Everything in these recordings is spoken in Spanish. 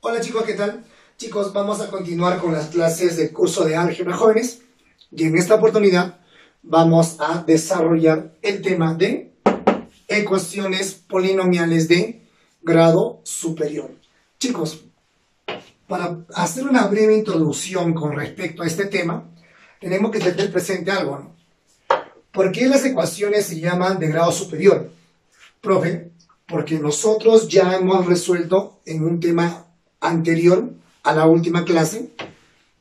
Hola chicos, ¿qué tal? Chicos, vamos a continuar con las clases del curso de Álgebra Jóvenes y en esta oportunidad vamos a desarrollar el tema de ecuaciones polinomiales de grado superior. Chicos, para hacer una breve introducción con respecto a este tema, tenemos que tener presente algo, ¿no? ¿Por qué las ecuaciones se llaman de grado superior? Profe, porque nosotros ya hemos resuelto en un tema anterior a la última clase,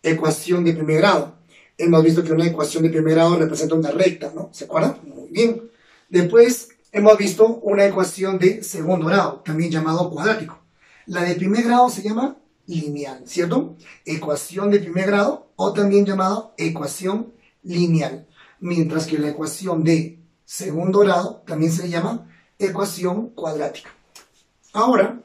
ecuación de primer grado. Hemos visto que una ecuación de primer grado representa una recta, ¿no? ¿Se acuerdan? Muy bien. Después hemos visto una ecuación de segundo grado, también llamado cuadrático. La de primer grado se llama lineal, ¿cierto? Ecuación de primer grado o también llamada ecuación lineal. Mientras que la ecuación de segundo grado también se llama ecuación cuadrática. Ahora,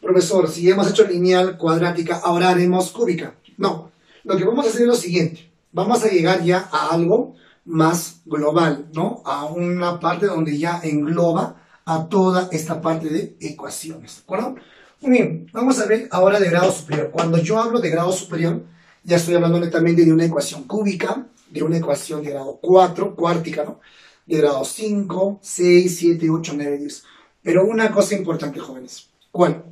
profesor, si hemos hecho lineal, cuadrática, ahora haremos cúbica. No, lo que vamos a hacer es lo siguiente. Vamos a llegar ya a algo más global, ¿no? A una parte donde ya engloba a toda esta parte de ecuaciones, ¿de acuerdo? Muy bien, vamos a ver ahora de grado superior. Cuando yo hablo de grado superior, ya estoy hablando netamente de una ecuación cúbica, de una ecuación de grado 4, cuártica, ¿no? De grado 5, 6, 7, 8, 9, 10. Pero una cosa importante, jóvenes. ¿Cuál?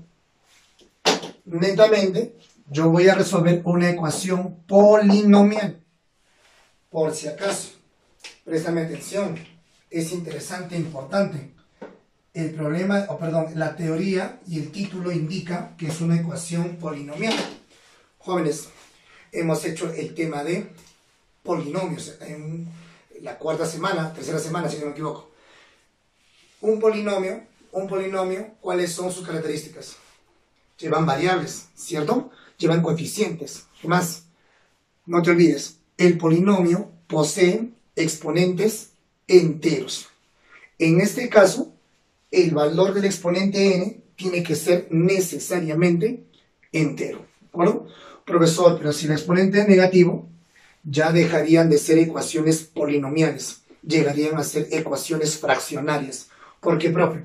Netamente, yo voy a resolver una ecuación polinomial. Por si acaso, préstame atención. Es interesante e importante. El problema, la teoría y el título indica que es una ecuación polinomial. Jóvenes, hemos hecho el tema de polinomios en la tercera semana, si no me equivoco. Un polinomio, ¿cuáles son sus características? Llevan variables, ¿cierto? Llevan coeficientes. ¿Qué más? No te olvides, el polinomio posee exponentes enteros. En este caso, el valor del exponente n tiene que ser necesariamente entero. ¿De acuerdo? Profesor, pero si el exponente es negativo, ya dejarían de ser ecuaciones polinomiales, llegarían a ser ecuaciones fraccionarias. ¿Por qué, profe?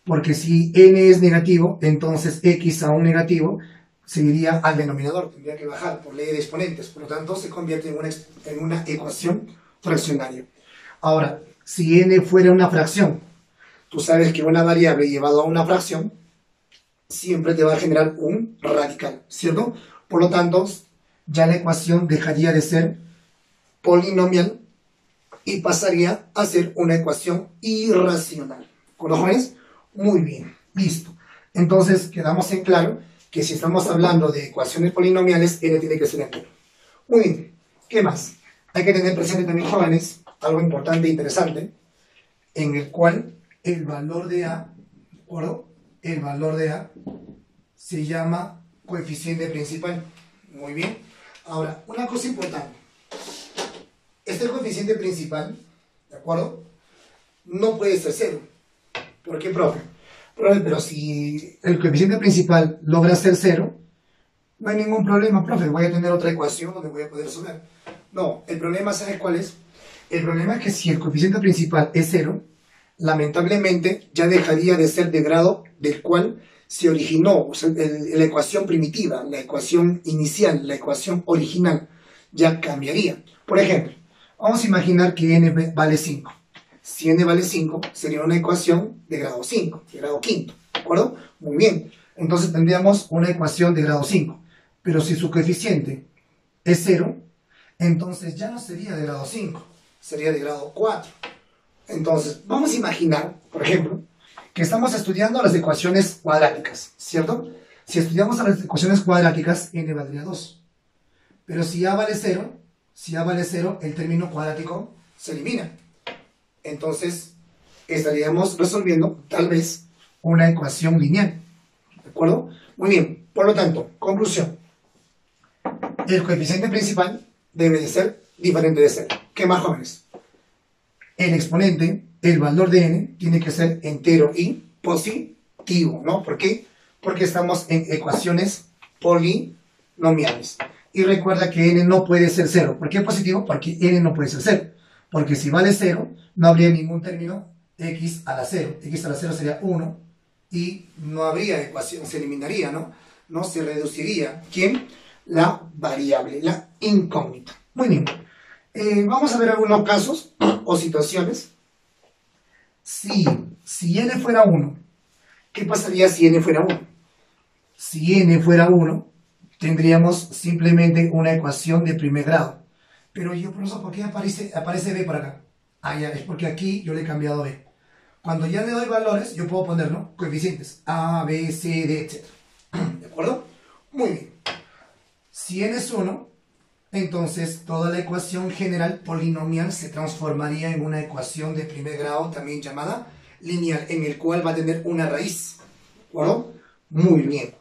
Porque si n es negativo, entonces x a un negativo se iría al denominador, tendría que bajar por ley de exponentes, por lo tanto se convierte en una ecuación fraccionaria. Ahora, si n fuera una fracción, tú sabes que una variable llevada a una fracción siempre te va a generar un radical, ¿cierto? Por lo tanto, ya la ecuación dejaría de ser polinomial y pasaría a ser una ecuación irracional. ¿Con los jóvenes? Muy bien, listo. Entonces, quedamos en claro que si estamos hablando de ecuaciones polinomiales, n tiene que ser entero. Muy bien, ¿qué más? Hay que tener presente también, jóvenes, algo importante e interesante, en el cual el valor de A, ¿de acuerdo? El valor de A se llama coeficiente principal. Muy bien. Ahora, una cosa importante. Este coeficiente principal, ¿de acuerdo? No puede ser cero. ¿Por qué, profe? Profe, pero si el coeficiente principal logra ser cero, no hay ningún problema, profe. Voy a tener otra ecuación donde voy a poder resolver. No, el problema, ¿sabes cuál es? El problema es que si el coeficiente principal es cero, lamentablemente ya dejaría de ser de grado del cual se originó, o sea, la ecuación primitiva, la ecuación inicial, la ecuación original, ya cambiaría. Por ejemplo, vamos a imaginar que n vale 5. Si n vale 5, sería una ecuación de grado 5, de grado quinto, ¿de acuerdo? Muy bien, entonces tendríamos una ecuación de grado 5. Pero si su coeficiente es 0, entonces ya no sería de grado 5, sería de grado 4. Entonces, vamos a imaginar, por ejemplo, que estamos estudiando las ecuaciones cuadráticas, ¿cierto? Si estudiamos las ecuaciones cuadráticas, n valdría 2. Pero si a vale 0, el término cuadrático se elimina. Entonces, estaríamos resolviendo, tal vez, una ecuación lineal. ¿De acuerdo? Muy bien. Por lo tanto, conclusión. El coeficiente principal debe de ser diferente de 0. ¿Qué más, jóvenes? El exponente, el valor de n, tiene que ser entero y positivo, ¿no? ¿Por qué? Porque estamos en ecuaciones polinomiales. Y recuerda que n no puede ser 0. ¿Por qué positivo? Porque n no puede ser 0. Porque si vale 0, no habría ningún término x a la 0. X a la 0 sería 1 y no habría ecuación, se eliminaría, ¿no? ¿no? Se reduciría, ¿quién? La variable, la incógnita. Muy bien. Vamos a ver algunos casos o situaciones. Si n fuera 1, ¿qué pasaría si n fuera 1? Si n fuera 1, tendríamos simplemente una ecuación de primer grado. Pero yo, profesor, ¿por qué aparece b por acá? Ah, ya, es porque aquí yo le he cambiado b. Cuando ya le doy valores, yo puedo poner, ¿no? Coeficientes. A, B, C, D, etc. ¿De acuerdo? Muy bien. Si n es 1, entonces toda la ecuación general polinomial se transformaría en una ecuación de primer grado, también llamada lineal, en el cual va a tener una raíz. ¿De acuerdo? Muy bien.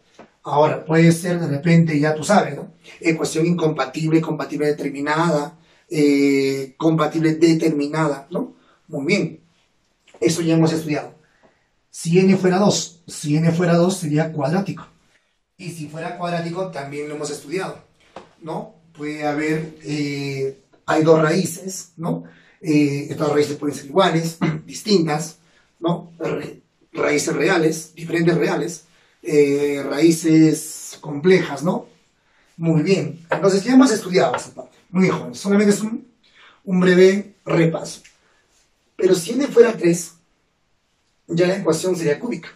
Ahora, puede ser de repente, ya tú sabes, ¿no? Ecuación incompatible, compatible determinada, compatible determinada, ¿no? Muy bien. Eso ya hemos estudiado. Si n fuera 2, sería cuadrático. Y si fuera cuadrático, también lo hemos estudiado, ¿no? Puede haber, hay dos raíces, ¿no? Estas raíces pueden ser iguales, distintas, ¿no? Raíces reales, diferentes reales, raíces complejas, ¿no? Muy bien. Entonces ya hemos estudiado esa parte. Muy bien, jóvenes. Solamente es un breve repaso. Pero si n fuera 3, ya la ecuación sería cúbica.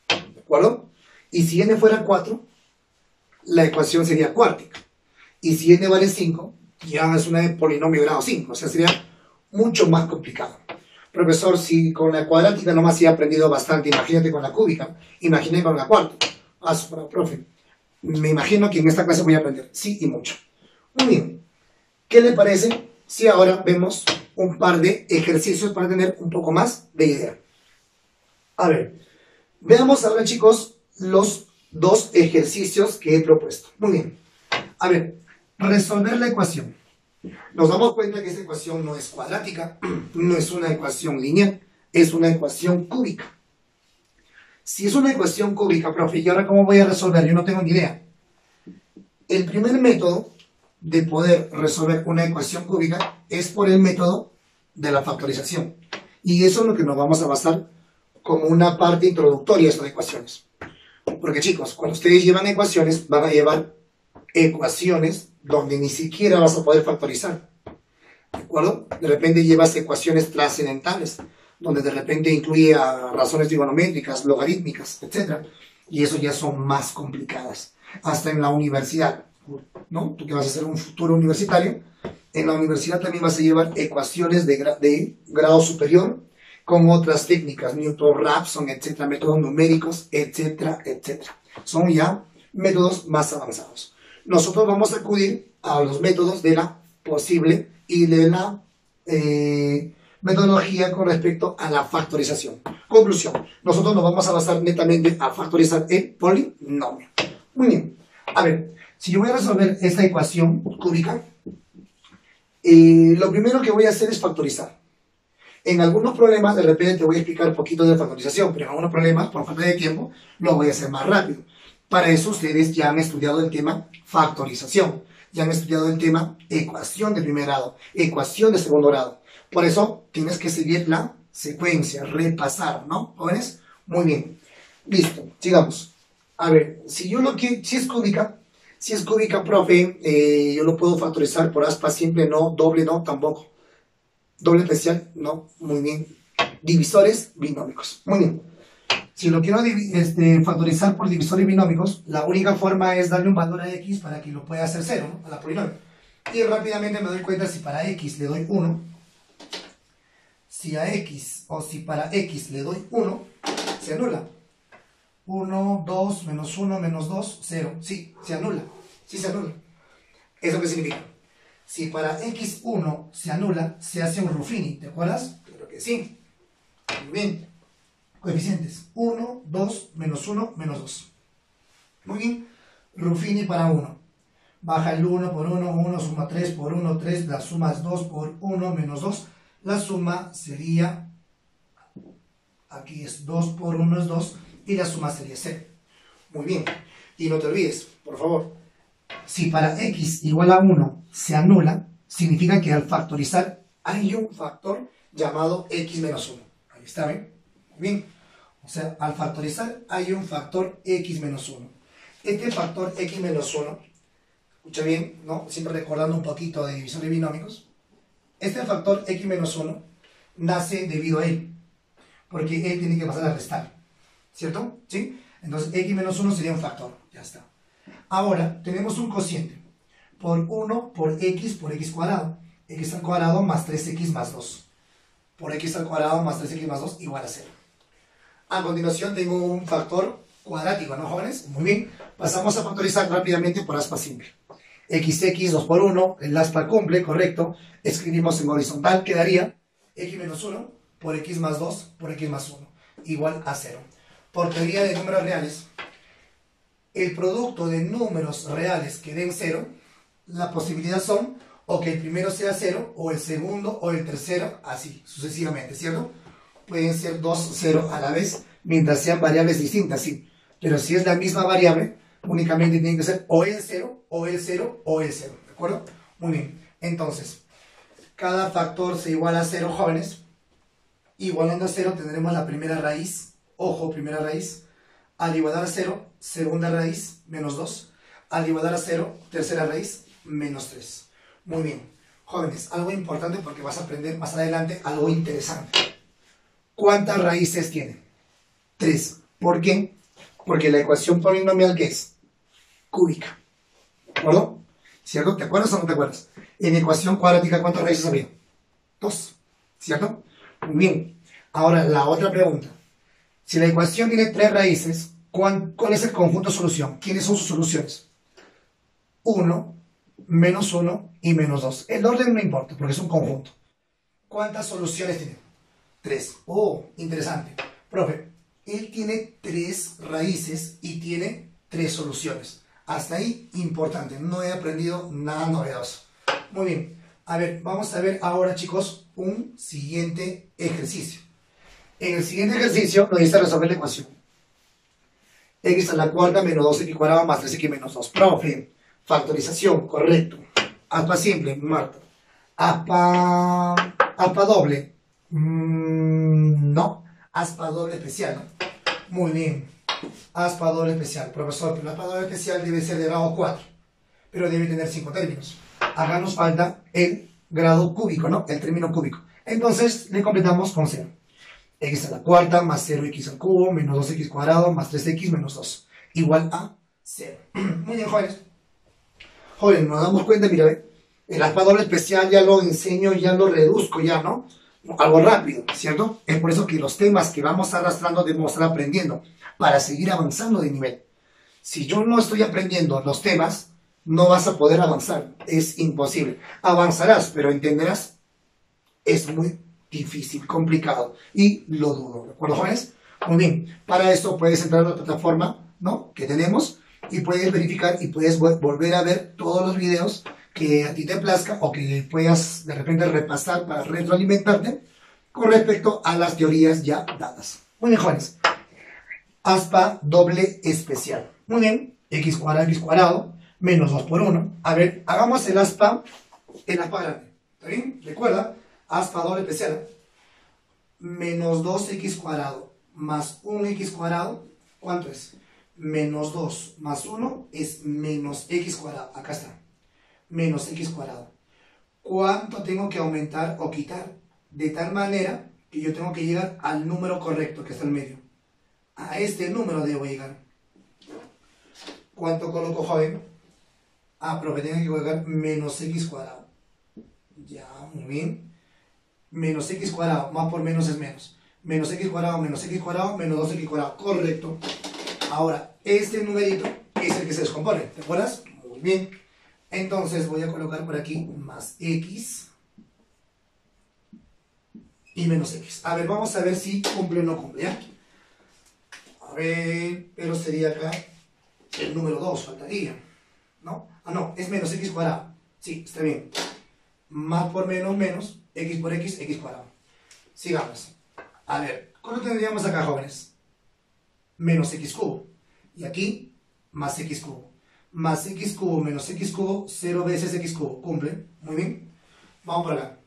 ¿De acuerdo? Y si n fuera 4, la ecuación sería cuártica. Y si n vale 5, ya es una de polinomio grado 5. O sea, sería mucho más complicado. Profesor, si con la cuadrática nomás he aprendido bastante, imagínate con la cúbica, imagínate con la cuártica. Profe, me imagino que en esta clase voy a aprender. Sí, y mucho. Muy bien. ¿Qué le parece si ahora vemos un par de ejercicios para tener un poco más de idea? A ver, veamos ahora, chicos, los dos ejercicios que he propuesto. Muy bien. A ver, resolver la ecuación. Nos damos cuenta que esta ecuación no es cuadrática, no es una ecuación lineal, es una ecuación cúbica. Si es una ecuación cúbica, profe, ¿y ahora cómo voy a resolver? Yo no tengo ni idea. El primer método de poder resolver una ecuación cúbica es por el método de la factorización. Y eso es lo que nos vamos a basar como una parte introductoria de estas ecuaciones. Porque, chicos, cuando ustedes llevan ecuaciones, van a llevar ecuaciones donde ni siquiera vas a poder factorizar. ¿De acuerdo? De repente llevas ecuaciones trascendentales, donde de repente incluye a razones trigonométricas, logarítmicas, etc. Y eso ya son más complicadas. Hasta en la universidad, ¿no? Tú que vas a ser un futuro universitario, en la universidad también vas a llevar ecuaciones de grado superior con otras técnicas, Newton-Raphson, etcétera, métodos numéricos, etcétera, etcétera. Son ya métodos más avanzados. Nosotros vamos a acudir a los métodos de la posible y de la metodología con respecto a la factorización. Conclusión, nosotros nos vamos a basar netamente a factorizar el polinomio. Muy bien. A ver, si yo voy a resolver esta ecuación cúbica, lo primero que voy a hacer es factorizar. En algunos problemas, de repente te voy a explicar un poquito de factorización, pero en algunos problemas, por falta de tiempo, lo voy a hacer más rápido. Para eso ustedes ya han estudiado el tema factorización, ya han estudiado el tema ecuación de primer grado, ecuación de segundo grado. Por eso tienes que seguir la secuencia, repasar, ¿no, jóvenes? Muy bien. Listo, sigamos. A ver, si es cúbica, profe, yo lo puedo factorizar por aspa simple, no, doble no, tampoco. Doble especial, no, muy bien. Divisores binómicos, muy bien. Si lo quiero factorizar por divisores binómicos, la única forma es darle un valor a x para que lo pueda hacer 0, ¿no? A la polinomio. Y rápidamente me doy cuenta si para x le doy 1, si a x o si para x le doy 1, se anula. 1, 2, menos 1, menos 2, 0. Sí, se anula. Sí se anula. ¿Eso qué significa? Si para x1 se anula, se hace un Ruffini, ¿te acuerdas? Claro que sí. Muy bien. Coeficientes. 1, 2, menos 1, menos 2. Muy bien. Ruffini para 1. Baja el 1 por 1, 1, suma 3 por 1, 3. La suma es 2 por 1, menos 2. La suma sería, aquí es 2 por 1 es 2, y la suma sería 0. Muy bien. Y no te olvides, por favor, si para x igual a 1 se anula, significa que al factorizar hay un factor llamado x menos 1. Ahí está, ¿ven? Muy bien. O sea, al factorizar hay un factor x menos 1. Este factor x menos 1, escucha bien, ¿no? Siempre recordando un poquito de división de binomios. Este factor x menos 1 nace debido a él, porque él tiene que pasar a restar, ¿cierto? ¿Sí? Entonces x menos 1 sería un factor, ya está. Ahora, tenemos un cociente, por 1 por x cuadrado, x al cuadrado más 3x más 2, por x al cuadrado más 3x más 2 igual a 0. A continuación tengo un factor cuadrático, ¿no, jóvenes? Muy bien, pasamos a factorizar rápidamente por aspa simple. X 2 por 1, el aspa cumple, correcto. Escribimos en horizontal, quedaría x menos 1 por x más 2 por x más 1, igual a 0. Por teoría de números reales, el producto de números reales que den 0, la posibilidad son o que el primero sea 0, o el segundo, o el tercero, así, sucesivamente, ¿cierto? Pueden ser dos 0 a la vez, mientras sean variables distintas, sí. Pero si es la misma variable, únicamente tiene que ser o el 0, o el 0, o el 0, ¿de acuerdo? Muy bien, entonces, cada factor se iguala a 0, jóvenes. Igualando a 0 tendremos la primera raíz, ojo, primera raíz. Al igualar a 0, segunda raíz, menos 2. Al igualar a 0, tercera raíz, menos 3. Muy bien, jóvenes, algo importante porque vas a aprender más adelante algo interesante. ¿Cuántas raíces tiene? 3. ¿Por qué? Porque la ecuación polinomial, ¿qué es? Cúbica. ¿De acuerdo? ¿Cierto? ¿Te acuerdas o no te acuerdas? En ecuación cuadrática, ¿cuántas raíces había? 2. ¿Cierto? Muy bien. Ahora, la otra pregunta. Si la ecuación tiene 3 raíces, ¿cuál es el conjunto de solución? ¿Quiénes son sus soluciones? 1, menos 1 y menos 2. El orden no importa, porque es un conjunto. ¿Cuántas soluciones tiene? 3. Oh, interesante. Profe, él tiene 3 raíces y tiene 3 soluciones. Hasta ahí, importante. No he aprendido nada novedoso. Muy bien. A ver, vamos a ver ahora, chicos, un siguiente ejercicio. En el siguiente ejercicio nos dice resolver la ecuación. X a la cuarta menos 2x cuadrado más 3x menos 2. Profe, factorización, correcto. Aspa simple, Marta. Aspa doble. No. Aspa doble especial, ¿no? Muy bien. Aspa doble especial. Profesor, pero la aspa doble especial debe ser de grado 4. Pero debe tener 5 términos. Acá nos falta el grado cúbico, ¿no? El término cúbico. Entonces, le completamos con 0. X a la cuarta más 0x al cubo menos 2x cuadrado más 3x menos 2 igual a 0. Muy bien, jóvenes. Jóvenes, nos damos cuenta, mira, ¿ve? El aspa doble especial ya lo enseño, ya lo reduzco, ya, ¿no? Algo rápido, ¿cierto? Es por eso que los temas que vamos arrastrando debemos estar aprendiendo para seguir avanzando de nivel. Si yo no estoy aprendiendo los temas, no vas a poder avanzar. Es imposible. Avanzarás, pero entenderás. Es muy difícil, complicado y lo dudo, ¿de acuerdo, jóvenes? Muy bien, para esto puedes entrar a la plataforma, ¿no?, que tenemos y puedes verificar y puedes volver a ver todos los videos que a ti te plazca o que puedas de repente repasar para retroalimentarte con respecto a las teorías ya dadas. Muy bien, jóvenes. Aspa doble especial. Muy bien, x cuadrado menos 2 por 1. A ver, hagamos el aspa grande. ¿Está bien? Recuerda, aspa doble especial. Menos 2x cuadrado más 1x cuadrado, ¿cuánto es? Menos 2 más 1 es menos x cuadrado. Acá está. Menos x cuadrado. ¿Cuánto tengo que aumentar o quitar? De tal manera que yo tengo que llegar al número correcto que está en medio. A este número debo llegar. ¿Cuánto coloco, joven? Ah, pero que tengo que colocar menos x cuadrado. Ya, muy bien. Menos x cuadrado, más por menos es menos. Menos x cuadrado, menos 2x cuadrado. Correcto. Ahora, este numerito es el que se descompone. ¿Te acuerdas? Muy bien. Entonces voy a colocar por aquí más x y menos x. A ver, vamos a ver si cumple o no cumple, ¿ya? A ver, pero sería acá el número 2, faltaría, ¿no? Ah, no, es menos x cuadrado. Sí, está bien. Más por menos, menos, x por x, x cuadrado. Sigamos. A ver, ¿cuánto tendríamos acá, jóvenes? Menos x cubo. Y aquí, más x cubo. Más x cubo menos x cubo, 0 veces x cubo. ¿Cumple? Muy bien. Vamos por acá.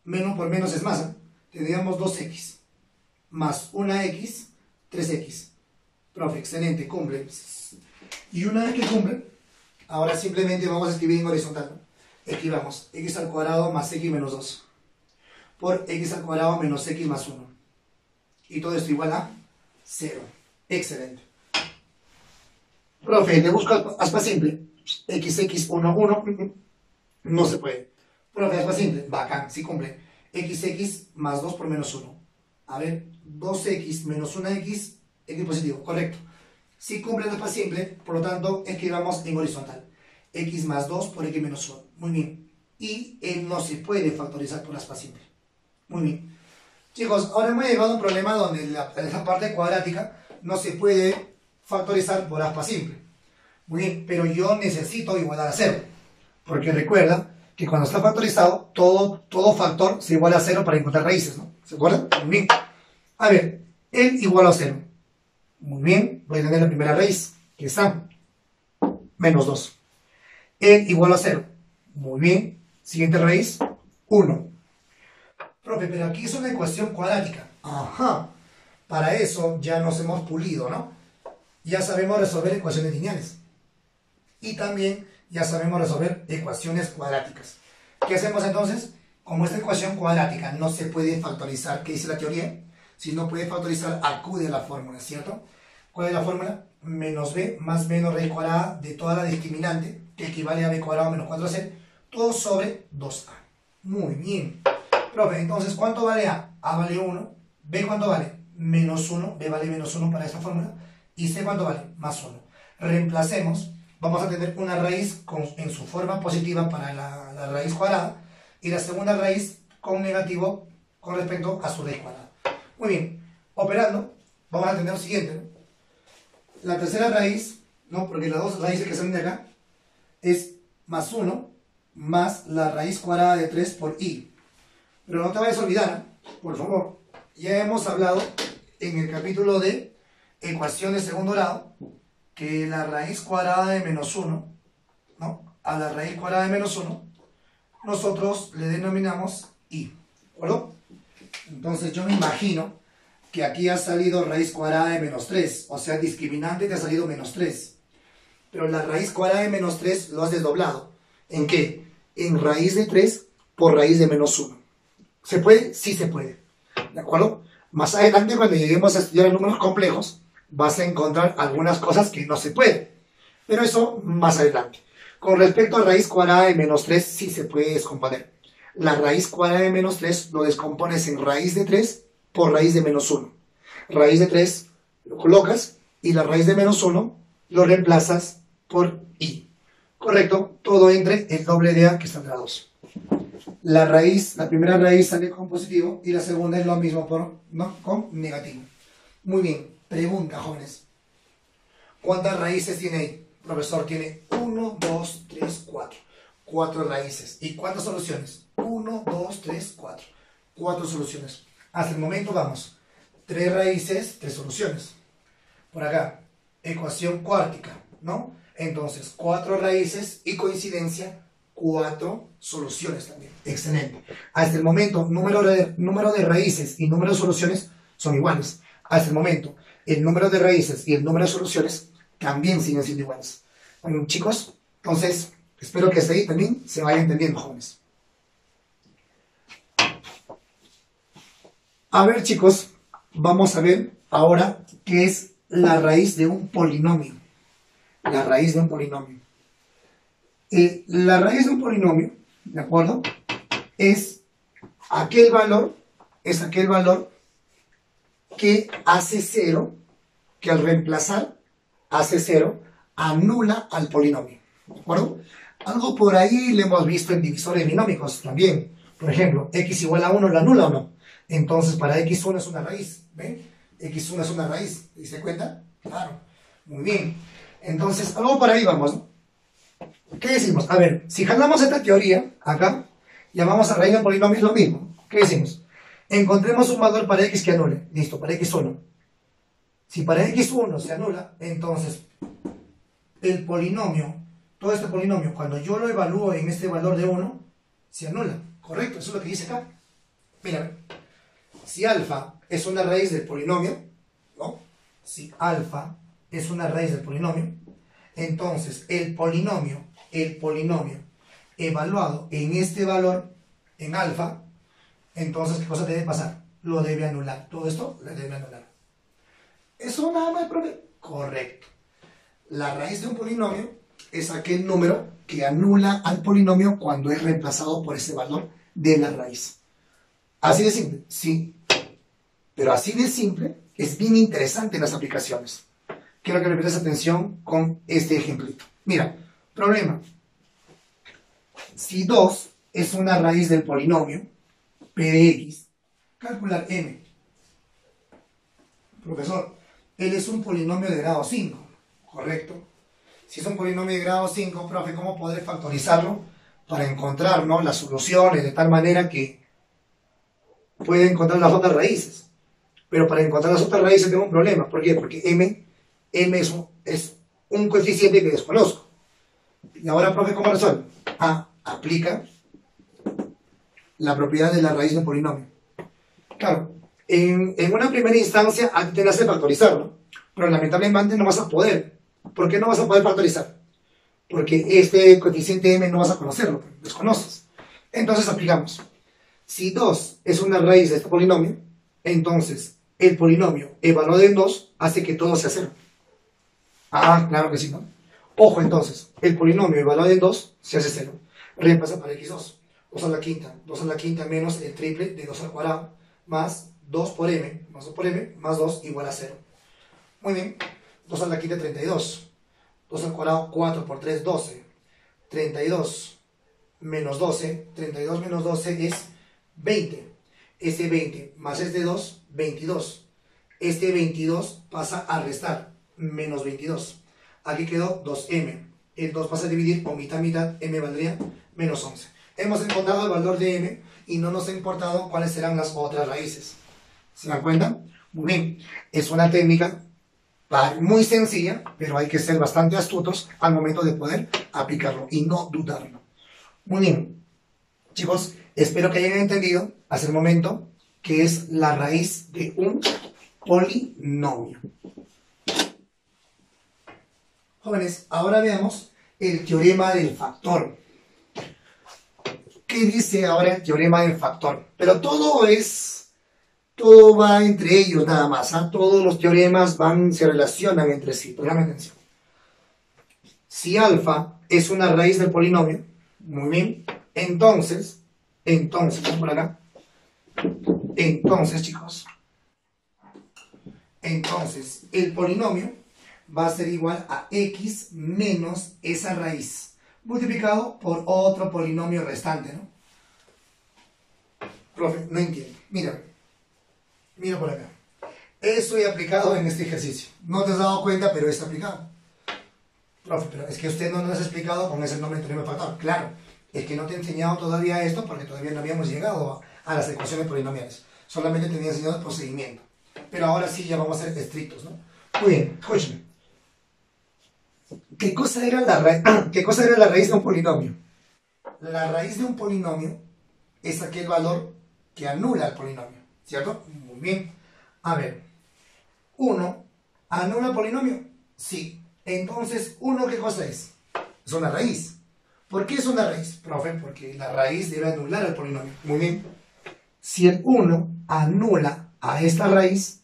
Menos por menos es más, ¿eh? Tendríamos 2x. Más una x, 3x. Profe, excelente, cumple. Y una vez que cumple, ahora simplemente vamos a escribir en horizontal, ¿no? Escribamos x al cuadrado más x menos 2 por x al cuadrado menos x más 1. Y todo esto igual a 0. Excelente. Profe, le busco aspa simple. XX1, 1. No se puede. Profe, aspa simple. Bacán, sí cumple. XX más 2 por menos 1. A ver, 2x menos 1x, x positivo. Correcto. Sí cumple el aspa simple, por lo tanto, escribamos en horizontal. X más 2 por x menos 1. Muy bien. Y él no se puede factorizar por aspa simple. Muy bien. Chicos, ahora hemos llegado a un problema donde la parte cuadrática no se puede factorizar por aspa simple. Muy bien, pero yo necesito igualar a 0. Porque recuerda que cuando está factorizado, todo factor se iguala a 0 para encontrar raíces, ¿no? ¿Se acuerdan? Muy bien. A ver, n igual a 0. Muy bien, voy a tener la primera raíz, que está menos 2. N igual a 0. Muy bien. Siguiente raíz, 1. Profe, pero aquí es una ecuación cuadrática. Ajá. Para eso ya nos hemos pulido, ¿no? Ya sabemos resolver ecuaciones lineales. Y también ya sabemos resolver ecuaciones cuadráticas. ¿Qué hacemos entonces? Como esta ecuación cuadrática no se puede factorizar, ¿qué dice la teoría? Si no puede factorizar, acude a la fórmula, ¿cierto? ¿Cuál es la fórmula? Menos b más menos raíz cuadrada de toda la discriminante, que equivale a b cuadrado menos 4c, todo sobre 2a. Muy bien. Profe, entonces, ¿cuánto vale a? A vale 1. ¿B cuánto vale? Menos 1. B vale menos 1 para esta fórmula. ¿Y C cuánto vale? Más 1. Reemplacemos. Vamos a tener una raíz en su forma positiva para la raíz cuadrada y la segunda raíz con negativo con respecto a su raíz cuadrada. Muy bien. Operando, vamos a tener lo siguiente, ¿no? La tercera raíz, ¿no? Porque las dos raíces que salen de acá es más 1 más la raíz cuadrada de 3 por i. Pero no te vayas a olvidar, por favor, ya hemos hablado en el capítulo de ecuaciones de segundo grado que la raíz cuadrada de menos 1, ¿no? A la raíz cuadrada de menos 1, nosotros le denominamos i, ¿de acuerdo? Entonces yo me imagino que aquí ha salido raíz cuadrada de menos 3, o sea, discriminante te ha salido menos 3. Pero la raíz cuadrada de menos 3 lo has desdoblado. ¿En qué? En raíz de 3 por raíz de menos 1. ¿Se puede? Sí se puede. ¿De acuerdo? Más adelante, cuando lleguemos a estudiar números complejos, vas a encontrar algunas cosas que no se pueden. Pero eso más adelante. Con respecto a raíz cuadrada de menos 3, sí se puede descomponer. La raíz cuadrada de menos 3 lo descompones en raíz de 3 por raíz de menos 1. Raíz de 3 lo colocas y la raíz de menos 1 lo reemplazas por i. Correcto, todo entre el doble de a que está entre 2. La primera raíz sale con positivo y la segunda es lo mismo con negativo. Muy bien, pregunta, jóvenes. ¿Cuántas raíces tiene ahí? Profesor, tiene 1, 2, 3, 4. 4 raíces. ¿Y cuántas soluciones? 1, 2, 3, 4. 4 soluciones. Hasta el momento vamos. 3 raíces, 3 soluciones. Por acá, ecuación cuártica, ¿no? Entonces, 4 raíces y coincidencia, 4 soluciones también. Excelente. Hasta el momento, número de raíces y número de soluciones son iguales. Hasta el momento, el número de raíces y el número de soluciones también siguen siendo iguales. Bueno, chicos, entonces, espero que hasta ahí también se vaya entendiendo, jóvenes. A ver, chicos, vamos a ver ahora qué es la raíz de un polinomio. La raíz de un polinomio. La raíz de un polinomio, ¿de acuerdo? Es aquel valor que hace 0, que al reemplazar hace 0, anula al polinomio, ¿de acuerdo? Algo por ahí lo hemos visto en divisores binómicos también. Por ejemplo, x igual a 1, ¿la anula o no? Entonces, para x1 es una raíz, ¿ven? x1 es una raíz, ¿se cuenta? Claro, muy bien. Entonces, algo por ahí vamos, ¿no? ¿Qué decimos? A ver, si jalamos esta teoría, acá, llamamos a raíz de un polinomio, es lo mismo. ¿Qué decimos? Encontremos un valor para x que anule. Listo, para x1. Si para x1 se anula, entonces, el polinomio, todo este polinomio, cuando yo lo evalúo en este valor de 1, se anula. ¿Correcto? Eso es lo que dice acá. Mira, si alfa es una raíz del polinomio, ¿no? Si alfa es una raíz del polinomio, entonces el polinomio evaluado en este valor, en alfa, entonces, ¿qué cosa debe pasar? Lo debe anular. Todo esto lo debe anular. ¿Eso nada más, profe? Correcto. La raíz de un polinomio es aquel número que anula al polinomio cuando es reemplazado por ese valor de la raíz. Así de simple, sí. Pero así de simple es bien interesante en las aplicaciones. Quiero que me prestes atención con este ejemplito. Mira, problema. Si 2 es una raíz del polinomio P de X, calcular M. Profesor, él es un polinomio de grado 5, ¿correcto? Si es un polinomio de grado 5, profe, ¿cómo podré factorizarlo para encontrar, ¿no?, las soluciones de tal manera que pueda encontrar las otras raíces? Pero para encontrar las otras raíces tengo un problema. ¿Por qué? Porque M es un coeficiente que desconozco. Y ahora, profe, ¿cómo resuelvo? Aplica la propiedad de la raíz de un polinomio. Claro, en una primera instancia te hace factorizarlo, pero lamentablemente no vas a poder. ¿Por qué no vas a poder factorizar? Porque este coeficiente M no vas a conocerlo, desconoces. Entonces aplicamos. Si 2 es una raíz de este polinomio, entonces el polinomio evaluado en 2 hace que todo sea 0. Claro que sí, ¿no? Ojo, entonces, el polinomio evaluado en 2 se hace 0. Reemplaza para x2. 2 a la quinta. 2 a la quinta menos el triple de 2 al cuadrado, más 2 por m, más 2 por m, más 2 igual a 0. Muy bien. 2 a la quinta, 32. 2 al cuadrado, 4 por 3, 12. 32 menos 12. 32 menos 12 es 20. Este 20 más este 2, 22. Este 22 pasa a restar, menos 22. Aquí quedó 2m. El 2 pasa a dividir por mitad, mitad, m valdría menos 11. Hemos encontrado el valor de m y no nos ha importado cuáles serán las otras raíces. ¿Se dan cuenta? Muy bien. Es una técnica muy sencilla, pero hay que ser bastante astutos al momento de poder aplicarlo y no dudarlo. Muy bien. Chicos, espero que hayan entendido hasta el momento qué es la raíz de un polinomio. Jóvenes, ahora veamos el teorema del factor. ¿Qué dice ahora el teorema del factor? Pero todo va entre ellos nada más. Todos los teoremas se relacionan entre sí. Póngame atención. Si alfa es una raíz del polinomio, muy bien, entonces, por acá, chicos, entonces el polinomio va a ser igual a x menos esa raíz, multiplicado por otro polinomio restante, ¿no? Profe, no entiendo. Mira por acá. Eso he aplicado en este ejercicio. No te has dado cuenta, pero es aplicado. Profe, pero es que usted no nos ha explicado con ese nombre de teorema de factor. Claro, es que no te he enseñado todavía esto porque todavía no habíamos llegado a las ecuaciones polinomiales. Solamente te había enseñado el procedimiento. Pero ahora sí ya vamos a ser estrictos, ¿no? Muy bien, escúchame. ¿Qué cosa era la raíz de un polinomio? La raíz de un polinomio es aquel valor que anula al polinomio, ¿cierto? Muy bien. A ver, 1 anula el polinomio. Sí. Entonces, 1, ¿qué cosa es? Es una raíz. ¿Por qué es una raíz? Profe, porque la raíz debe anular al polinomio. Muy bien. Si el 1 anula a esta raíz,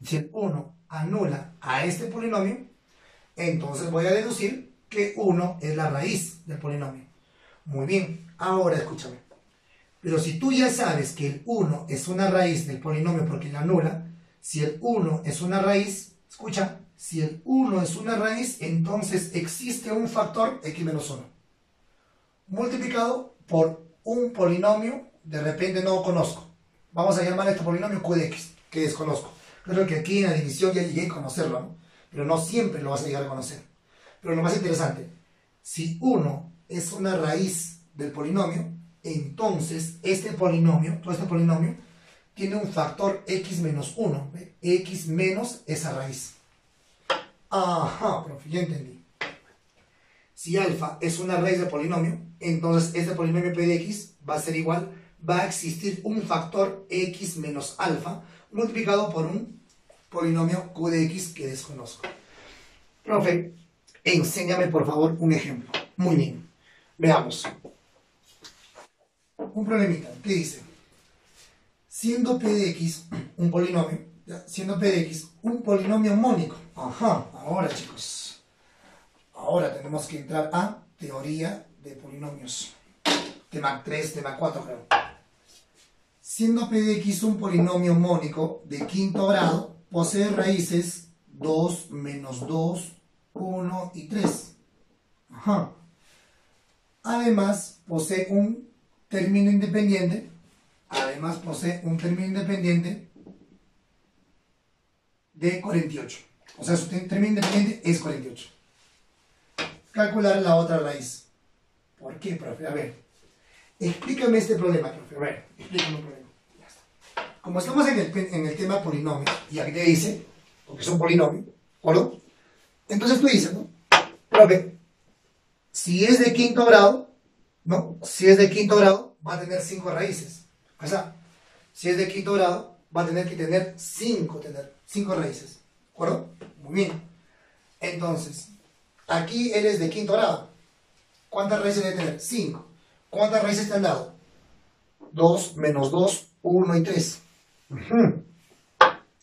si el 1 anula a este polinomio, entonces voy a deducir que 1 es la raíz del polinomio. Muy bien, ahora escúchame. Pero si tú ya sabes que el 1 es una raíz del polinomio porque la anula, si el 1 es una raíz, escucha, si el 1 es una raíz, entonces existe un factor x menos 1, multiplicado por un polinomio, de repente no conozco. Vamos a llamar a este polinomio q de x, que desconozco. Creo que aquí en la división ya llegué a conocerlo, ¿no? Pero no siempre lo vas a llegar a conocer. Pero lo más interesante, si 1 es una raíz del polinomio, entonces este polinomio, todo este polinomio, tiene un factor x menos 1, ¿ve? X menos esa raíz. Ajá, profe, ya entendí. Si alfa es una raíz del polinomio, entonces este polinomio p de x va a ser igual, va a existir un factor x menos alfa multiplicado por un polinomio q de x que desconozco. Profe, enséñame por favor un ejemplo. Muy bien. Veamos. Un problemita. ¿Qué dice? Siendo p de x un polinomio, siendo p de x un polinomio mónico. Ajá, ahora chicos. Ahora tenemos que entrar a teoría de polinomios. Tema 3, tema 4 creo. Siendo p de x un polinomio mónico de quinto grado, posee raíces 2, menos 2, 1 y 3. Ajá. Además, posee un término independiente. De 48. O sea, su término independiente es 48. Calcular la otra raíz. ¿Por qué, profe? A ver, explícame este problema, profe. A ver, explícame el problema. Ya está. Como estamos en el tema polinomio, y aquí te dice, porque es un polinomio, ¿de acuerdo? Entonces tú dices, ¿no? Profe, si es de quinto grado, ¿no? Si es de quinto grado, va a tener 5 raíces. O sea, si es de quinto grado, va a tener que tener 5 raíces. ¿De acuerdo? Muy bien. Entonces, aquí él es de quinto grado. ¿Cuántas raíces debe tener? 5. ¿Cuántas raíces te han dado? 2, menos 2, 1 y 3.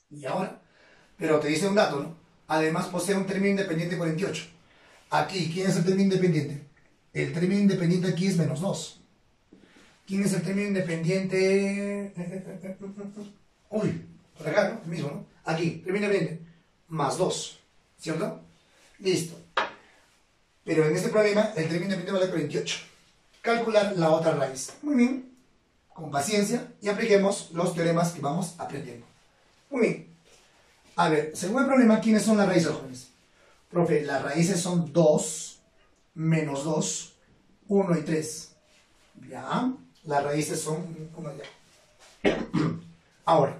Y ahora, pero te dice un dato, ¿no? Además posee un término independiente 48. Aquí, ¿quién es el término independiente? El término independiente aquí es menos 2. ¿Quién es el término independiente? Uy, por acá, ¿no? El mismo, ¿no? Aquí, término independiente. Más 2. ¿Cierto? Listo. Pero en este problema, el término independiente vale 48. Calcular la otra raíz. Muy bien. Con paciencia y apliquemos los teoremas que vamos aprendiendo. Muy bien. A ver, según el problema, ¿quiénes son las raíces, jóvenes? Profe, las raíces son 2, menos 2, 1 y 3. Ya. Las raíces son 1 ya. Ahora,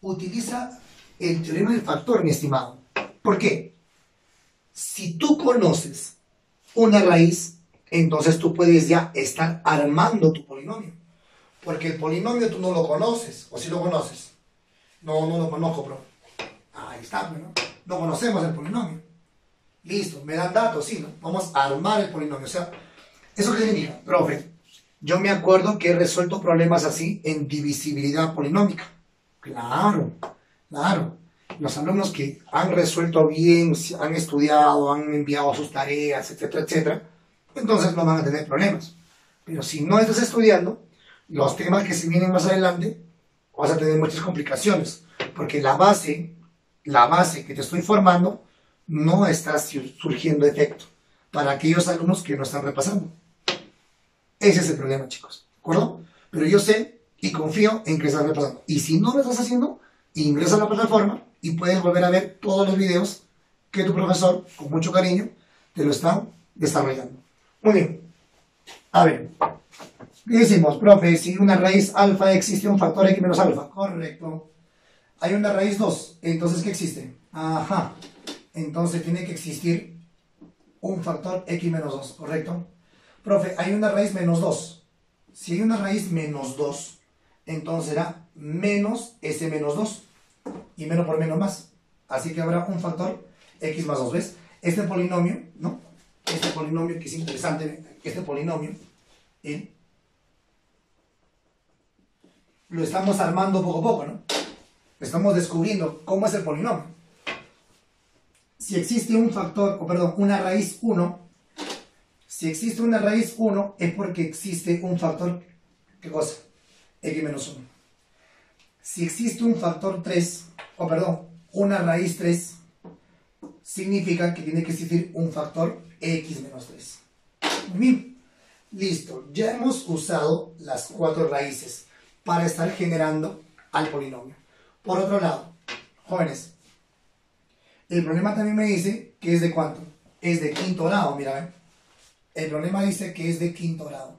utiliza el teorema del factor, mi estimado. ¿Por qué? Si tú conoces una raíz, entonces tú puedes ya estar armando tu polinomio. Porque el polinomio tú no lo conoces, o si lo conoces. No lo conozco, bro. Ahí está, ¿no? No conocemos el polinomio. Listo, me dan datos, sí, ¿no? Vamos a armar el polinomio. O sea, ¿eso qué significa? Profe, yo me acuerdo que he resuelto problemas así en divisibilidad polinómica. Claro, claro. Los alumnos que han resuelto bien, han estudiado, han enviado sus tareas, etcétera, etcétera, entonces no van a tener problemas. Pero si no estás estudiando, los temas que se vienen más adelante, vas a tener muchas complicaciones. Porque la base que te estoy formando, no está surgiendo efecto para aquellos alumnos que no están repasando. Ese es el problema, chicos. ¿De acuerdo? Pero yo sé y confío en que estás repasando. Y si no lo estás haciendo, ingresa a la plataforma y puedes volver a ver todos los videos que tu profesor, con mucho cariño, te lo está desarrollando. Muy bien. A ver. ¿Qué decimos, profe? Si una raíz alfa existe un factor x menos alfa. Correcto. Hay una raíz 2. Entonces, ¿qué existe? Ajá. Entonces tiene que existir un factor x menos 2. ¿Correcto? Profe, hay una raíz menos 2. Si hay una raíz menos 2, entonces será menos s menos 2. Y menos por menos más. Así que habrá un factor x más 2. ¿Ves? Este polinomio, ¿no? Este polinomio que es interesante, este polinomio, lo estamos armando poco a poco, ¿no? Estamos descubriendo cómo es el polinomio. Si existe un factor, o perdón, una raíz 1, si existe una raíz 1 es porque existe un factor, ¿qué cosa? X menos 1. Si existe un factor 3, o perdón, una raíz 3, significa que tiene que existir un factor x menos 3. Bien, listo. Ya hemos usado las 4 raíces para estar generando al polinomio. Por otro lado, jóvenes, el problema también me dice que es de ¿cuánto? Es de quinto grado, mira, ¿ven? El problema dice que es de quinto grado.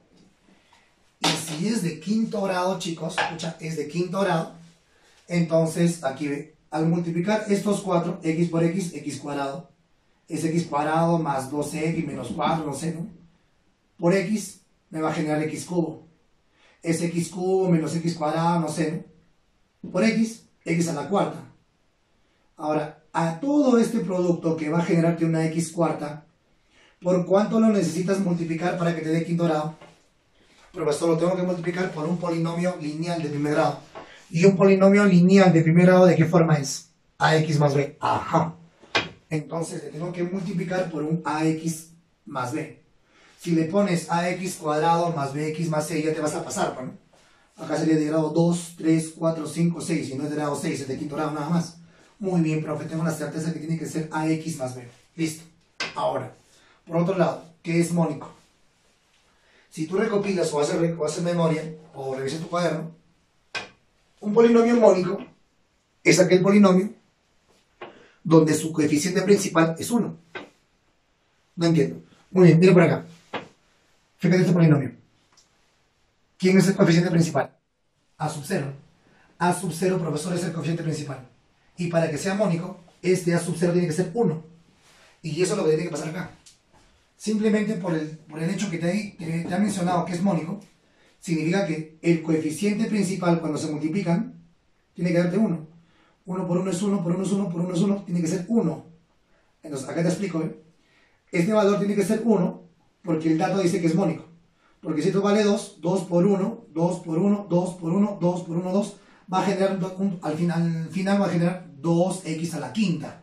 Y si es de quinto grado, chicos, escucha, es de quinto grado, entonces aquí ve, al multiplicar estos 4, x por x, x cuadrado, es x cuadrado más 2x menos 4, no sé, ¿no? Por x me va a generar x cubo. Es x cubo menos x cuadrado, no sé, ¿no? Por x, x a la cuarta. Ahora, a todo este producto que va a generarte una x cuarta, ¿por cuánto lo necesitas multiplicar para que te dé quinto grado? Profesor, lo tengo que multiplicar por un polinomio lineal de primer grado. ¿Y un polinomio lineal de primer grado de qué forma es? Ax más b. Ajá. Entonces le tengo que multiplicar por un ax más b. Si le pones ax cuadrado más bx más c, ya te vas a pasar, ¿no? Acá sería de grado 2, 3, 4, 5, 6. Si no es de grado 6, es de quinto grado nada más. Muy bien, profe, tengo la certeza que tiene que ser ax más b. Listo. Ahora, por otro lado, ¿qué es mónico? Si tú recopilas o haces memoria o revisas tu cuaderno, un polinomio mónico es aquel polinomio donde su coeficiente principal es 1. No entiendo. Muy bien, mira por acá. Fíjate este polinomio. ¿Quién es el coeficiente principal? A sub 0. A sub 0, profesor, es el coeficiente principal. Y para que sea mónico, este A sub 0 tiene que ser 1. Y eso es lo que tiene que pasar acá. Simplemente por el hecho que te ha mencionado que es mónico, significa que el coeficiente principal cuando se multiplican tiene que darte 1. 1 por 1 es 1, por 1 es 1, por 1 es 1, tiene que ser 1. Entonces, acá te explico, ¿eh? Este valor tiene que ser 1 porque el dato dice que es mónico. Porque si esto vale 2, 2 por 1, 2 por 1, 2 por 1, 2 por 1, 2, va a generar, al final va a generar 2x a la quinta.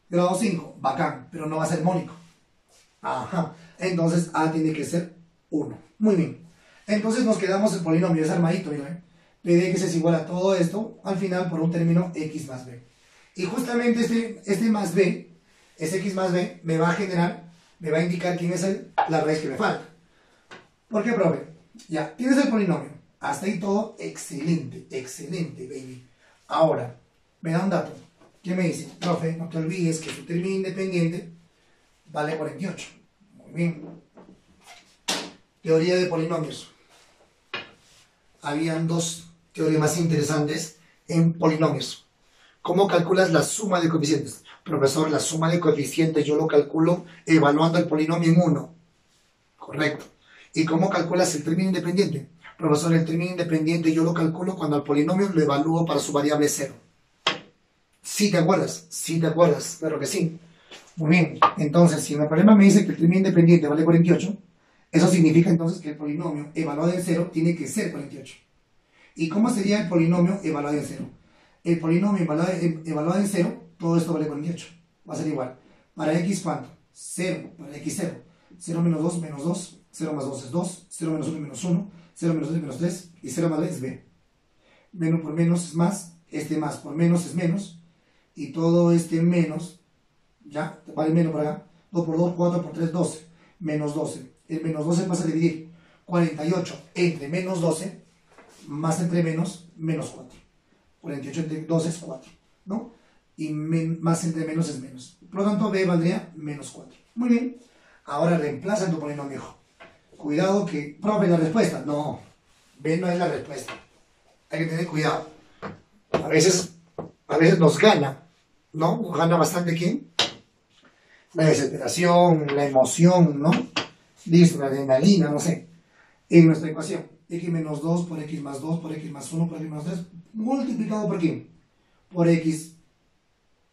Grado 5, bacán, pero no va a ser mónico. Ajá, entonces A tiene que ser 1. Muy bien. Entonces nos quedamos el polinomio, es armadito, ¿eh? P de x es igual a todo esto, al final por un término x más b. Y justamente este más b, ese x más b, me va a indicar quién es la raíz que me falta. ¿Por qué, profe? Ya, tienes el polinomio. Hasta ahí todo excelente, excelente, baby. Ahora, me da un dato. ¿Qué me dice? Profe, no te olvides que su término independiente vale 48. Muy bien. Teoría de polinomios. Habían dos teoremas interesantes en polinomios. ¿Cómo calculas la suma de coeficientes? Profesor, la suma de coeficientes yo lo calculo evaluando el polinomio en 1. Correcto. ¿Y cómo calculas el término independiente? Profesor, el término independiente yo lo calculo cuando al polinomio lo evalúo para su variable 0. ¿Sí te acuerdas? Sí te acuerdas, claro que sí. Muy bien, entonces si en el problema me dice que el término independiente vale 48, eso significa entonces que el polinomio evaluado en 0 tiene que ser 48. ¿Y cómo sería el polinomio evaluado en 0? El polinomio evaluado en 0, todo esto vale 48. Va a ser igual. ¿Para x cuánto? 0. Para x 0. 0 menos 2 menos 2. 0 más 2 es 2. 0 menos 1 es menos 1. 0 menos 2 es menos 3. Y 0 más b es b. Menos por menos es más. Este más por menos es menos. Y todo este menos, ya, vale menos por acá. 2 por 2, 4 por 3, 12. Menos 12. El menos 12 pasa a dividir 48 entre menos 12, más entre menos 4. 48 entre 12 es 4, ¿no? Y más entre menos es menos. Por lo tanto, b valdría menos 4. Muy bien. Ahora reemplaza tu polinomio. Cuidado que, profe, la respuesta. No, b no es la respuesta. Hay que tener cuidado. A veces nos gana, ¿no? Nos gana bastante ¿quién? La desesperación, la emoción, ¿no? Listo, la adrenalina, no sé. En nuestra ecuación, x menos 2 por x más 2 por x más 1 por x más 3, multiplicado por quién? Por x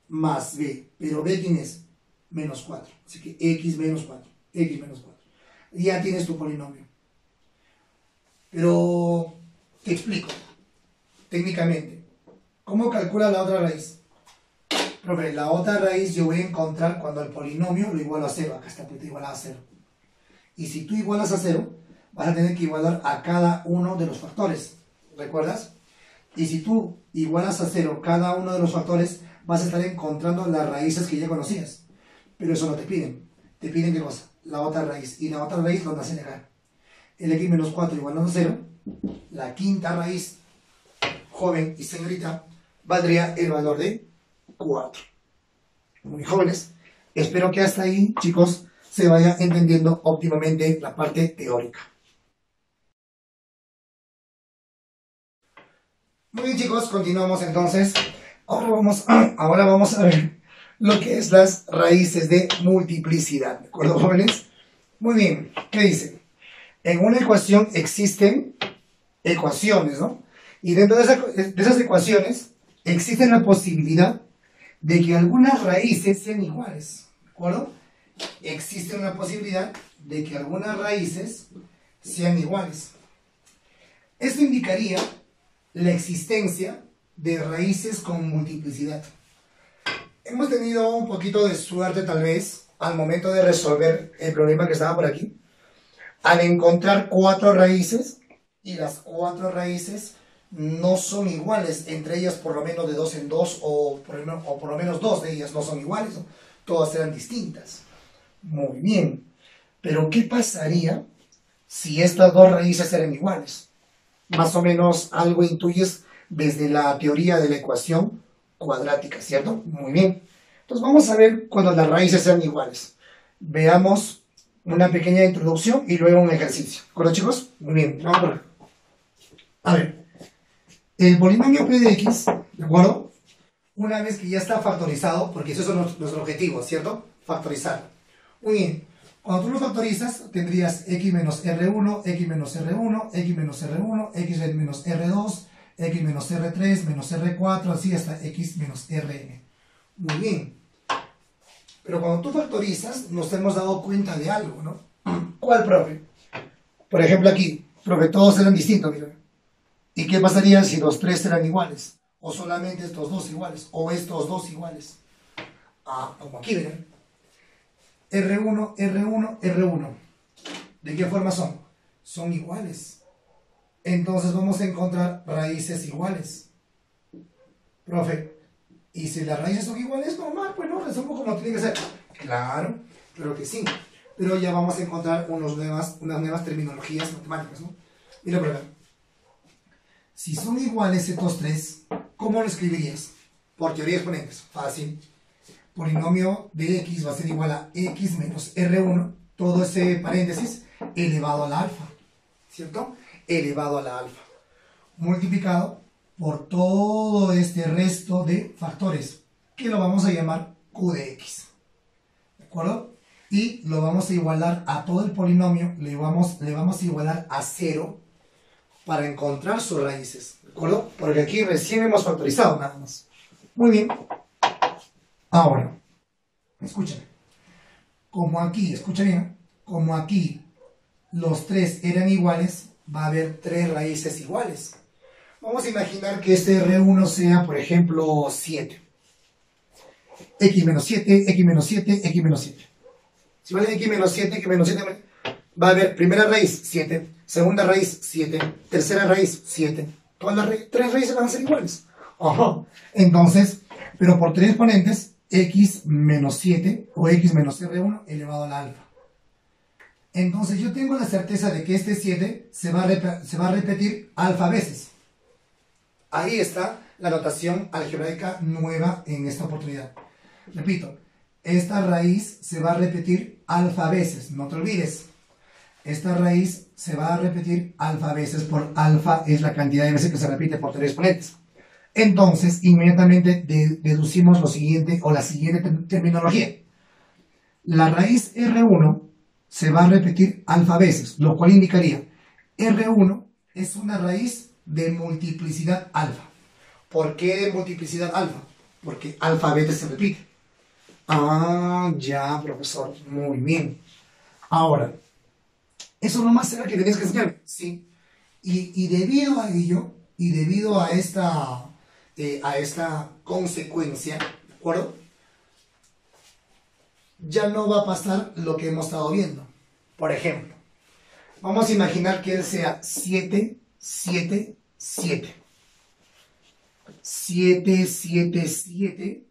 más b. Pero b, ¿quién es? Menos 4. Así que x menos 4. X menos 4. Y ya tienes tu polinomio. Pero, te explico. Técnicamente, ¿cómo calcula la otra raíz? Profe, la otra raíz yo voy a encontrar cuando el polinomio lo igualo a 0. Acá está igualado a 0. Y si tú igualas a 0, vas a tener que igualar a cada uno de los factores. ¿Recuerdas? Y si tú igualas a 0 cada uno de los factores, vas a estar encontrando las raíces que ya conocías. Pero eso no te piden. Te piden ¿qué cosa? La otra raíz. Y la otra raíz lo vas a negar. El x menos 4 igualando a 0, la quinta raíz, joven y señorita, valdría el valor de 4. Muy jóvenes. Espero que hasta ahí, chicos, se vaya entendiendo óptimamente la parte teórica. Muy bien, chicos, continuamos entonces. Ahora vamos a ver lo que es las raíces de multiplicidad. ¿De acuerdo, jóvenes? Muy bien, ¿qué dice? En una ecuación existen ecuaciones, ¿no? Y dentro de esas ecuaciones existe la posibilidad de que algunas raíces sean iguales, ¿de acuerdo? Existe una posibilidad de que algunas raíces sean iguales. Esto indicaría la existencia de raíces con multiplicidad. Hemos tenido un poquito de suerte tal vez al momento de resolver el problema que estaba por aquí, al encontrar 4 raíces y las 4 raíces no son iguales, entre ellas por lo menos de 2 en 2 o por lo menos 2 de ellas no son iguales, ¿no? Todas eran distintas. Muy bien, pero ¿qué pasaría si estas 2 raíces eran iguales? Más o menos algo intuyes desde la teoría de la ecuación cuadrática, ¿cierto? Muy bien. Entonces vamos a ver cuando las raíces sean iguales. Veamos una pequeña introducción y luego un ejercicio. ¿De acuerdo, chicos? Muy bien, vamos por acá. A ver, el polinomio p de x, ¿de acuerdo? Una vez que ya está factorizado, porque eso es nuestro objetivo, ¿cierto? Factorizar. Muy bien. Cuando tú lo factorizas, tendrías x menos r1, x menos r1, x menos r1, x menos r2, x menos r3, menos r4, así hasta x menos rn. Muy bien. Pero cuando tú factorizas, nos hemos dado cuenta de algo, ¿no? ¿Cuál, profe? Por ejemplo, aquí, profe, todos eran distintos, mira. ¿Y qué pasaría si los 3 eran iguales? O solamente estos 2 iguales, o estos 2 iguales. Ah, como aquí, ¿verdad? R1, R1, R1. ¿De qué forma son? Son iguales. Entonces vamos a encontrar raíces iguales. Profe, ¿y si las raíces son iguales? Normal, pues no, resuelvo como tiene que ser. Claro, claro que sí. Pero ya vamos a encontrar unas nuevas terminologías matemáticas, ¿no? Mira por acá. Si son iguales estos 3, ¿cómo lo escribirías? Por teoría de exponentes. Fácil. Polinomio de x va a ser igual a x menos r1, todo ese paréntesis, elevado a la alfa, ¿cierto? Elevado a la alfa, multiplicado por todo este resto de factores, que lo vamos a llamar q de x, ¿de acuerdo? Y lo vamos a igualar a todo el polinomio, le vamos a igualar a 0 para encontrar sus raíces, ¿de acuerdo? Porque aquí recién hemos factorizado nada más. Muy bien. Ahora, escúchame, como aquí, escucha bien, como aquí los 3 eran iguales, va a haber 3 raíces iguales. Vamos a imaginar que este R1 sea, por ejemplo, 7. X menos 7, X menos 7, X menos 7. Si vale X menos 7, X menos 7, va a haber primera raíz, 7, segunda raíz, 7, tercera raíz, 7. Todas las 3 raíces van a ser iguales. Ajá. Entonces, pero por 3 exponentes, x menos 7 o x menos r1 elevado a la alfa. Entonces yo tengo la certeza de que este 7 se va a repetir alfa veces. Ahí está la notación algebraica nueva en esta oportunidad. Repito, esta raíz se va a repetir alfa veces, no te olvides. Esta raíz se va a repetir alfa veces, por alfa es la cantidad de veces que se repite por 3 exponentes. Entonces, inmediatamente deducimos lo siguiente, o la siguiente terminología. La raíz R1 se va a repetir alfa veces, lo cual indicaría R1 es una raíz de multiplicidad alfa. ¿Por qué de multiplicidad alfa? Porque alfa veces se repite. Ah, ya, profesor, muy bien. Ahora, ¿eso nomás era que tenías que enseñar? Sí. Y debido a ello, y debido a esta consecuencia, ¿de acuerdo? Ya no va a pasar lo que hemos estado viendo. Por ejemplo, vamos a imaginar que él sea 7, 7, 7. 7, 7, 7.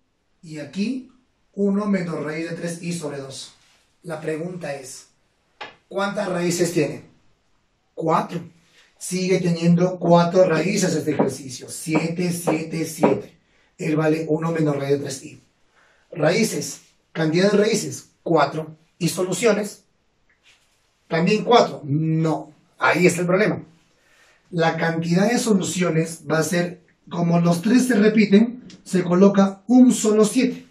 Y aquí 1 menos raíz de 3i sobre 2. La pregunta es, ¿cuántas raíces tiene? 4. Sigue teniendo 4 raíces este ejercicio. 7, 7, 7. Él vale 1 menos raíz de 3i. Raíces. Cantidad de raíces. 4. ¿Y soluciones? ¿También 4? No. Ahí está el problema. La cantidad de soluciones va a ser, como los 3 se repiten, se coloca un solo 7.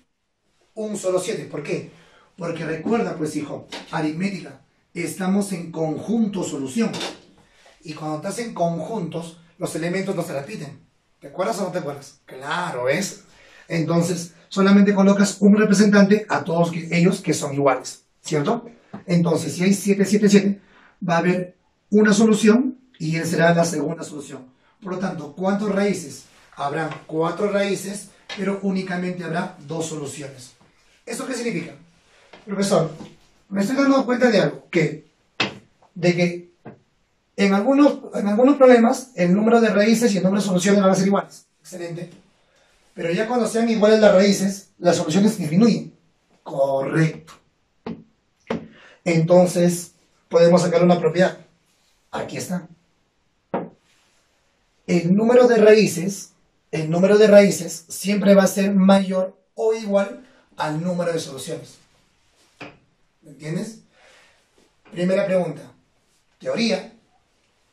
Un solo 7. ¿Por qué? Porque recuerda, pues hijo, aritmética. Estamos en conjunto solución. Y cuando estás en conjuntos, los elementos no se repiten. ¿Te acuerdas o no te acuerdas? Claro, ¿ves? Entonces, solamente colocas un representante a todos ellos que son iguales, ¿cierto? Entonces, si hay 7, 7, 7, va a haber una solución y él será la segunda solución. Por lo tanto, ¿cuántas raíces? Habrán 4 raíces, pero únicamente habrá 2 soluciones. ¿Eso qué significa? Profesor, me estoy dando cuenta de algo, de que en algunos problemas el número de raíces y el número de soluciones van a ser iguales. Excelente. Pero ya cuando sean iguales las raíces, las soluciones disminuyen. Correcto. Entonces, podemos sacar una propiedad. Aquí está. El número de raíces siempre va a ser mayor o igual al número de soluciones. ¿Me entiendes? Primera pregunta. Teoría.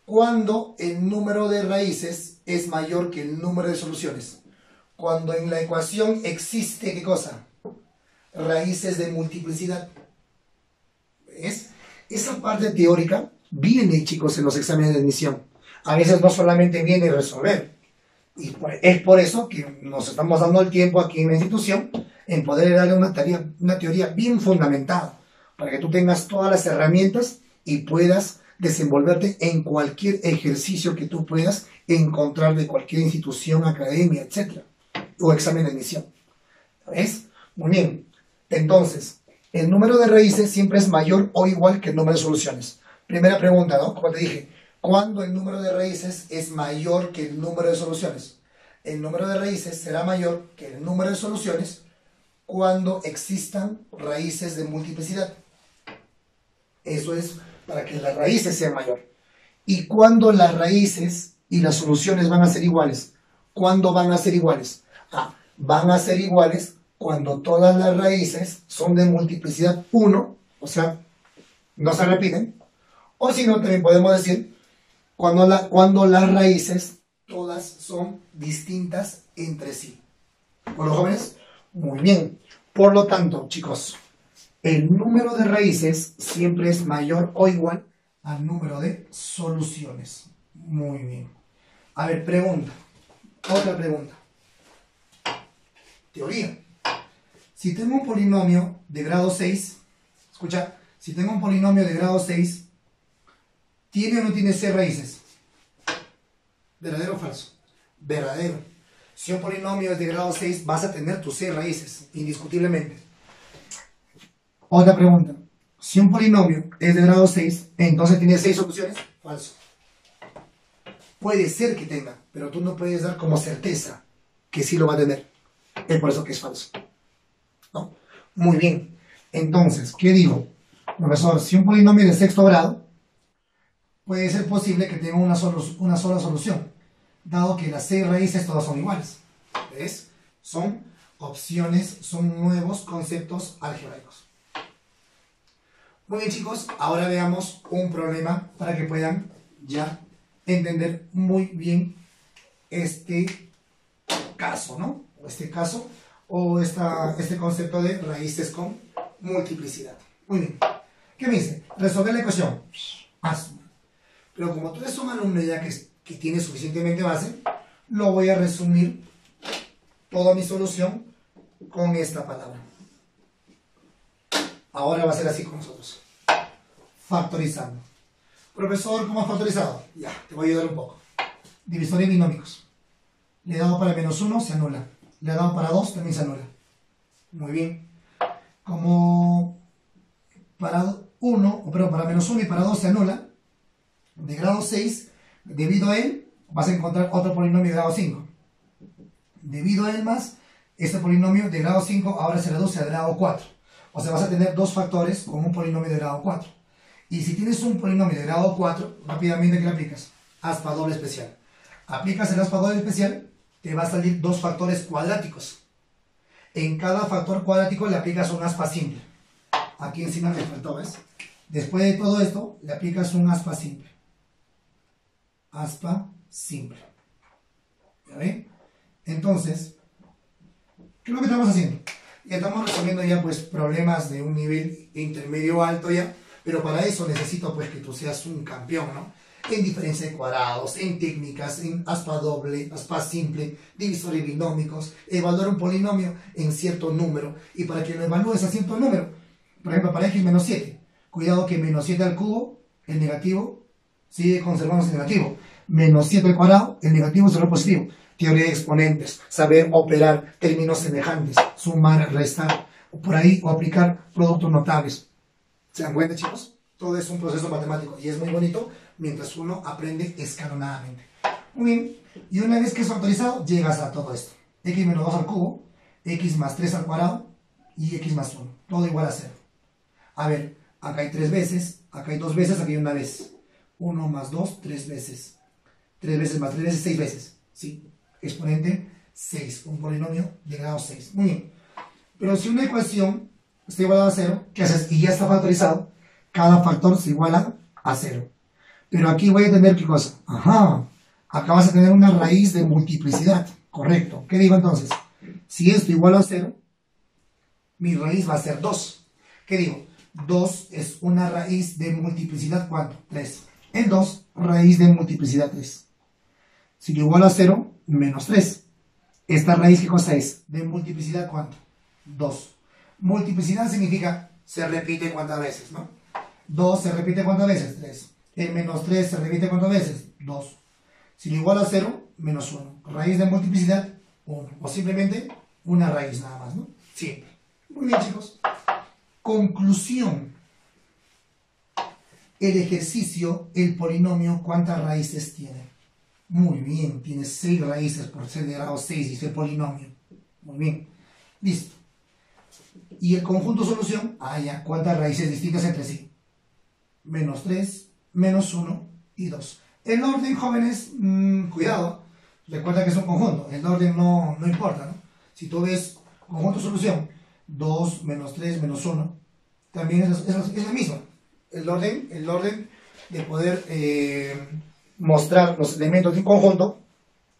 ¿Cuándo el número de raíces es mayor que el número de soluciones? Cuando en la ecuación existe, ¿qué cosa? Raíces de multiplicidad. ¿Ves? Esa parte teórica viene, chicos, en los exámenes de admisión. A veces no solamente viene resolver. Y es por eso que nos estamos dando el tiempo aquí en la institución en poder darle una teoría bien fundamentada, para que tú tengas todas las herramientas y puedas desenvolverte en cualquier ejercicio que tú puedas encontrar de cualquier institución, academia, etc. O examen de admisión. ¿Ves? Muy bien. Entonces, el número de raíces siempre es mayor o igual que el número de soluciones. Primera pregunta, ¿no? Como te dije, ¿cuándo el número de raíces es mayor que el número de soluciones? El número de raíces será mayor que el número de soluciones cuando existan raíces de multiplicidad. Eso es para que las raíces sean mayor. ¿Y cuándo las raíces y las soluciones van a ser iguales? ¿Cuándo van a ser iguales? Van a ser iguales cuando todas las raíces son de multiplicidad 1, o sea, no se repiten. O si no, también podemos decir cuando las raíces todas son distintas entre sí. ¿Con los jóvenes? Muy bien. Por lo tanto, chicos, el número de raíces siempre es mayor o igual al número de soluciones. Muy bien. A ver, pregunta. Otra pregunta. Teoría. Si tengo un polinomio de grado 6, escucha, si tengo un polinomio de grado 6, ¿tiene o no tiene 6 raíces? ¿Verdadero o falso? Verdadero. Si un polinomio es de grado 6, vas a tener tus 6 raíces, indiscutiblemente. Otra pregunta. Si un polinomio es de grado 6, entonces tiene 6 soluciones. Falso. Puede ser que tenga, pero tú no puedes dar como certeza que sí lo va a tener. Es por eso que es falso. ¿No? Muy bien. Entonces, ¿qué digo? Profesor, si un polinomio de sexto grado, puede ser posible que tenga una sola solución, dado que las 6 raíces todas son iguales. ¿Ves? Son opciones, son nuevos conceptos algebraicos. Muy bien, chicos, ahora veamos un problema para que puedan ya entender muy bien este caso, ¿no? Este caso o este concepto de raíces con multiplicidad. Muy bien. ¿Qué me dice? Resolver la ecuación. Hazlo. Pero como tú eres un alumno ya que tiene suficientemente base, lo voy a resumir toda mi solución con esta palabra. Ahora va a ser así con nosotros. Factorizando. Profesor, ¿cómo has factorizado? Ya, te voy a ayudar un poco. Divisores binómicos. Le he dado para -1, se anula. Le he dado para 2, también se anula. Muy bien. Como para -1 y para 2 se anula, de grado 6, debido a él, vas a encontrar otro polinomio de grado 5. Debido a él más, este polinomio de grado 5 ahora se reduce a grado 4. O sea, vas a tener 2 factores con un polinomio de grado 4. Y si tienes un polinomio de grado 4, rápidamente, ¿qué le aplicas? Aspa doble especial. Aplicas el aspa doble especial, te va a salir 2 factores cuadráticos. En cada factor cuadrático le aplicas un aspa simple. Aquí encima me faltó, ¿ves? Después de todo esto, le aplicas un aspa simple. Aspa simple. ¿Ya ven? Entonces, ¿qué es lo que estamos haciendo? Ya estamos resolviendo ya pues problemas de un nivel intermedio alto ya, pero para eso necesito pues que tú seas un campeón, ¿no? en diferencia de cuadrados, en técnicas, en aspa doble, aspa simple, divisores binómicos, evaluar un polinomio en cierto número, y para que lo evalúes a cierto número, por ejemplo, para x menos 7, cuidado que menos 7 al cubo, el negativo, sigue conservándose el negativo, menos 7 al cuadrado, el negativo será positivo. Teoría de exponentes, saber operar términos semejantes, sumar, restar, por ahí, o aplicar productos notables. ¿Se dan cuenta, chicos? Todo es un proceso matemático y es muy bonito mientras uno aprende escalonadamente. Muy bien, y una vez que es autorizado, llegas a todo esto. X menos 2 al cubo, x más 3 al cuadrado y x más 1. Todo igual a 0. A ver, acá hay 3 veces, acá hay 2 veces, acá hay una vez. 1 más 2, 3 veces. 3 veces más 3 veces, 6 veces. ¿Sí? Exponente 6, un polinomio de grado 6. Muy bien. Pero si una ecuación está igualada a 0, ¿qué haces? Y ya está factorizado, cada factor se iguala a 0. Pero aquí voy a tener, ¿qué cosa? Ajá, acá vas a tener una raíz de multiplicidad. Correcto. ¿Qué digo entonces? Si esto iguala a 0, mi raíz va a ser 2. ¿Qué digo? 2 es una raíz de multiplicidad, ¿cuánto? 3. El 2, raíz de multiplicidad 3. Si yo igualo a 0, menos 3. ¿Esta raíz qué cosa es? De multiplicidad, ¿cuánto? 2. Multiplicidad significa se repite cuántas veces, ¿no? 2 se repite cuántas veces? 3. El menos 3 se repite cuántas veces? 2. Si lo igualo a 0, menos 1. Raíz de multiplicidad, 1. O simplemente una raíz nada más, ¿no? Siempre. Muy bien, chicos. Conclusión. El ejercicio, el polinomio, ¿cuántas raíces tiene? Muy bien, tiene 6 raíces por ser de grado 6, dice el polinomio. Muy bien. Listo. Y el conjunto solución, ya, ¿cuántas raíces distintas entre sí? Menos 3, menos 1 y 2. El orden, jóvenes, cuidado, recuerda que es un conjunto, el orden no importa, ¿no? Si tú ves conjunto solución, 2, menos 3, menos 1, también es la misma. El orden de poder mostrar los elementos de un conjunto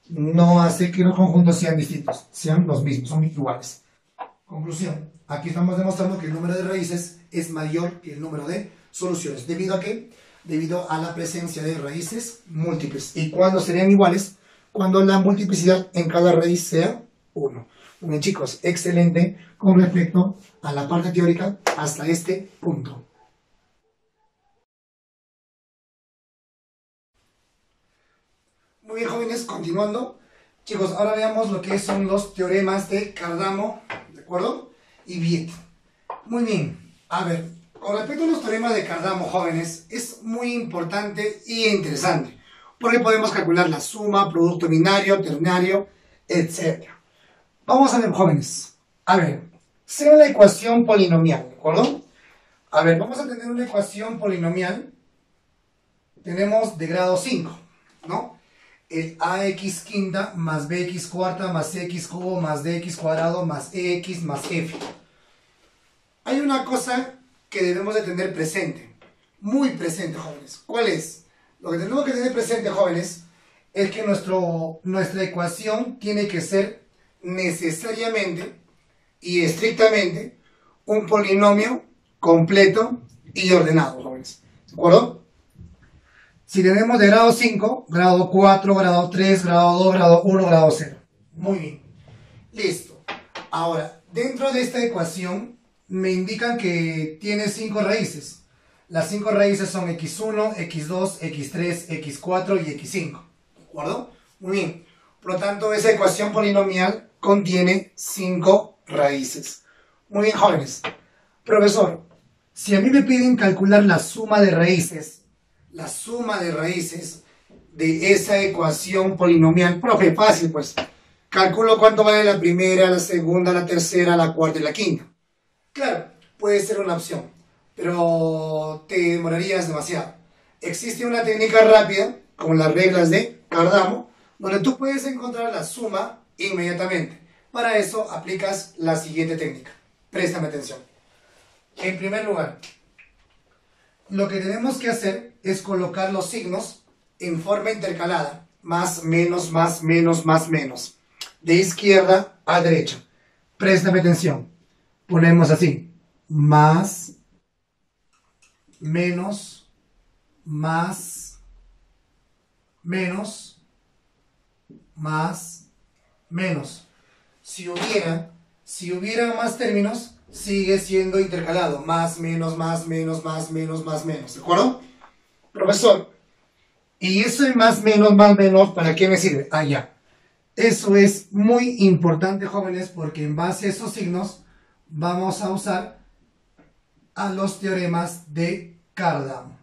no hace que los conjuntos sean distintos, sean los mismos, son iguales. Conclusión, aquí estamos demostrando que el número de raíces es mayor que el número de soluciones. ¿Debido a qué? Debido a la presencia de raíces múltiples. ¿Y cuándo serían iguales? Cuando la multiplicidad en cada raíz sea 1. Muy bien, chicos, excelente con respecto a la parte teórica hasta este punto. Muy bien, jóvenes, continuando. Chicos, ahora veamos lo que son los teoremas de Cardano, ¿de acuerdo? Y Viet. Muy bien, a ver, con respecto a los teoremas de Cardano, jóvenes, es muy importante y interesante, porque podemos calcular la suma, producto binario, ternario, etc. Vamos a ver, jóvenes, a ver, sea la ecuación polinomial, ¿de acuerdo? A ver, vamos a tener una ecuación polinomial, tenemos de grado 5, ¿no? El ax quinta más bx cuarta más x cubo más dx cuadrado más ex más f. Hay una cosa que debemos de tener presente, muy presente, jóvenes. ¿Cuál es? Lo que tenemos que tener presente, jóvenes, es que nuestra ecuación tiene que ser necesariamente y estrictamente un polinomio completo y ordenado, jóvenes. ¿De acuerdo? Si tenemos de grado 5, grado 4, grado 3, grado 2, grado 1, grado 0. Muy bien. Listo. Ahora, dentro de esta ecuación me indican que tiene 5 raíces. Las 5 raíces son x1, x2, x3, x4 y x5. ¿De acuerdo? Muy bien. Por lo tanto, esa ecuación polinomial contiene 5 raíces. Muy bien, jóvenes. Profesor, si a mí me piden calcular la suma de raíces de esa ecuación polinomial, profe, fácil pues, calculo cuánto vale la primera, la segunda, la tercera, la cuarta y la quinta. Claro, puede ser una opción, pero te demorarías demasiado. Existe una técnica rápida, como las reglas de Cardano, donde tú puedes encontrar la suma inmediatamente. Para eso aplicas la siguiente técnica. Préstame atención. En primer lugar, lo que tenemos que hacer es colocar los signos en forma intercalada. Más, menos, más, menos, más, menos. De izquierda a derecha. Préstame atención. Ponemos así. Más, menos, más, menos, más, menos. Si hubiera más términos, sigue siendo intercalado. Más, menos, más, menos, más, menos, más, menos. ¿De acuerdo? Profesor, ¿y eso de más, menos, para qué me sirve? Ah, ya. Eso es muy importante, jóvenes, porque en base a esos signos vamos a usar a los teoremas de Cardan.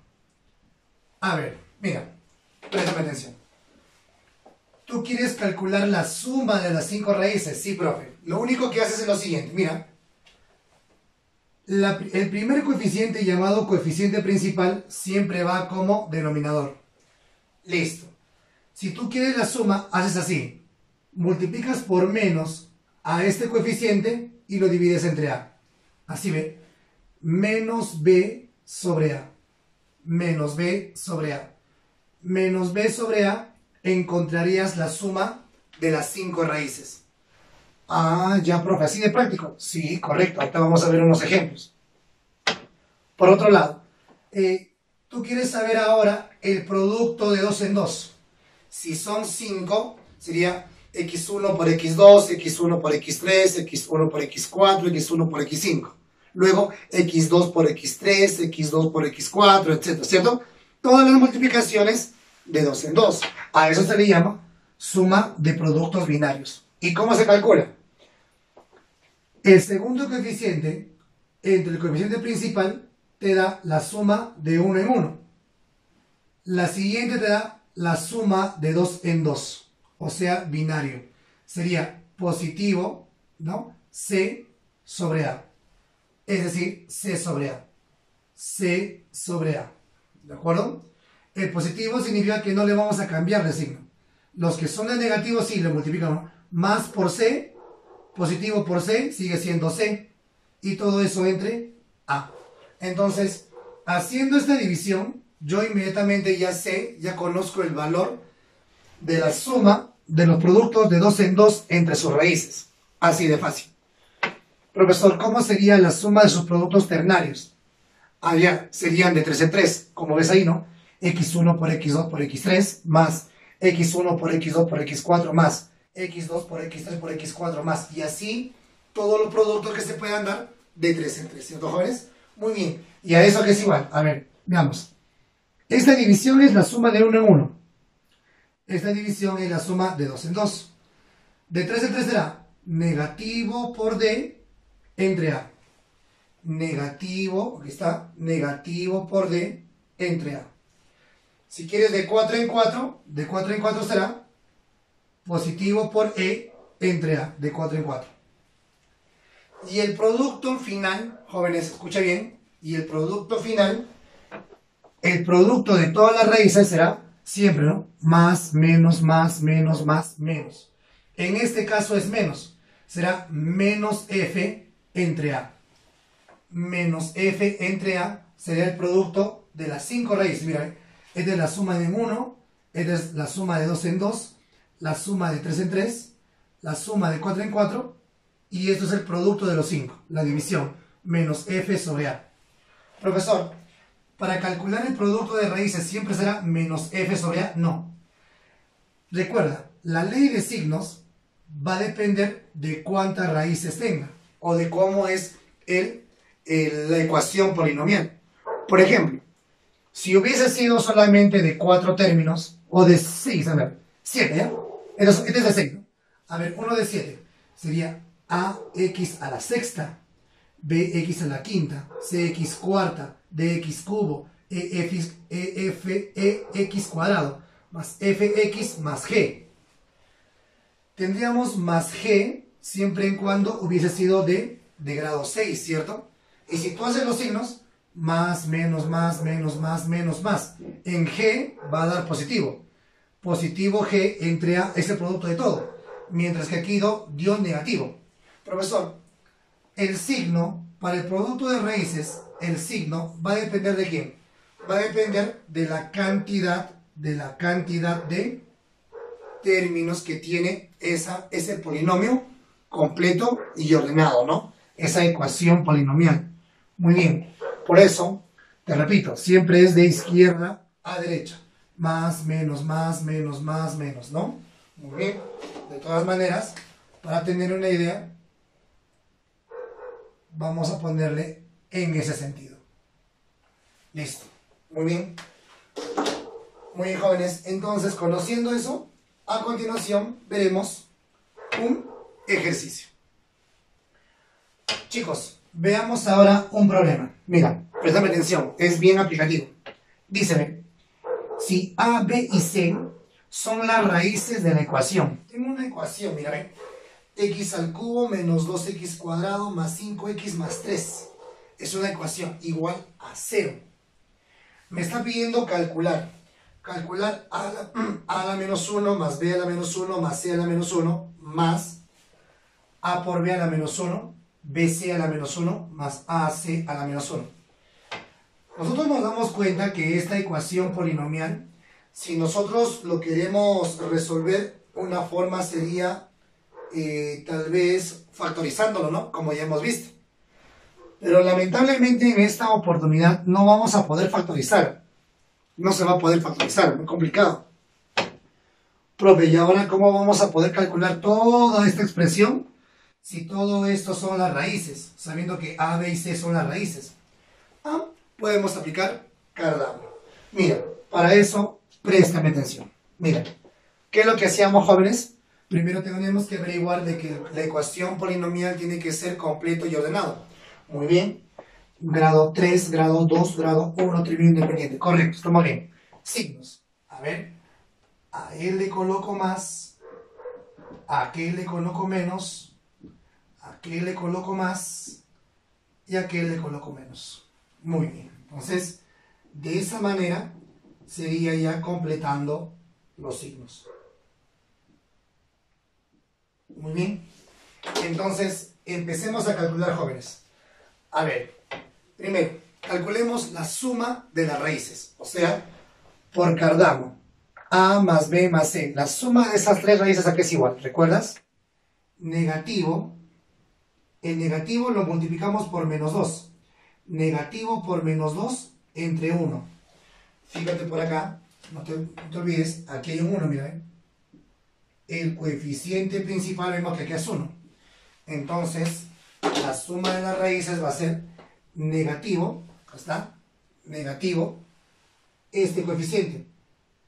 A ver, mira, préstame atención. ¿Tú quieres calcular la suma de las 5 raíces? Sí, profe. Lo único que haces es lo siguiente, mira. El primer coeficiente llamado coeficiente principal siempre va como denominador. Listo. Si tú quieres la suma, haces así. Multiplicas por menos a este coeficiente y lo divides entre A. Así ve. Menos B sobre A. Menos B sobre A. Menos B sobre A, encontrarías la suma de las 5 raíces. Ah, ya, profe, así de práctico. Sí, correcto. Ahorita vamos a ver unos ejemplos. Por otro lado, tú quieres saber ahora el producto de 2 en 2. Si son 5, sería x1 por x2, x1 por x3, x1 por x4, x1 por x5. Luego, x2 por x3, x2 por x4, etc. ¿Cierto? Todas las multiplicaciones de 2 en 2. A eso se le llama suma de productos binarios. ¿Y cómo se calcula? El segundo coeficiente entre el coeficiente principal te da la suma de 1 en 1. La siguiente te da la suma de 2 en 2. O sea, binario. Sería positivo, ¿no? C sobre A. Es decir, C sobre A. C sobre A. ¿De acuerdo? El positivo significa que no le vamos a cambiar de signo. Los que son de negativo sí le multiplicamos. Más por C, positivo por C, sigue siendo C. Y todo eso entre A. Entonces, haciendo esta división, yo inmediatamente ya sé, ya conozco el valor de la suma de los productos de 2 en 2 entre sus raíces. Así de fácil. Profesor, ¿cómo sería la suma de sus productos ternarios? Ah, ya, serían de 3 en 3, como ves ahí, ¿no? x1 por x2 por x3 más x1 por x2 por x4 más x2 por x3 por x4 más. Y así todos los productos que se puedan dar de 3 en 3, ¿cierto, jóvenes? Muy bien. ¿Y a eso qué es igual? A ver, veamos. Esta división es la suma de 1 en 1. Esta división es la suma de 2 en 2. De 3 en 3 será negativo por D entre A. Negativo, aquí está, negativo por D entre A. Si quieres de 4 en 4, de 4 en 4 será positivo por E entre A, de 4 en 4. Y el producto final, jóvenes, escucha bien, y el producto final, el producto de todas las raíces será siempre, ¿no? Más, menos, más, menos, más, menos. En este caso es menos. Será menos F entre A. Menos F entre A sería el producto de las 5 raíces. Mira, esta es la suma de 1, esta es la suma de 2 en 2, la suma de 3 en 3, la suma de 4 en 4, y esto es el producto de los 5, la división, menos F sobre A. Profesor, ¿para calcular el producto de raíces siempre será menos F sobre A? No. Recuerda, la ley de signos va a depender de cuántas raíces tenga, o de cómo es la ecuación polinomial. Por ejemplo, si hubiese sido solamente de 4 términos, o de 6, a ver, 7, ¿ya? Este es de 6, ¿no? A ver, uno de 7 sería AX a la sexta, BX a la quinta, CX cuarta, DX cubo, EX cuadrado, más FX más G. Tendríamos más G siempre en cuando hubiese sido de grado 6, ¿cierto? Y si tú haces los signos, más, menos, más, menos, más, menos, más. En G va a dar positivo. Positivo G entre A es el producto de todo. Mientras que aquí dio negativo. Profesor, el signo para el producto de raíces, el signo va a depender de quién. Va a depender de la cantidad de términos que tiene ese polinomio completo y ordenado, ¿no? Esa ecuación polinomial. Muy bien. Por eso, te repito, siempre es de izquierda a derecha. más, menos, ¿no? Muy bien. De todas maneras, para tener una idea, vamos a ponerle en ese sentido. Listo. Muy bien. Muy bien, jóvenes. Entonces, conociendo eso, a continuación veremos un ejercicio. Chicos, veamos ahora un problema. Mira, préstame atención, es bien aplicativo. Díceme, si A, B y C son las raíces de la ecuación. Tengo una ecuación, mira, ven. X al cubo menos 2x cuadrado más 5x más 3. Es una ecuación igual a 0. Me está pidiendo calcular. Calcular a la menos 1 más b a la menos 1 más c a la menos 1 más a por b a la menos 1, bc a la menos 1 más ac a la menos 1. Nosotros nos damos cuenta que esta ecuación polinomial, si nosotros lo queremos resolver, una forma sería tal vez factorizándolo, ¿no? Como ya hemos visto. Pero lamentablemente en esta oportunidad no vamos a poder factorizar. No se va a poder factorizar, muy complicado. Profe, ¿y ahora cómo vamos a poder calcular toda esta expresión si todo esto son las raíces? Sabiendo que A, B y C son las raíces. Podemos aplicar Cardano. Mira, para eso, préstame atención. Mira, ¿qué es lo que hacíamos, jóvenes? Primero tenemos que averiguar de que la ecuación polinomial tiene que ser completo y ordenado. Muy bien. Grado 3, grado 2, grado 1, trivial independiente. Correcto, estamos bien. Signos. A ver. A él le coloco más. A aquel le coloco menos. A aquel le coloco más. Y a aquel le coloco menos. Muy bien. Entonces, de esa manera sería ya completando los signos. Muy bien. Entonces, empecemos a calcular, jóvenes. A ver, primero, calculemos la suma de las raíces. O sea, por Cardano, A más B más C. La suma de esas tres raíces, ¿a qué es igual? ¿Recuerdas? Negativo. El negativo lo multiplicamos por menos 2. Negativo por menos 2 entre 1. Fíjate por acá, no te olvides, aquí hay un 1, mira, ¿eh? El coeficiente principal vemos que aquí es 1. Entonces, la suma de las raíces va a ser negativo, acá está, negativo, este coeficiente.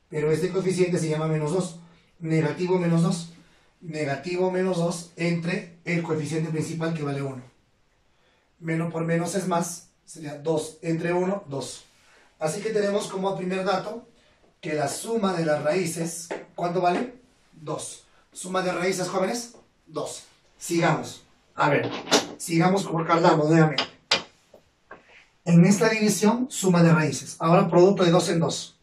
Pero este coeficiente se llama menos 2. Negativo menos 2. Negativo menos 2 entre el coeficiente principal que vale 1. Menos por menos es más, sería 2 entre 1, 2. Así que tenemos como primer dato que la suma de las raíces, ¿cuánto vale? 2. Suma de raíces, jóvenes, 2. Sigamos. A ver, sigamos por Cardano nuevamente. En esta división, suma de raíces. Ahora producto de 2 en 2.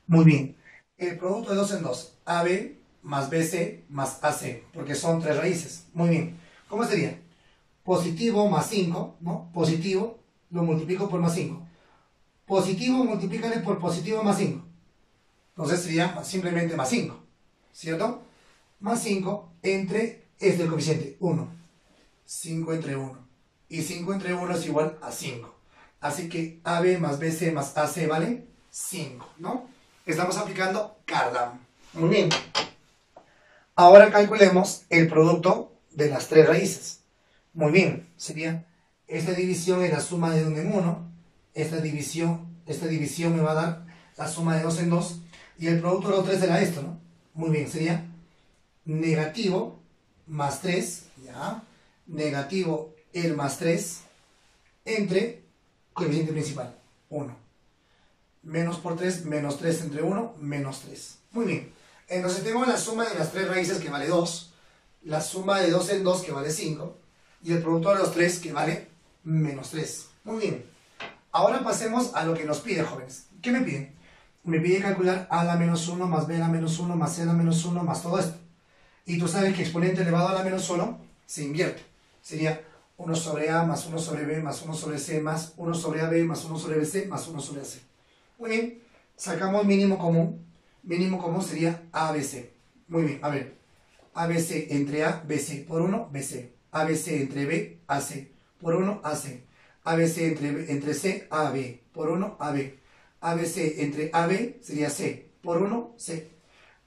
Muy bien. El producto de 2 en 2. AB más BC más AC. Porque son tres raíces. Muy bien. ¿Cómo sería? Positivo más 5, ¿no? Positivo lo multiplico por más 5. Positivo multiplícale por positivo más 5. Entonces sería simplemente más 5. ¿Cierto? Más 5 entre este coeficiente, 1. 5 entre 1. Y 5 entre 1 es igual a 5. Así que AB más BC más AC vale 5, ¿no? Estamos aplicando Cardano. Muy bien. Ahora calculemos el producto de las tres raíces. Muy bien. Sería, esta división es la suma de 1 en 1. Esta división me va a dar la suma de 2 en 2. Y el producto de los tres será esto, ¿no? Muy bien, sería negativo más 3, ¿ya? Negativo el más 3 entre coeficiente principal, 1. Menos por 3, menos 3 entre 1, menos 3. Muy bien. Entonces tengo la suma de las tres raíces que vale 2, la suma de 2 en 2 que vale 5, y el producto de los tres que vale menos 3. Muy bien. Ahora pasemos a lo que nos pide, jóvenes. ¿Qué me pide? Me pide calcular a la menos 1 más b a la menos 1 más c a la menos 1 más todo esto. Y tú sabes que exponente elevado a la menos 1 se invierte. Sería 1 sobre a más 1 sobre b más 1 sobre c más 1 sobre ab más 1 sobre bc más 1 sobre ac. Muy bien. Sacamos mínimo común. Mínimo común sería ABC. Muy bien. A ver. ABC entre a, bc por 1, bc. ABC entre b, ac por 1, ac. ABC entre C, AB, por 1, AB. ABC entre AB sería C, por 1, C.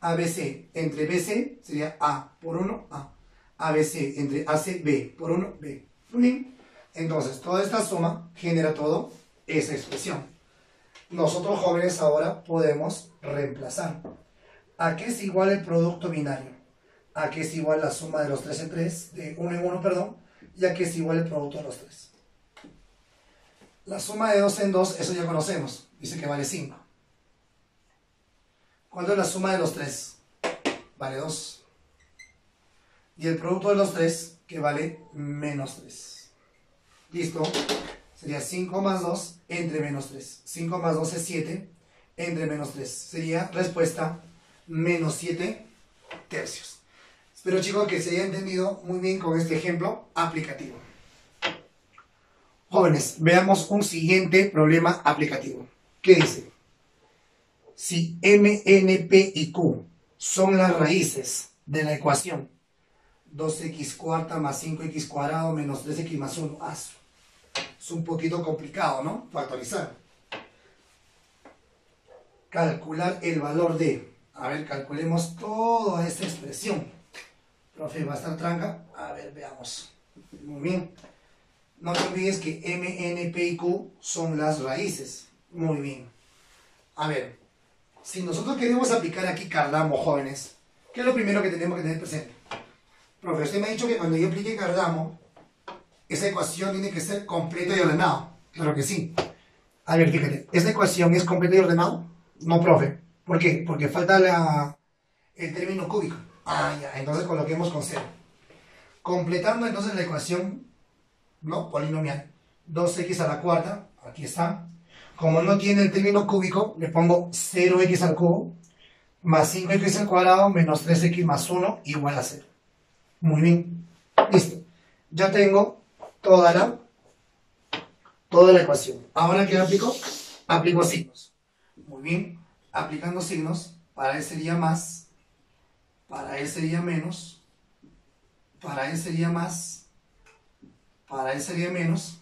ABC entre BC sería A por 1, A. ABC entre AC, B por 1, B. Muy bien. Entonces, toda esta suma genera todo esa expresión. Nosotros jóvenes ahora podemos reemplazar. ¿A qué es igual el producto binario? ¿A qué es igual la suma de los 3 en 3? De 1 en 1, perdón. ¿Y a qué es igual el producto de los 3? La suma de 2 en 2, eso ya conocemos. Dice que vale 5. ¿Cuánto es la suma de los 3? Vale 2. Y el producto de los 3, que vale menos 3. ¿Listo? Sería 5 más 2 entre menos 3. 5 más 2 es 7 entre menos 3. Sería respuesta menos 7 tercios. Espero, chicos, que se haya entendido muy bien con este ejemplo aplicativo. Jóvenes, veamos un siguiente problema aplicativo. ¿Qué dice? Si M, N, P y Q son las raíces de la ecuación 2x cuarta más 5x cuadrado menos 3x más 1. Es un poquito complicado, ¿no? Factorizar. Calcular el valor de... A ver, calculemos toda esta expresión. Profe, va a estar tranca. A ver, veamos. Muy bien. No te olvides que M, N, P y Q son las raíces. Muy bien. A ver, si nosotros queremos aplicar aquí Cardano, jóvenes, ¿qué es lo primero que tenemos que tener presente? Profe, usted me ha dicho que cuando yo aplique Cardano, esa ecuación tiene que ser completa y ordenada. Claro que sí. A ver, fíjate, ¿esta ecuación es completa y ordenada? No, profe. ¿Por qué? Porque falta el término cúbico. Ya, entonces coloquemos con 0. Completando entonces la ecuación, ¿no? Polinomial. 2x a la cuarta, aquí está. Como no tiene el término cúbico, le pongo 0x al cubo, más 5x al cuadrado, menos 3x más 1, igual a 0. Muy bien. Listo. Ya tengo toda la ecuación. Ahora, ¿qué aplico? Aplico signos. Muy bien. Aplicando signos, para él sería más, para él sería menos, para él sería más, para él sería menos,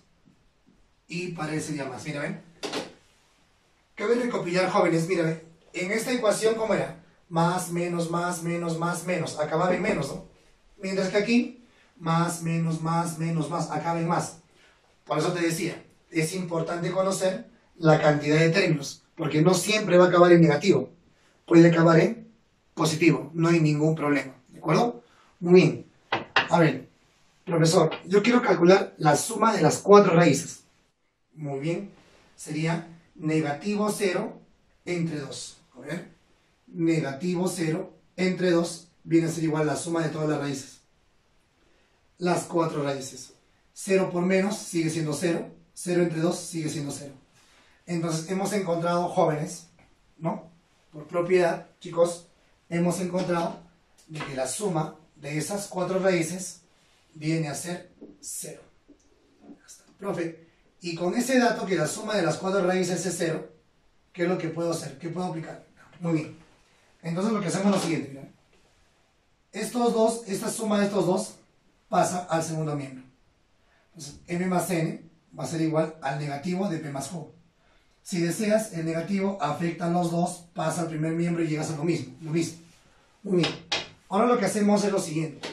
y para él sería más. Mira, ven. Cabe recopilar, jóvenes, mira, ven. En esta ecuación, ¿cómo era? Más, menos, más, menos, más, menos. Acababa en menos, ¿no? Mientras que aquí, más, menos, más, menos, más. Acaba en más. Por eso te decía, es importante conocer la cantidad de términos, porque no siempre va a acabar en negativo. Puede acabar en positivo, no hay ningún problema. ¿De acuerdo? Muy bien. A ver, profesor, yo quiero calcular la suma de las 4 raíces. Muy bien. Sería negativo 0 entre 2. A ver. Negativo 0 entre 2 viene a ser igual a la suma de todas las raíces. Las 4 raíces. 0 por menos sigue siendo 0. 0 entre 2 sigue siendo 0. Entonces hemos encontrado, jóvenes, ¿no? Por propiedad, chicos, hemos encontrado de que la suma de esas 4 raíces viene a ser 0. Profe, y con ese dato que la suma de las 4 raíces es 0, ¿qué es lo que puedo hacer? ¿Qué puedo aplicar? Muy bien. Entonces lo que hacemos es lo siguiente, miren. Estos dos, esta suma de estos dos pasa al segundo miembro. Entonces, m más n va a ser igual al negativo de p más q. Si deseas, el negativo afecta a los dos, pasa al primer miembro y llegas a lo mismo. Muy bien. Ahora lo que hacemos es lo siguiente.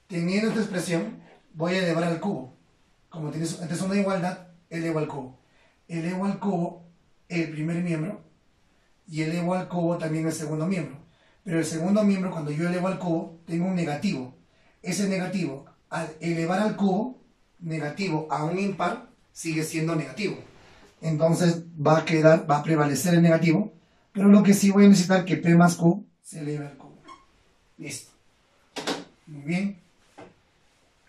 Teniendo esta expresión, voy a elevar al cubo. Como tienes antes una igualdad, elevo al cubo. Elevo al cubo el primer miembro y elevo al cubo también el segundo miembro. Pero el segundo miembro, cuando yo elevo al cubo, tengo un negativo. Ese negativo, al elevar al cubo, negativo a un impar, sigue siendo negativo. Entonces va a prevalecer el negativo, pero lo que sí voy a necesitar es que P más Q se eleve al cubo. Listo. Muy bien.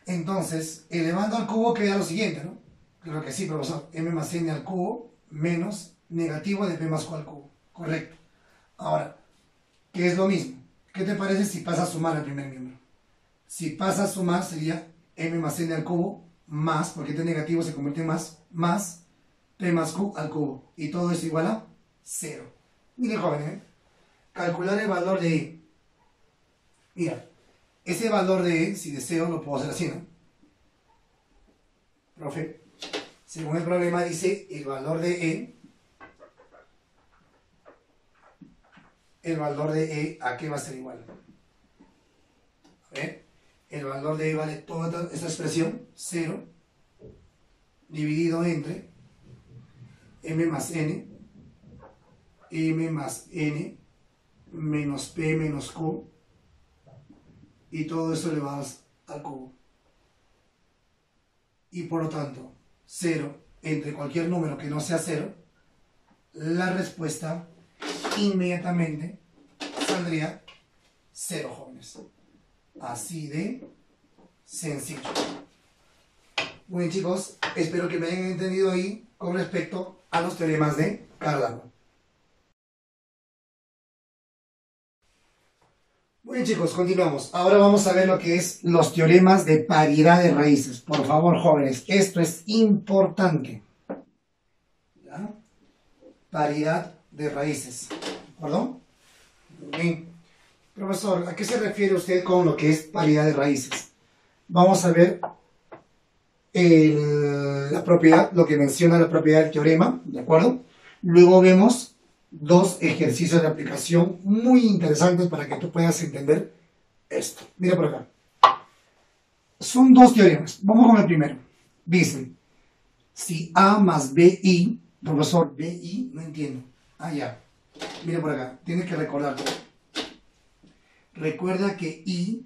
Entonces, elevando al cubo queda lo siguiente, ¿no? Creo que sí, profesor. M más N al cubo menos negativo de P más Q al cubo. Correcto. Ahora, ¿qué es lo mismo? ¿Qué te parece si pasa a sumar al primer miembro? Si pasa a sumar sería M más N al cubo más, porque este negativo se convierte en más P más Q al cubo. Y todo es igual a 0. Miren, jóvenes, calcular el valor de E. Mira, ese valor de E, si deseo, lo puedo hacer así, ¿no? Profe, según el problema dice, el valor de E el valor de E, ¿a qué va a ser igual? A ver, el valor de E vale toda esta expresión, 0, dividido entre M más N menos P menos Q, y todo eso elevado al cubo. Y por lo tanto, 0 entre cualquier número que no sea 0, la respuesta inmediatamente saldría 0, jóvenes. Así de sencillo. Muy bien, chicos, espero que me hayan entendido ahí con respecto a los teoremas de Cardano. Muy bien, chicos, continuamos. Ahora vamos a ver lo que es los teoremas de paridad de raíces. Por favor, jóvenes, esto es importante. ¿Ya? Paridad de raíces. ¿De acuerdo? Bien. Profesor, ¿a qué se refiere usted con lo que es paridad de raíces? Vamos a ver la propiedad, lo que menciona la propiedad del teorema, ¿de acuerdo? Luego vemos dos ejercicios de aplicación muy interesantes para que tú puedas entender esto. Mira por acá. Son dos teoremas. Vamos con el primero. Dice, si A más BI, profesor, BI, no entiendo. Ah, ya. Mira por acá. Tienes que recordarte. Recuerda que I,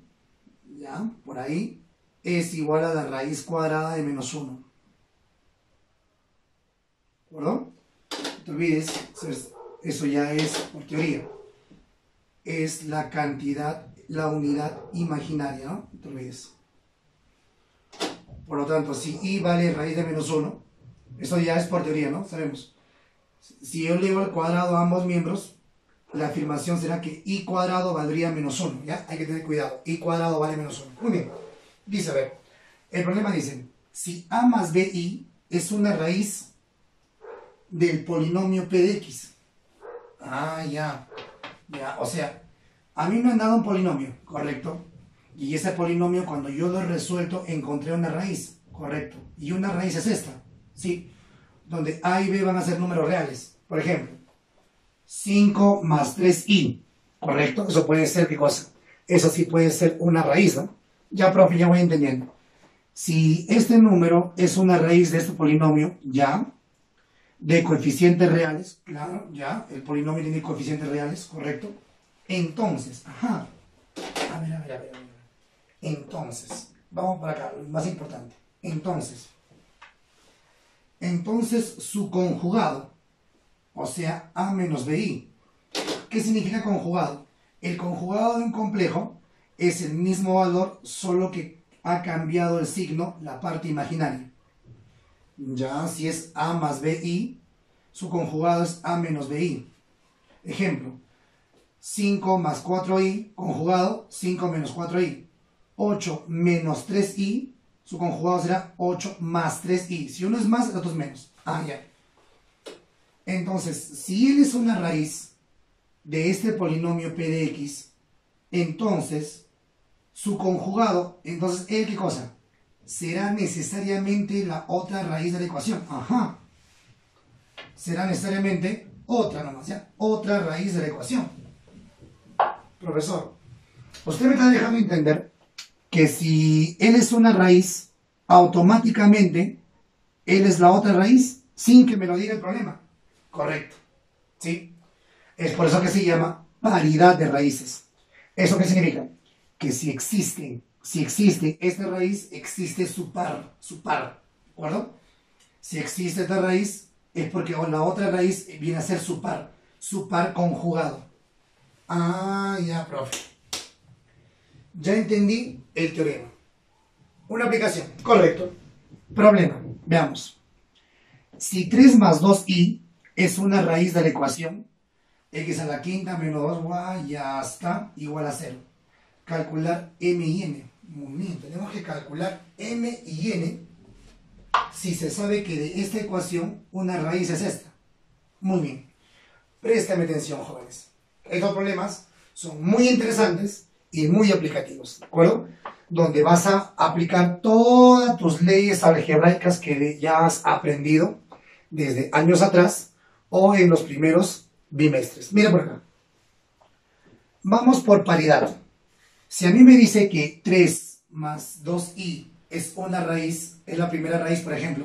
ya, por ahí, es igual a la raíz cuadrada de menos 1. ¿De acuerdo? No te olvides, eso ya es por teoría. Es la cantidad, la unidad imaginaria, ¿no? No te olvides. Por lo tanto, si I vale raíz de menos 1, eso ya es por teoría, ¿no? Sabemos. Si yo elevo al cuadrado a ambos miembros, la afirmación será que I cuadrado valdría menos 1, ¿ya? Hay que tener cuidado. I cuadrado vale menos 1. Muy bien. Dice, a ver, el problema dice, si A más BI es una raíz del polinomio P de X. Ah, ya. Ya, o sea, a mí me han dado un polinomio, ¿correcto? Y ese polinomio, cuando yo lo he resuelto, encontré una raíz, ¿correcto? Y una raíz es esta, ¿sí? Donde A y B van a ser números reales. Por ejemplo, 5 más 3i, ¿correcto? Eso puede ser, ¿qué cosa? Eso sí puede ser una raíz, ¿no? Ya, profe, ya voy entendiendo. Si este número es una raíz de este polinomio, ya, de coeficientes reales, claro, ya, el polinomio tiene coeficientes reales, ¿correcto? Entonces, ajá, a ver. Entonces, vamos para acá, lo más importante. Entonces, su conjugado, o sea, A menos BI. ¿Qué significa conjugado? El conjugado de un complejo es el mismo valor, solo que ha cambiado el signo, la parte imaginaria. Ya, si es A más BI, su conjugado es A menos BI. Ejemplo, 5 más 4i, conjugado, 5 menos 4i. 8 menos 3i, su conjugado será 8 más 3i. Si uno es más, el otro es menos. Ah, ya. Entonces, si él es una raíz de este polinomio P de X, entonces, su conjugado, entonces, ¿él qué cosa? Será necesariamente la otra raíz de la ecuación. Ajá. Será necesariamente otra nomás, ¿ya? Otra raíz de la ecuación. Profesor, usted me está dejando entender que si él es una raíz, automáticamente él es la otra raíz, sin que me lo diga el problema. Correcto. ¿Sí? Es por eso que se llama paridad de raíces. ¿Eso qué significa? Que si existe esta raíz, existe su par, ¿de acuerdo? Si existe esta raíz, es porque la otra raíz viene a ser su par conjugado. Ah, ya, profe. Ya entendí el teorema. Una aplicación, correcto. Problema, veamos. Si 3 más 2i es una raíz de la ecuación, x a la quinta menos 2y ya está igual a 0. Calcular m y n. Muy bien, tenemos que calcular m y n si se sabe que de esta ecuación una raíz es esta. Muy bien. Préstame atención, jóvenes. Estos problemas son muy interesantes y muy aplicativos, ¿de acuerdo? Donde vas a aplicar todas tus leyes algebraicas que ya has aprendido desde años atrás o en los primeros bimestres. Mira por acá. Vamos por paridad. Si a mí me dice que 3 más 2i es una raíz, es la primera raíz, por ejemplo,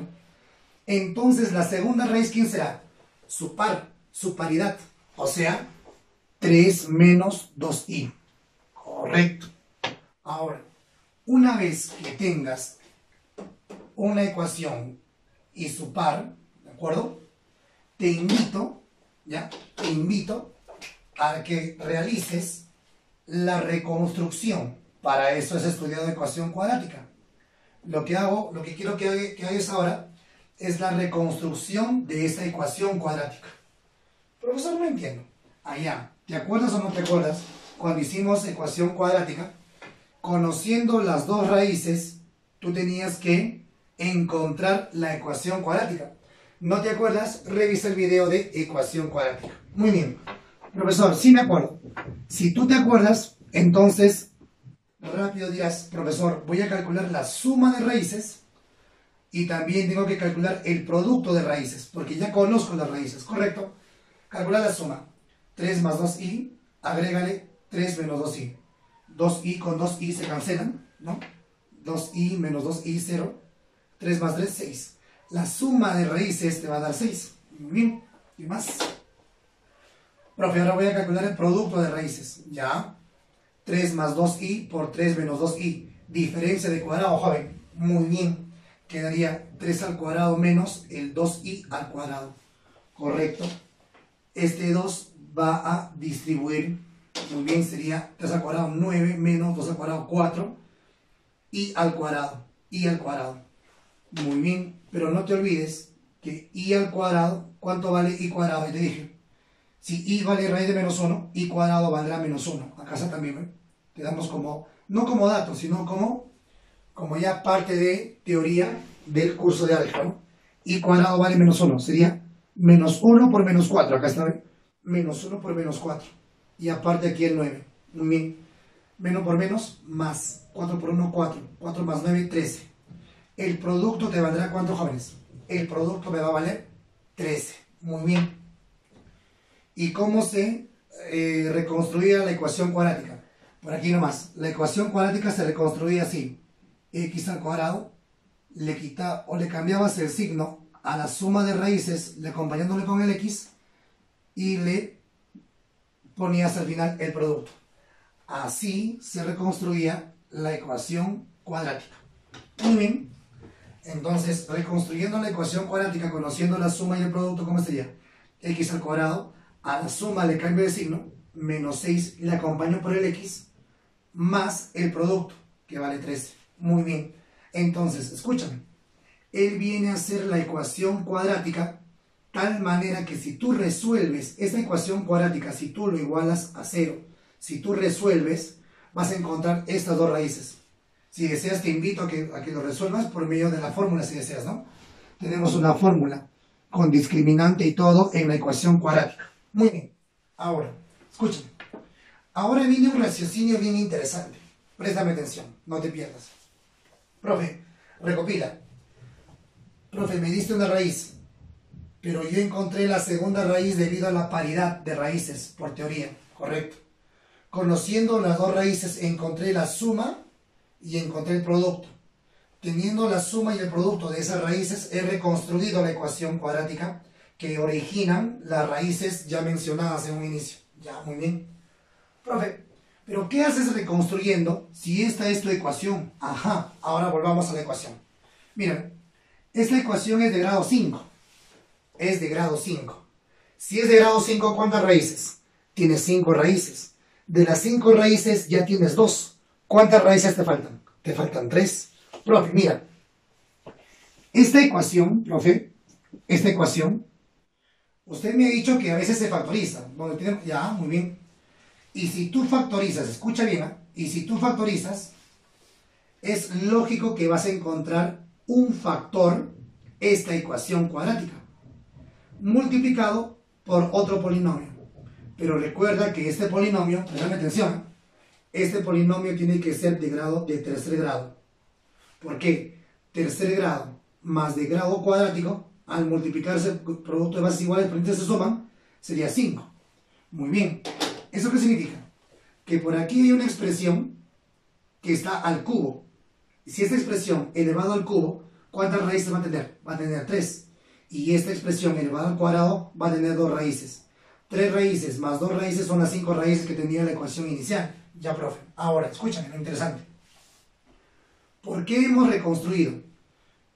entonces la segunda raíz, ¿quién será? Su par, su paridad. O sea, 3 menos 2i. Correcto. Ahora, una vez que tengas una ecuación y su par, ¿de acuerdo? Te invito a que realices la reconstrucción. Para eso has estudiado ecuación cuadrática. Lo que quiero que hagas ahora es la reconstrucción de esta ecuación cuadrática. Profesor, no entiendo. Allá, ¿te acuerdas o no te acuerdas? Cuando hicimos ecuación cuadrática, conociendo las dos raíces, tú tenías que encontrar la ecuación cuadrática. ¿No te acuerdas? Revisa el video de ecuación cuadrática. Muy bien. Profesor, sí me acuerdo. Si tú te acuerdas, entonces rápido dirás, profesor, voy a calcular la suma de raíces y también tengo que calcular el producto de raíces, porque ya conozco las raíces, ¿correcto? Calcular la suma. 3 más 2i, agrégale 3 menos 2i. 2i con 2i se cancelan, ¿no? 2i menos 2i, 0. 3 más 3, 6. La suma de raíces te va a dar 6. Muy bien. ¿Y más? Profe, ahora voy a calcular el producto de raíces. Ya. 3 más 2i por 3 menos 2i. Diferencia de cuadrado, joven. Muy bien. Quedaría 3 al cuadrado menos el 2i al cuadrado. Correcto. Este 2 va a distribuir. Muy bien, sería 3 al cuadrado 9 menos 2 al cuadrado 4. I al cuadrado. I al cuadrado. Muy bien. Pero no te olvides que i al cuadrado, ¿cuánto vale i cuadrado? Y te dije. Si i vale raíz de menos 1, i cuadrado valdrá menos 1. Acá está también, ¿eh? Te damos como, no como dato, sino como ya parte de teoría del curso de álgebra, ¿no? I cuadrado vale menos 1. Sería menos 1 por menos 4. Acá está, ¿ven? Menos 1 por menos 4. Y aparte aquí el 9. Muy bien. Menos por menos, más. 4 por 1, 4. 4 más 9, 13. El producto te valdrá, ¿cuántos, jóvenes? El producto me va a valer 13. Muy bien. ¿Y cómo se reconstruía la ecuación cuadrática? Por aquí nomás. La ecuación cuadrática se reconstruía así. X al cuadrado, le cambiabas el signo a la suma de raíces, acompañándole con el X, y le ponías al final el producto. Así se reconstruía la ecuación cuadrática. Muy bien. Entonces, reconstruyendo la ecuación cuadrática, conociendo la suma y el producto, ¿cómo sería? X al cuadrado, a la suma le cambio de signo, menos 6 le acompaño por el X, más el producto, que vale 13. Muy bien. Entonces, escúchame. Él viene a hacer la ecuación cuadrática tal manera que si tú resuelves esa ecuación cuadrática, si tú lo igualas a 0, si tú resuelves, vas a encontrar estas dos raíces. Si deseas, te invito a que lo resuelvas por medio de la fórmula, si deseas, ¿no? Tenemos una fórmula con discriminante y todo en la ecuación cuadrática. Muy bien. Ahora, escúchame. Ahora viene un raciocinio bien interesante. Préstame atención, no te pierdas. Profe, recopila. Profe, me diste una raíz, pero yo encontré la segunda raíz debido a la paridad de raíces, por teoría, correcto. Conociendo las dos raíces, encontré la suma y encontré el producto. Teniendo la suma y el producto de esas raíces, he reconstruido la ecuación cuadrática que originan las raíces ya mencionadas en un inicio. Ya, muy bien. Profe, ¿pero qué haces reconstruyendo si esta es tu ecuación? Ajá, ahora volvamos a la ecuación. Mira, esta ecuación es de grado 5. Es de grado 5. Si es de grado 5, ¿cuántas raíces? Tienes 5 raíces. De las 5 raíces ya tienes 2. ¿Cuántas raíces te faltan? Te faltan 3. Profe, mira. Esta ecuación, profe, esta ecuación, usted me ha dicho que a veces se factoriza. Ya, muy bien. Y si tú factorizas, escucha bien, ¿eh? Y si tú factorizas, es lógico que vas a encontrar un factor, esta ecuación cuadrática, multiplicado por otro polinomio. Pero recuerda que este polinomio, prestame atención, este polinomio tiene que ser de grado de tercer grado. ¿Por qué? Tercer grado más de grado cuadrático, al multiplicarse el producto de bases iguales, por se suman, sería 5. Muy bien. ¿Eso qué significa? que por aquí hay una expresión que está al cubo. Si esta expresión elevado al cubo, ¿cuántas raíces va a tener? Va a tener 3. Y esta expresión elevada al cuadrado va a tener 2 raíces. 3 raíces más 2 raíces son las 5 raíces que tenía la ecuación inicial. Ya, profe. Ahora, escúchame, lo interesante. ¿Por qué hemos reconstruido?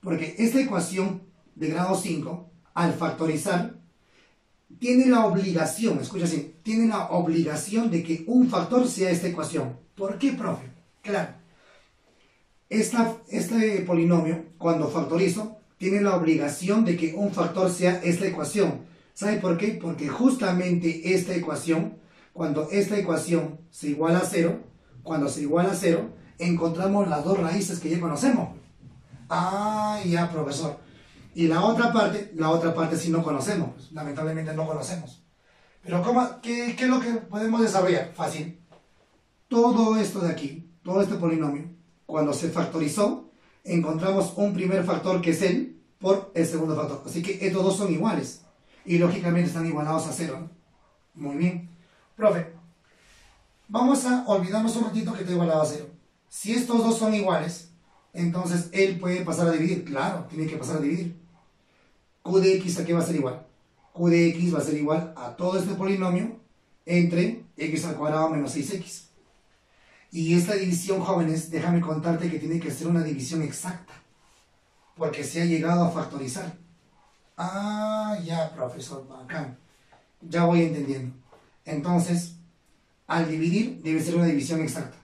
Porque esta ecuación de grado 5, al factorizar, tiene la obligación, escucha así, tiene la obligación de que un factor sea esta ecuación. ¿Por qué, profe? Claro. Este polinomio, cuando factorizo, tiene la obligación de que un factor sea esta ecuación. ¿Sabe por qué? Porque justamente esta ecuación, cuando esta ecuación se iguala a 0, cuando se iguala a 0, encontramos las 2 raíces que ya conocemos. Ah, ya, profesor. Y la otra parte sí no conocemos. Pues, lamentablemente no conocemos. Pero ¿qué es lo que podemos desarrollar? Fácil. Todo esto de aquí, todo este polinomio, cuando se factorizó, encontramos un primer factor que es el por el segundo factor. Así que estos dos son iguales. Y lógicamente están igualados a 0, ¿no? Muy bien. Profe, vamos a olvidarnos un ratito que está igualado a 0. Si estos dos son iguales, entonces él puede pasar a dividir. Claro, tiene que pasar a dividir. Q de x, ¿a qué va a ser igual? Q de x va a ser igual a todo este polinomio entre x al cuadrado menos 6x. Y esta división, jóvenes, déjame contarte que tiene que ser una división exacta, porque se ha llegado a factorizar. Ah, ya, profesor, bacán. Ya voy entendiendo. Entonces, al dividir, debe ser una división exacta.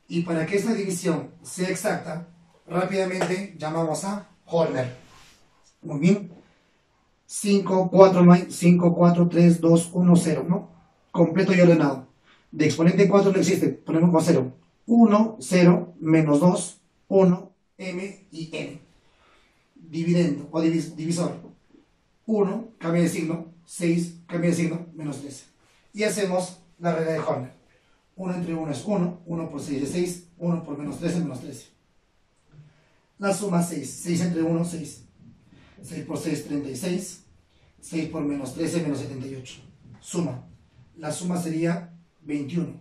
Y para que esta división sea exacta, rápidamente llamamos a Horner. Muy bien. 5, 4, no hay. 5, 4, 3, 2, 1, 0, ¿no? Completo y ordenado. De exponente 4 no existe, ponemos con 0. 1, 0, menos 2, 1, m y n. Dividendo o divisor. 1, cambia de signo. 6, cambia de signo, menos 13. Y hacemos la regla de Horner. 1 entre 1 es 1, 1 por 6 es 6, 1 por menos 13, menos 13. La suma 6, 6 entre 1, 6. 6 por 6, 36. 6 por menos 13, menos 78. Suma. La suma sería 21.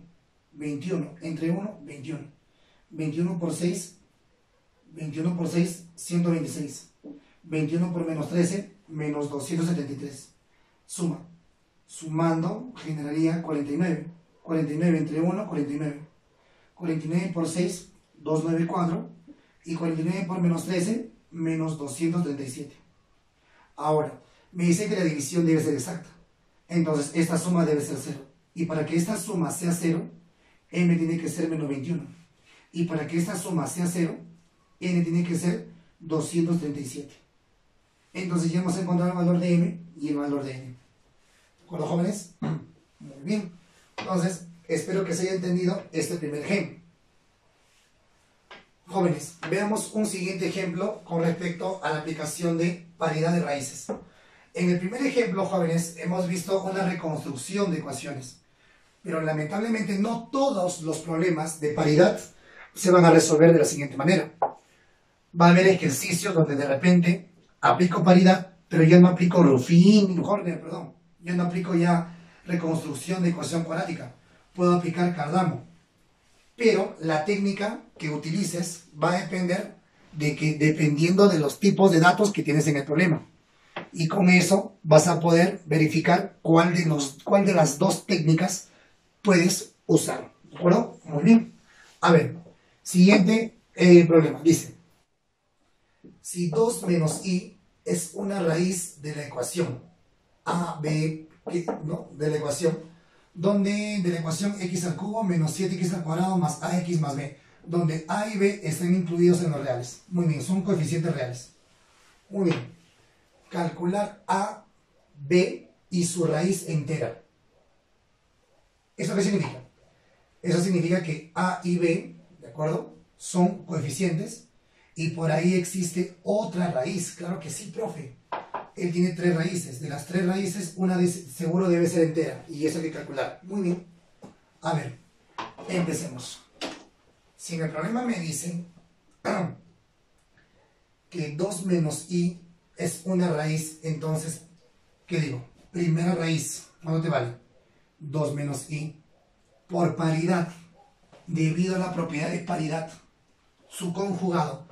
21 entre 1, 21. 21 por 6, 126. 21 por menos 13, menos 273. Suma. Sumando generaría 49. 49 entre 1, 49. 49 por 6, 294. Y 49 por menos 13, menos 237. Ahora, me dice que la división debe ser exacta. Entonces, esta suma debe ser 0. Y para que esta suma sea 0, m tiene que ser menos 21. Y para que esta suma sea 0, n tiene que ser 237. Entonces ya hemos encontrado el valor de m y el valor de n. ¿De acuerdo, jóvenes? Muy bien. Entonces, espero que se haya entendido este primer ejemplo. Jóvenes, veamos un siguiente ejemplo con respecto a la aplicación de paridad de raíces. En el primer ejemplo, jóvenes, hemos visto una reconstrucción de ecuaciones. Pero lamentablemente no todos los problemas de paridad se van a resolver de la siguiente manera. Va a haber ejercicios donde de repente aplico paridad, pero ya no aplico Horner, perdón. Ya no aplico ya reconstrucción de ecuación cuadrática. Puedo aplicar Cardano. Pero la técnica que utilices va a depender de que, dependiendo de los tipos de datos que tienes en el problema. Y con eso vas a poder verificar cuál de las dos técnicas puedes usar. ¿De acuerdo? Muy bien. A ver, siguiente problema. Dice, si 2 menos i es una raíz de la ecuación a, b, ¿no? De la ecuación, donde de la ecuación x al cubo menos 7x al cuadrado más ax más b, donde a y b están incluidos en los reales. Muy bien, son coeficientes reales. Muy bien. Calcular a, b y su raíz entera. ¿Eso qué significa? Eso significa que a y b, ¿de acuerdo?, son coeficientes y por ahí existe otra raíz. Claro que sí, profe. Él tiene 3 raíces. De las 3 raíces, una seguro debe ser entera y eso hay que calcular. Muy bien. A ver, empecemos. Si en el problema me dicen que 2 menos i es una raíz, entonces, ¿qué digo? Primera raíz, ¿cuánto te vale? 2 menos i. por paridad, debido a la propiedad de paridad, su conjugado.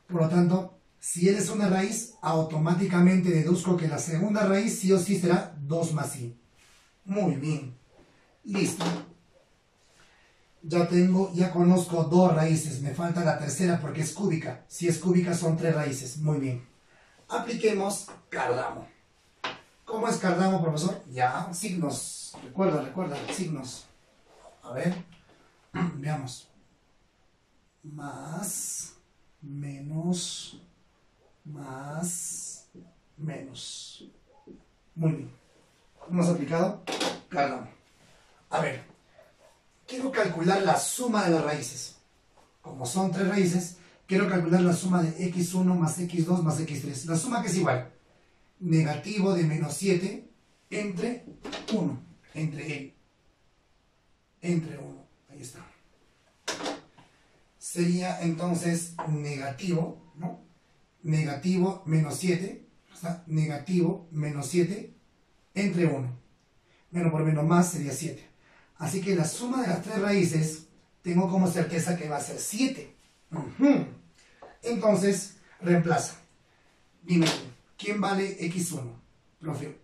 Por lo tanto, si él es una raíz, automáticamente deduzco que la segunda raíz sí o sí será 2 más i. Muy bien. Listo. Ya conozco 2 raíces. Me falta la tercera porque es cúbica. Si es cúbica son 3 raíces. Muy bien. Apliquemos Cardano. ¿Cómo es Cardano, profesor? Ya, signos. Recuerda, signos. A ver, veamos. Más, menos, más, menos. Muy bien. Hemos aplicado Cardano. A ver, quiero calcular la suma de las raíces. Como son 3 raíces, quiero calcular la suma de x1 más x2 más x3. La suma que es igual. Negativo de menos 7 entre 1. Entre 1. Ahí está. Sería entonces negativo, ¿no? Negativo menos 7. O sea, negativo menos 7 entre 1. Menos por menos más sería 7. Así que la suma de las 3 raíces tengo como certeza que va a ser 7. Entonces, reemplaza. Dime, ¿quién vale x1? Profe,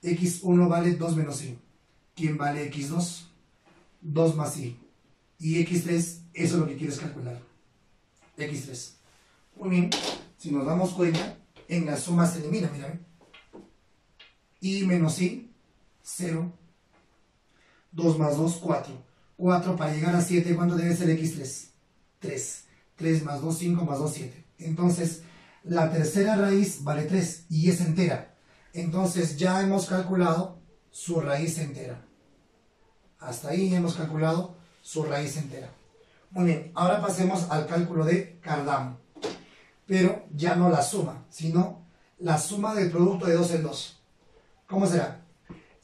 x1 vale 2 menos i. ¿Quién vale x2? 2 más i. Y x3, eso es lo que quieres calcular. x3. Muy bien. Si nos damos cuenta, en la suma se elimina, mira. I menos i, 0. 2 más 2, 4. 4 para llegar a 7, ¿cuánto debe ser x3? 3. 3 más 2, 5 más 2, 7. Entonces, la tercera raíz vale 3 y es entera. Entonces, ya hemos calculado su raíz entera. Hasta ahí hemos calculado su raíz entera. Muy bien, ahora pasemos al cálculo de Cardano. Pero ya no la suma, sino la suma del producto de 2 en 2. ¿Cómo será?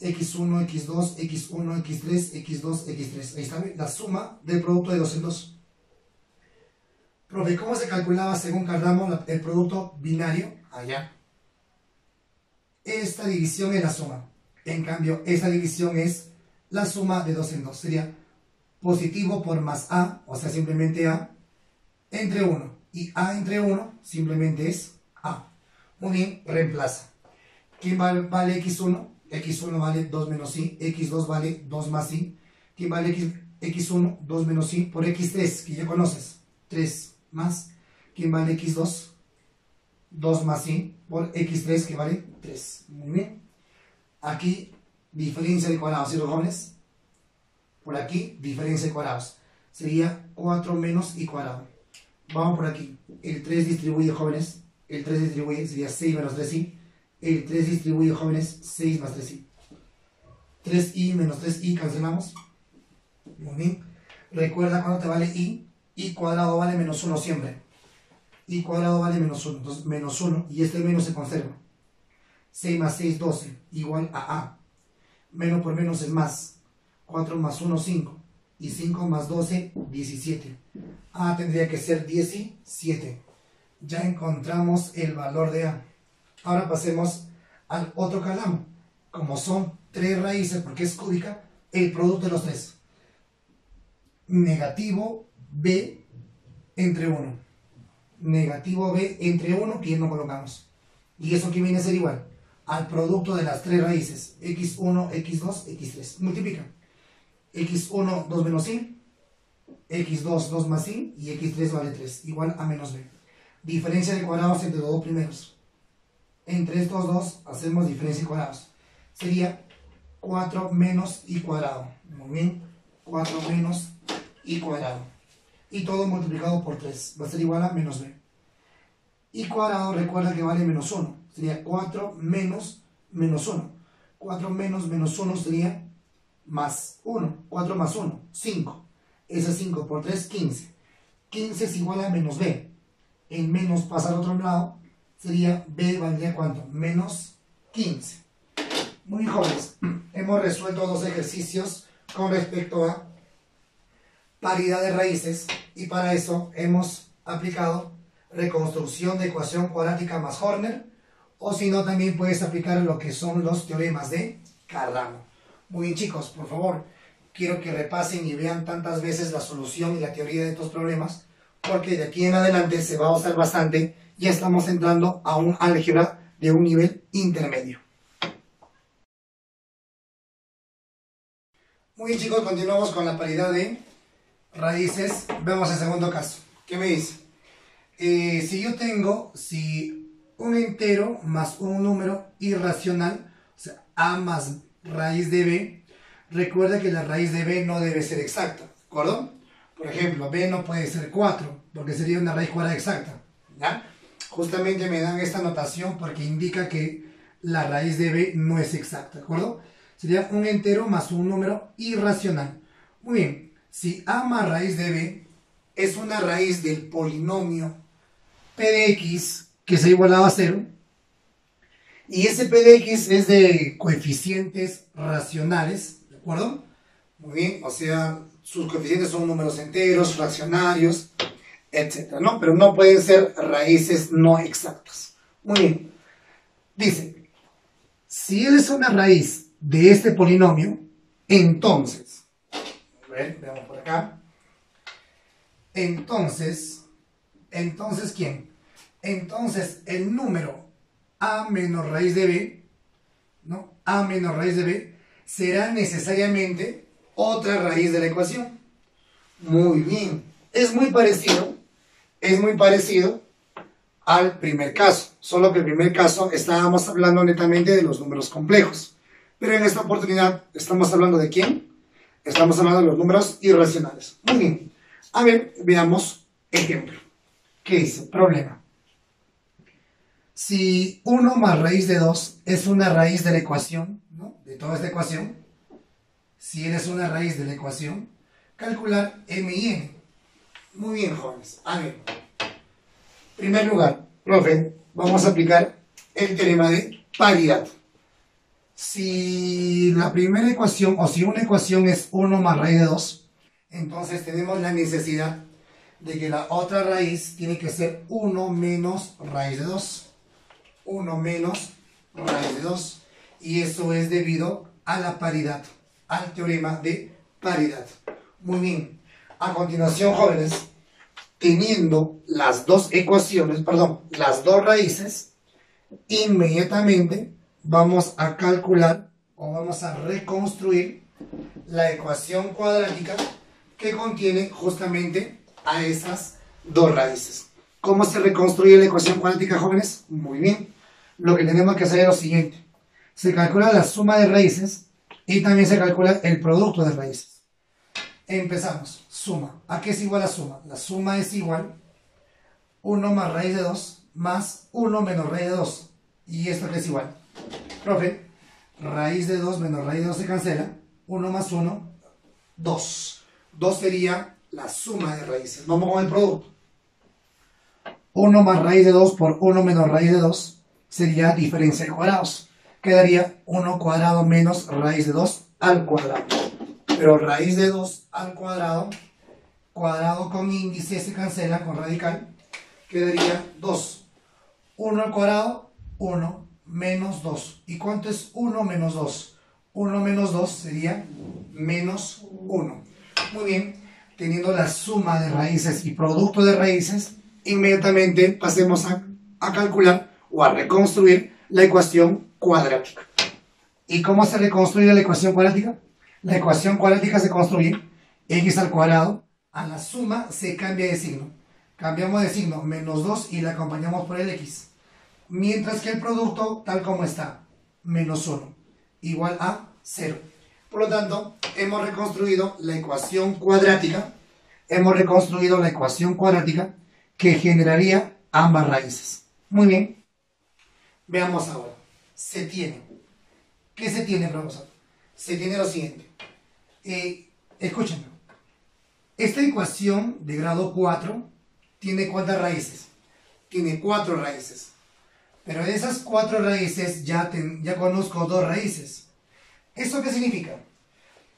x1, x2, x1, x3, x2, x3. Ahí está, la suma del producto de 2 en 2. Profe, ¿cómo se calculaba según Cardano el producto binario? Allá. Esta división es la suma. En cambio, esta división es la suma de 2 en 2. Sería positivo por más a, o sea, simplemente a, entre 1. Y a entre 1 simplemente es a. Muy bien, reemplaza. ¿Quién vale x1? x1 vale 2 menos i, x2 vale 2 más i. ¿Quién vale x1? 2 menos i por x3, que ya conoces, 3 más. ¿Quién vale x2? 2 más i por x3, que vale 3. Muy bien. Aquí, diferencia de cuadrados, ¿sí, los jóvenes? Por aquí, diferencia de cuadrados. Sería 4 menos i cuadrado. Vamos por aquí. El 3 distribuye, jóvenes. El 3 distribuye, sería 6 menos 3i. El 3 distribuye, jóvenes, 6 más 3i. 3i menos 3i, cancelamos. Muy bien. Recuerda cuando te vale i. I cuadrado vale menos 1 siempre. I cuadrado vale menos 1. Entonces, menos 1. Y este menos se conserva. 6 más 6, 12. Igual a a. Menos por menos es más. 4 más 1, 5. Y 5 más 12, 17. A tendría que ser 17. Ya encontramos el valor de a. Ahora pasemos al otro Cardano. Como son 3 raíces, porque es cúbica, el producto de los 3. Negativo b entre 1. Negativo b entre 1, que ya no colocamos. Y eso que viene a ser igual al producto de las 3 raíces. x1, x2, x3. Multiplica. x1, 2 menos i. x2, 2 más i. Y x3 vale 3. Igual a menos b. Diferencia de cuadrados entre los dos primeros. Entre estos dos hacemos diferencia de cuadrados. Sería 4 menos i cuadrado. Muy bien. 4 menos i cuadrado. Y todo multiplicado por 3. Va a ser igual a menos b. I cuadrado, recuerda que vale menos 1. Sería 4 menos menos 1. 4 menos menos 1 sería más 1. 4 más 1, 5. Ese 5 por 3, 15. 15 es igual a menos b. El menos pasa al otro lado. Sería b valdría ¿cuánto? Menos 15. Muy bien, jóvenes. Hemos resuelto 2 ejercicios con respecto a paridad de raíces. Y para eso hemos aplicado reconstrucción de ecuación cuadrática más Horner. O si no, también puedes aplicar lo que son los teoremas de Cardano. Muy bien, chicos, por favor, quiero que repasen y vean tantas veces la solución y la teoría de estos problemas, porque de aquí en adelante se va a usar bastante. Ya estamos entrando a un álgebra de un nivel intermedio. Muy bien, chicos, continuamos con la paridad de raíces. Vemos el segundo caso. ¿Qué me dice? Si un entero más un número irracional, o sea, a más raíz de b, recuerda que la raíz de b no debe ser exacta, ¿de acuerdo? Por ejemplo, b no puede ser 4, porque sería una raíz cuadrada exacta, ¿ya? Justamente me dan esta notación porque indica que la raíz de b no es exacta, ¿de acuerdo? Sería un entero más un número irracional. Muy bien, si a más raíz de b es una raíz del polinomio p de x que se ha igualado a 0, y ese p de x es de coeficientes racionales, ¿de acuerdo? Muy bien, o sea, sus coeficientes son números enteros, fraccionarios, etcétera, ¿no? Pero no pueden ser raíces no exactas. Muy bien. Dice, si él es una raíz de este polinomio, entonces, a ver, veamos por acá. Entonces, ¿quién? Entonces, el número a menos raíz de b, ¿no? A menos raíz de b será necesariamente otra raíz de la ecuación. Muy bien. Es muy parecido al primer caso, solo que el primer caso estábamos hablando netamente de los números complejos, pero en esta oportunidad estamos hablando ¿de quién? Estamos hablando de los números irracionales. Muy bien, a ver, veamos ejemplo. ¿Qué dice? Problema. Si 1 más raíz de 2 es una raíz de la ecuación, ¿no? De toda esta ecuación, si él es una raíz de la ecuación, calcular m y n. Muy bien, jóvenes. A ver, en primer lugar, profe, vamos a aplicar el teorema de paridad. Si la primera ecuación, o si una ecuación es 1 más raíz de 2, entonces tenemos la necesidad de que la otra raíz tiene que ser 1 menos raíz de 2. 1 menos raíz de 2. Y eso es debido a la paridad, al teorema de paridad. Muy bien. A continuación, jóvenes, teniendo las dos ecuaciones, perdón, las dos raíces, inmediatamente vamos a calcular o vamos a reconstruir la ecuación cuadrática que contiene justamente a esas dos raíces. ¿Cómo se reconstruye la ecuación cuadrática, jóvenes? Muy bien. Lo que tenemos que hacer es lo siguiente. Se calcula la suma de raíces y también se calcula el producto de raíces. Empezamos. Suma. ¿A qué es igual la suma? La suma es igual 1 más raíz de 2 más 1 menos raíz de 2. ¿Y esto qué es igual? Profe, raíz de 2 menos raíz de 2 se cancela. 1 más 1, 2. 2 sería la suma de raíces. Vamos con el producto. 1 más raíz de 2 por 1 menos raíz de 2 sería diferencia de cuadrados. Quedaría 1 cuadrado menos raíz de 2 al cuadrado. Pero raíz de 2 al cuadrado, cuadrado con índice se cancela con radical, quedaría 2. 1 al cuadrado, 1 menos 2. ¿Y cuánto es 1 menos 2? 1 menos 2 sería menos 1. Muy bien, teniendo la suma de raíces y producto de raíces, inmediatamente pasemos a calcular o a reconstruir la ecuación cuadrática. ¿Y cómo se reconstruye la ecuación cuadrática? La ecuación cuadrática se construye x al cuadrado, a la suma se cambia de signo. Cambiamos de signo, menos 2 y la acompañamos por el x. Mientras que el producto, tal como está, menos 1, igual a 0. Por lo tanto, hemos reconstruido la ecuación cuadrática. Que generaría ambas raíces. Muy bien. Veamos ahora. Se tiene. ¿Qué se tiene, profesor? Se tiene lo siguiente. Escúchenme. Esta ecuación de grado 4 tiene ¿cuántas raíces? Tiene 4 raíces. Pero de esas 4 raíces ya conozco 2 raíces. ¿Eso qué significa?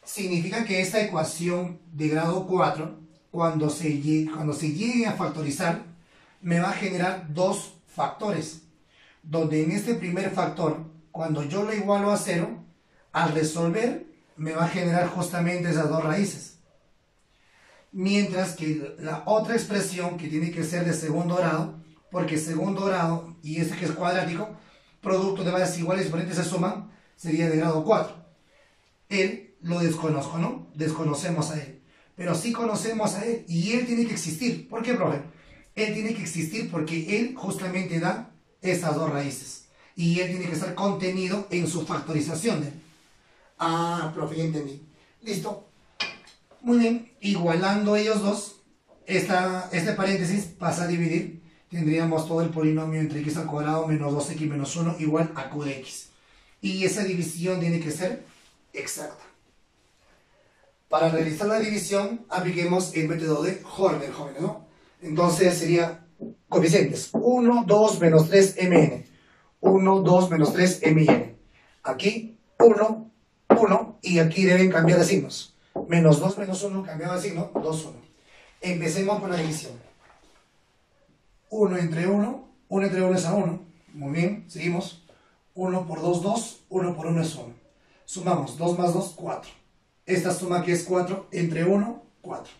Significa que esta ecuación de grado 4, cuando se llegue a factorizar, me va a generar 2 factores. Donde en este primer factor, cuando yo lo igualo a 0, al resolver, me va a generar justamente esas dos raíces. Mientras que la otra expresión, que tiene que ser de segundo grado, porque segundo grado y este que es cuadrático, producto de varias iguales exponentes se suman, sería de grado 4. Él lo desconozco, ¿no? Desconocemos a él. Pero sí conocemos a él y él tiene que existir. ¿Por qué, profe? Él tiene que existir porque él justamente da esas dos raíces. Y él tiene que estar contenido en su factorización. Ah, profe, ya entendí. Listo. Muy bien. Igualando ellos dos, este paréntesis pasa a dividir. Tendríamos todo el polinomio entre x al cuadrado menos 2x menos 1 igual a q de x. Y esa división tiene que ser exacta. Para realizar la división, apliquemos el método de Horner, jóvenes, ¿no? Entonces sería coeficientes 1, 2, menos 3, mn. 1, 2, menos 3, min. Aquí 1, 1, y aquí deben cambiar de signos. Menos 2, menos 1, cambiado de signo, 2, 1. Empecemos con la división. 1 entre 1, 1 entre 1 es a 1. Muy bien, seguimos. 1 por 2, 2, 1 por 1 es 1. Sumamos 2 más 2, 4. Esta suma que es 4 entre 1, 4.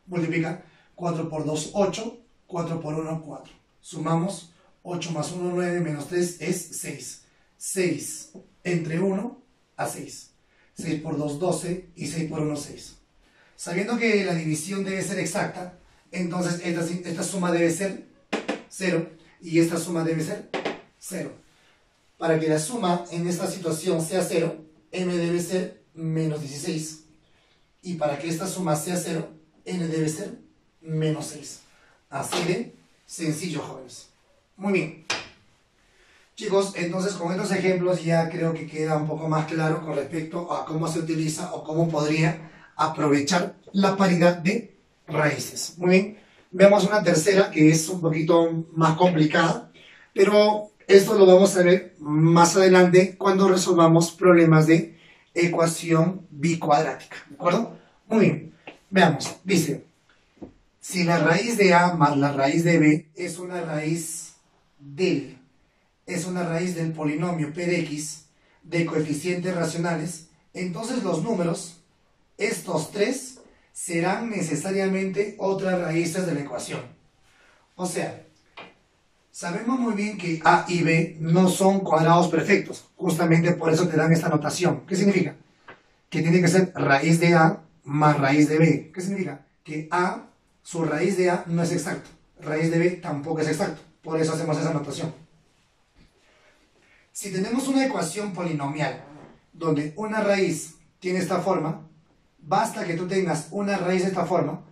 Multiplica 4 por 2, 8. 4 por 1, 4. Sumamos 8 más 1, 9, menos 3 es 6. 6 entre 1 a 6. 6 por 2, 12 y 6 por 1, 6. Sabiendo que la división debe ser exacta, entonces esta suma debe ser 0 y esta suma debe ser 0. Para que la suma en esta situación sea 0, m debe ser menos 16. Y para que esta suma sea 0, n debe ser menos 6. Así de sencillo, jóvenes. Muy bien. Chicos, entonces con estos ejemplos ya creo que queda un poco más claro con respecto a cómo se utiliza o cómo podría aprovechar la paridad de raíces. Muy bien. Veamos una tercera que es un poquito más complicada, pero esto lo vamos a ver más adelante cuando resolvamos problemas de ecuación bicuadrática, ¿de acuerdo? Muy bien, veamos, dice, si la raíz de A más la raíz de B es una raíz del polinomio P de X de coeficientes racionales, entonces los números, estos tres, serán necesariamente otras raíces de la ecuación. O sea, sabemos muy bien que A y B no son cuadrados perfectos. Justamente por eso te dan esta notación. ¿Qué significa? Que tiene que ser raíz de A más raíz de B. ¿Qué significa? Que A, su raíz de A no es exacto. Raíz de B tampoco es exacto. Por eso hacemos esa notación. Si tenemos una ecuación polinomial donde una raíz tiene esta forma, basta que tú tengas una raíz de esta forma,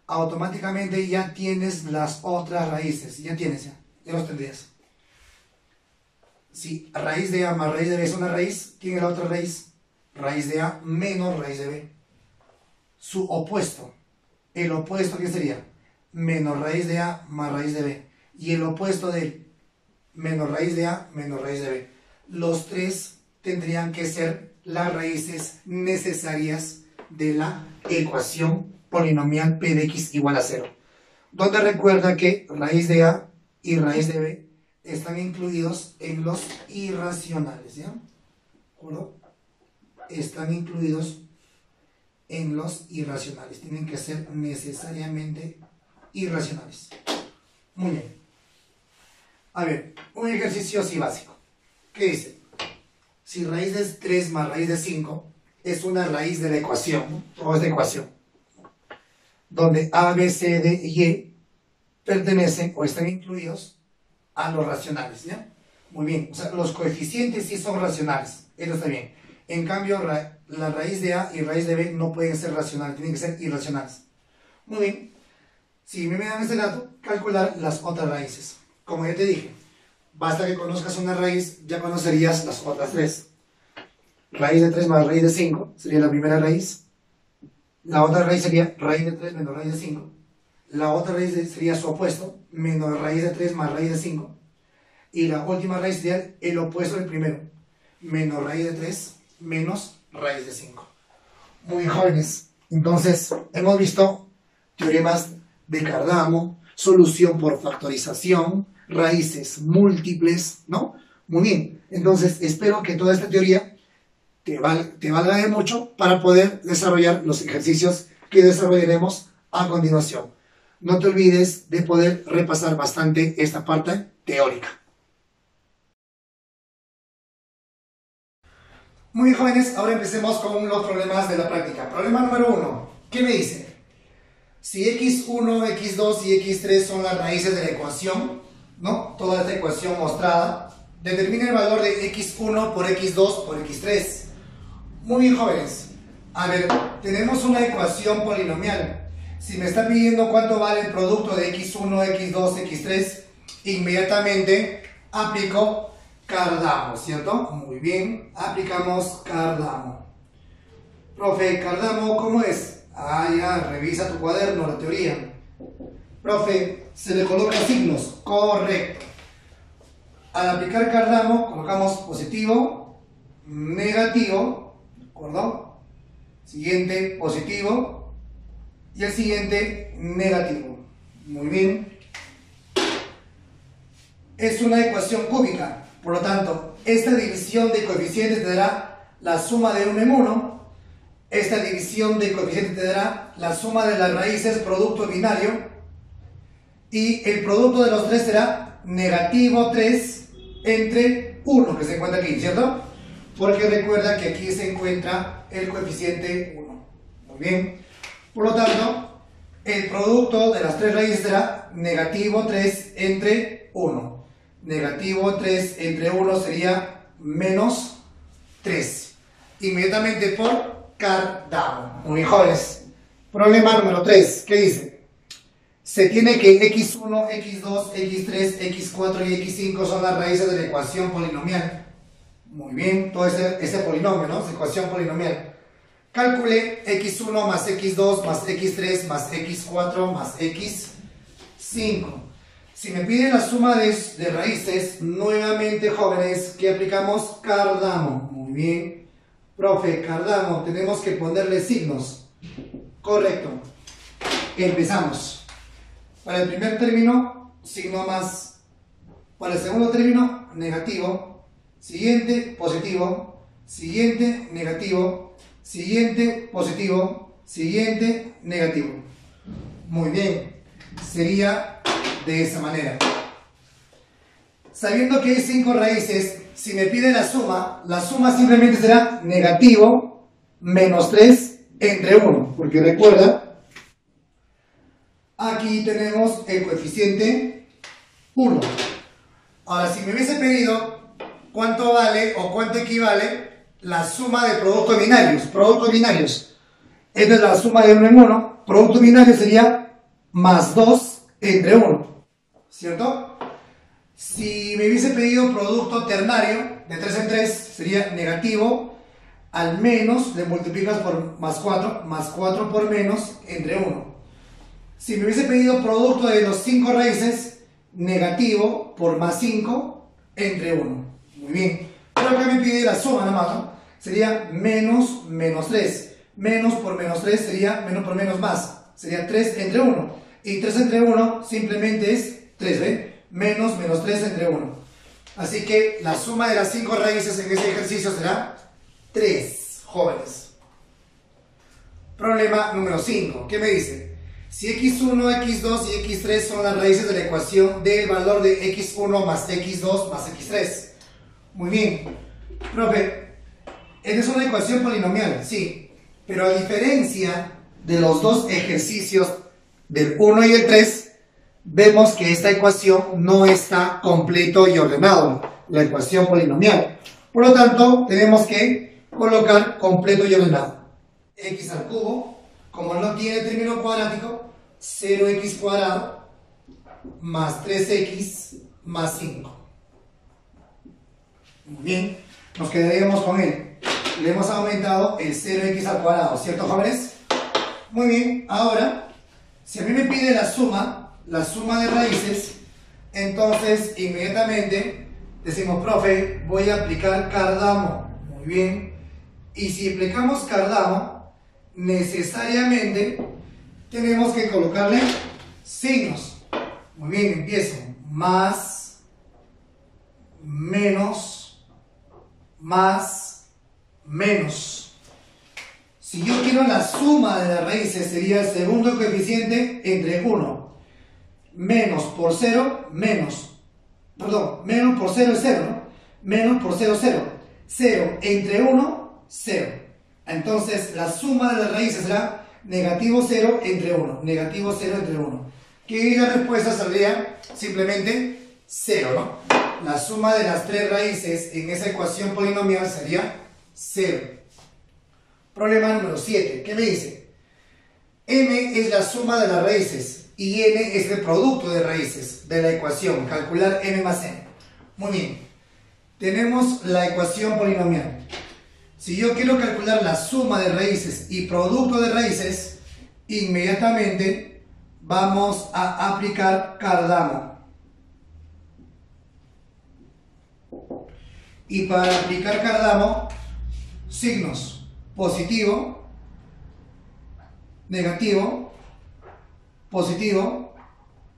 automáticamente ya tienes las otras raíces. Ya los tendrías. Si raíz de A más raíz de B es una raíz, ¿quién es la otra raíz? Raíz de A menos raíz de B. Su opuesto. El opuesto, ¿qué sería? Menos raíz de A más raíz de B. Y el opuesto de menos raíz de A menos raíz de B. Los tres tendrían que ser las raíces necesarias de la ecuación polinomial P de X igual a 0. Donde recuerda que raíz de A y raíz de B están incluidos en los irracionales, ¿ya? ¿De acuerdo? Están incluidos en los irracionales. Tienen que ser necesariamente irracionales. Muy bien. A ver, un ejercicio así básico. ¿Qué dice? Si raíz de 3 más raíz de 5 es una raíz de la ecuación, o es de ecuación, donde A, B, C, D y E pertenecen o están incluidos a los racionales, ¿ya? Muy bien, o sea, los coeficientes sí son racionales, eso está bien. En cambio, la raíz de A y raíz de B no pueden ser racionales, tienen que ser irracionales. Muy bien, si me dan este dato, calcular las otras raíces. Como ya te dije, basta que conozcas una raíz, ya conocerías las otras tres. Raíz de 3 más raíz de 5 sería la primera raíz. La otra raíz sería raíz de 3 menos raíz de 5. La otra raíz sería su opuesto, menos raíz de 3 más raíz de 5. Y la última raíz sería el opuesto del primero, menos raíz de 3 menos raíz de 5. Muy bien, jóvenes. Entonces, hemos visto teoremas de Cardano, solución por factorización, raíces múltiples, ¿no? Muy bien. Entonces, espero que toda esta teoría te valga de mucho para poder desarrollar los ejercicios que desarrollaremos a continuación. No te olvides de poder repasar bastante esta parte teórica. Muy bien, jóvenes, ahora empecemos con los problemas de la práctica. Problema número 1. ¿Qué me dice? Si x1, x2 y x3 son las raíces de la ecuación, ¿no? Toda esta ecuación mostrada, determina el valor de x1 por x2 por x3. Muy bien, jóvenes. A ver, tenemos una ecuación polinomial. Si me está pidiendo cuánto vale el producto de x1, x2, x3, inmediatamente aplico Cardano, ¿cierto? Muy bien, aplicamos Cardano. Profe, Cardano, ¿cómo es? Ah, ya, revisa tu cuaderno, la teoría. Profe, se le colocan signos. Correcto. Al aplicar Cardano, colocamos positivo, negativo, ¿de acuerdo? Siguiente, positivo. Y el siguiente, negativo. Muy bien. Es una ecuación cúbica. Por lo tanto, esta división de coeficientes te dará la suma de 1 en 1. Esta división de coeficientes te dará la suma de las raíces, producto binario. Y el producto de los tres será negativo 3 entre 1, que se encuentra aquí, ¿cierto? Porque recuerda que aquí se encuentra el coeficiente 1. Muy bien. Por lo tanto, el producto de las tres raíces será negativo 3 entre 1. Negativo 3 entre 1 sería menos 3. Inmediatamente por Cardano. Muy bien, jóvenes. Problema número 3. ¿Qué dice? Se tiene que x1, x2, x3, x4 y x5 son las raíces de la ecuación polinomial. Muy bien, todo ese polinomio, ¿no? Es ecuación polinomial. Calcule x1 más x2 más x3 más x4 más x5. Si me pide la suma de raíces, nuevamente, jóvenes, ¿qué aplicamos? Cardano. Muy bien. Profe, Cardano, tenemos que ponerle signos. Correcto. Empezamos. Para el primer término, signo más. Para el segundo término, negativo. Siguiente, positivo. Siguiente, negativo. Siguiente, positivo. Siguiente, negativo. Muy bien. Sería de esa manera. Sabiendo que hay 5 raíces, si me pide la suma simplemente será negativo menos 3 entre 1. Porque recuerda, aquí tenemos el coeficiente 1. Ahora, si me hubiese pedido cuánto vale o cuánto equivale la suma de productos binarios. Esta es la suma de 1 en 1. Producto binario sería más 2 entre 1. ¿Cierto? Si me hubiese pedido producto ternario de 3 en 3 sería negativo, al menos le multiplicas por más 4 por menos entre 1. Si me hubiese pedido producto de los 5 raíces, negativo por más 5 entre 1. Muy bien. Pero acá me pide la suma nada más, ¿no? Sería menos 3. Menos por menos 3 sería menos por menos más. Sería 3 entre 1. Y 3 entre 1 simplemente es 3, ¿ve? Menos 3 entre 1. Así que la suma de las 5 raíces en ese ejercicio será 3, jóvenes. Problema número 5. ¿Qué me dice? Si x1, x2 y x3 son las raíces de la ecuación del valor de x1 más x2 más x3. Muy bien. Profe, esta es una ecuación polinomial, sí. Pero a diferencia de los dos ejercicios del 1 y el 3, vemos que esta ecuación no está completo y ordenado, la ecuación polinomial. Por lo tanto, tenemos que colocar completo y ordenado. X al cubo, como no tiene término cuadrático, 0x cuadrado más 3x más 5. Muy bien, nos quedaríamos con él. Le hemos aumentado el 0x al cuadrado, ¿cierto, jóvenes? Muy bien, ahora, si a mí me pide la suma de raíces, entonces inmediatamente decimos, profe, voy a aplicar Cardano. Muy bien. Y si aplicamos Cardano, necesariamente tenemos que colocarle signos. Muy bien, empiezo. Más, menos, más, menos. Si yo quiero la suma de las raíces, sería el segundo coeficiente entre 1. Menos por 0, menos. Perdón, menos por 0 es 0, ¿no? Menos por 0, 0. 0 entre 1, 0. Entonces, la suma de las raíces será negativo 0 entre 1. Negativo 0 entre 1. Que la respuesta saldría simplemente 0, ¿no? La suma de las tres raíces en esa ecuación polinomial sería 0. Problema número 7. ¿Qué me dice? M es la suma de las raíces y n es el producto de raíces de la ecuación. Calcular m más n. Muy bien. Tenemos la ecuación polinomial. Si yo quiero calcular la suma de raíces y producto de raíces, inmediatamente vamos a aplicar Cardano. Y para aplicar Cardano, signos: positivo, negativo, positivo,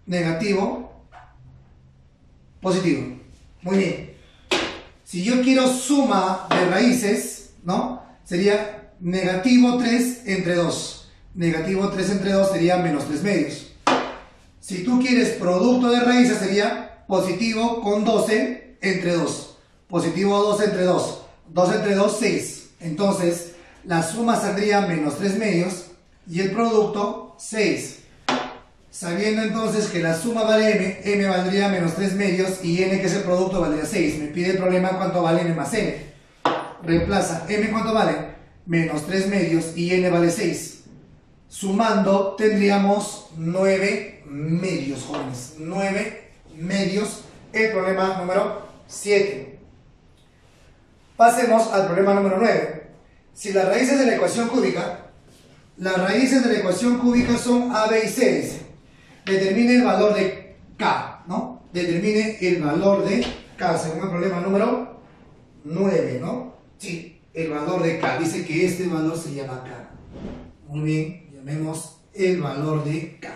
negativo, positivo. Muy bien. Si yo quiero suma de raíces, ¿no? Sería negativo 3 entre 2. Negativo 3 entre 2 sería menos 3 medios. Si tú quieres producto de raíces, sería positivo con 12 entre 2. Positivo 2 entre 2. 2 entre 2, 6. Entonces, la suma saldría menos 3 medios y el producto 6. Sabiendo entonces que la suma vale m, m valdría menos 3 medios y n, que es el producto, valdría 6. Me pide el problema cuánto vale m más n. Reemplaza m cuánto vale, menos 3 medios y n vale 6. Sumando tendríamos 9 medios, jóvenes. 9 medios, el problema número 7. Pasemos al problema número 9. Si las raíces de la ecuación cúbica, las raíces de la ecuación cúbica son a, b y c, dice. Determine el valor de k, ¿no? Determine el valor de k, según el problema número 9, ¿no? Sí, el valor de k. Dice que este valor se llama k. Muy bien, llamemos el valor de k.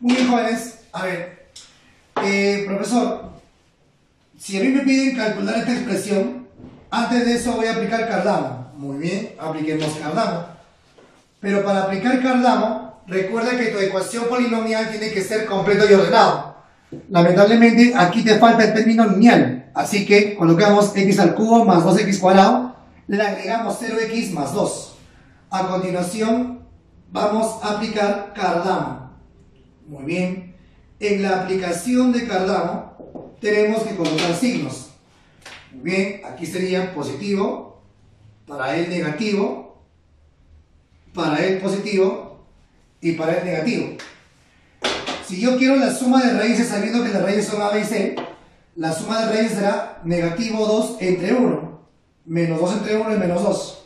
Muy bien, jóvenes. A ver, profesor, si a mí me piden calcular esta expresión, antes de eso voy a aplicar Cardano. Muy bien, apliquemos Cardano. Pero para aplicar Cardano, recuerda que tu ecuación polinomial tiene que ser completo y ordenado. Lamentablemente, aquí te falta el término lineal. Así que colocamos x al cubo más 2x cuadrado, le agregamos 0x más 2. A continuación, vamos a aplicar Cardano. Muy bien. En la aplicación de Cardano, tenemos que colocar signos. Muy bien, aquí sería positivo, para él negativo, para él positivo y para él negativo. Si yo quiero la suma de raíces, sabiendo que las raíces son a, b y c, la suma de raíces será negativo 2 entre 1. Menos 2 entre 1 es menos 2.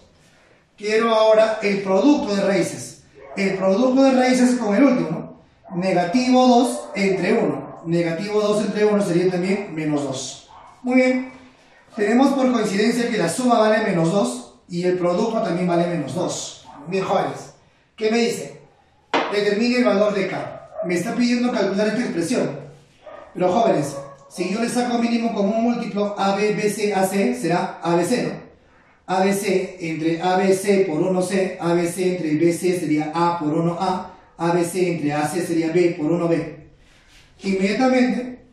Quiero ahora el producto de raíces. El producto de raíces es con el último, ¿no? Negativo 2 entre 1. Negativo 2 entre 1 sería también menos 2. Muy bien. Tenemos por coincidencia que la suma vale menos 2 y el producto también vale menos 2. Bien, jóvenes. ¿Qué me dice? Determine el valor de k. Me está pidiendo calcular esta expresión. Pero, jóvenes, si yo le saco mínimo como un múltiplo AB, BC, AC, será ABC, ¿no? ABC entre ABC por 1C, ABC entre BC sería A por 1A, ABC entre AC sería B por 1B. Inmediatamente,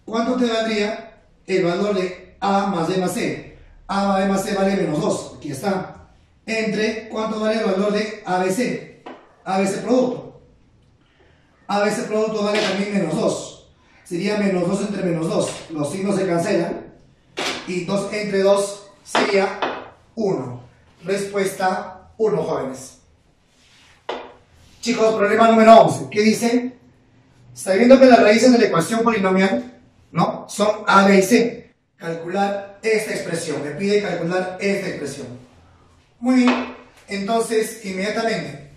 ¿cuánto te valdría el valor de A más B más C? A más B más C vale menos 2, aquí está. Entre, ¿cuánto vale el valor de ABC? ABC producto. ABC producto vale también menos 2. Sería menos 2 entre menos 2. Los signos se cancelan. Y 2 entre 2 sería 1. Respuesta 1, jóvenes. Chicos, problema número 11. ¿Qué dice? Sabiendo que las raíces de la ecuación polinomial, ¿no?, son a, b y c. Calcular esta expresión. Me pide calcular esta expresión. Muy bien. Entonces, inmediatamente,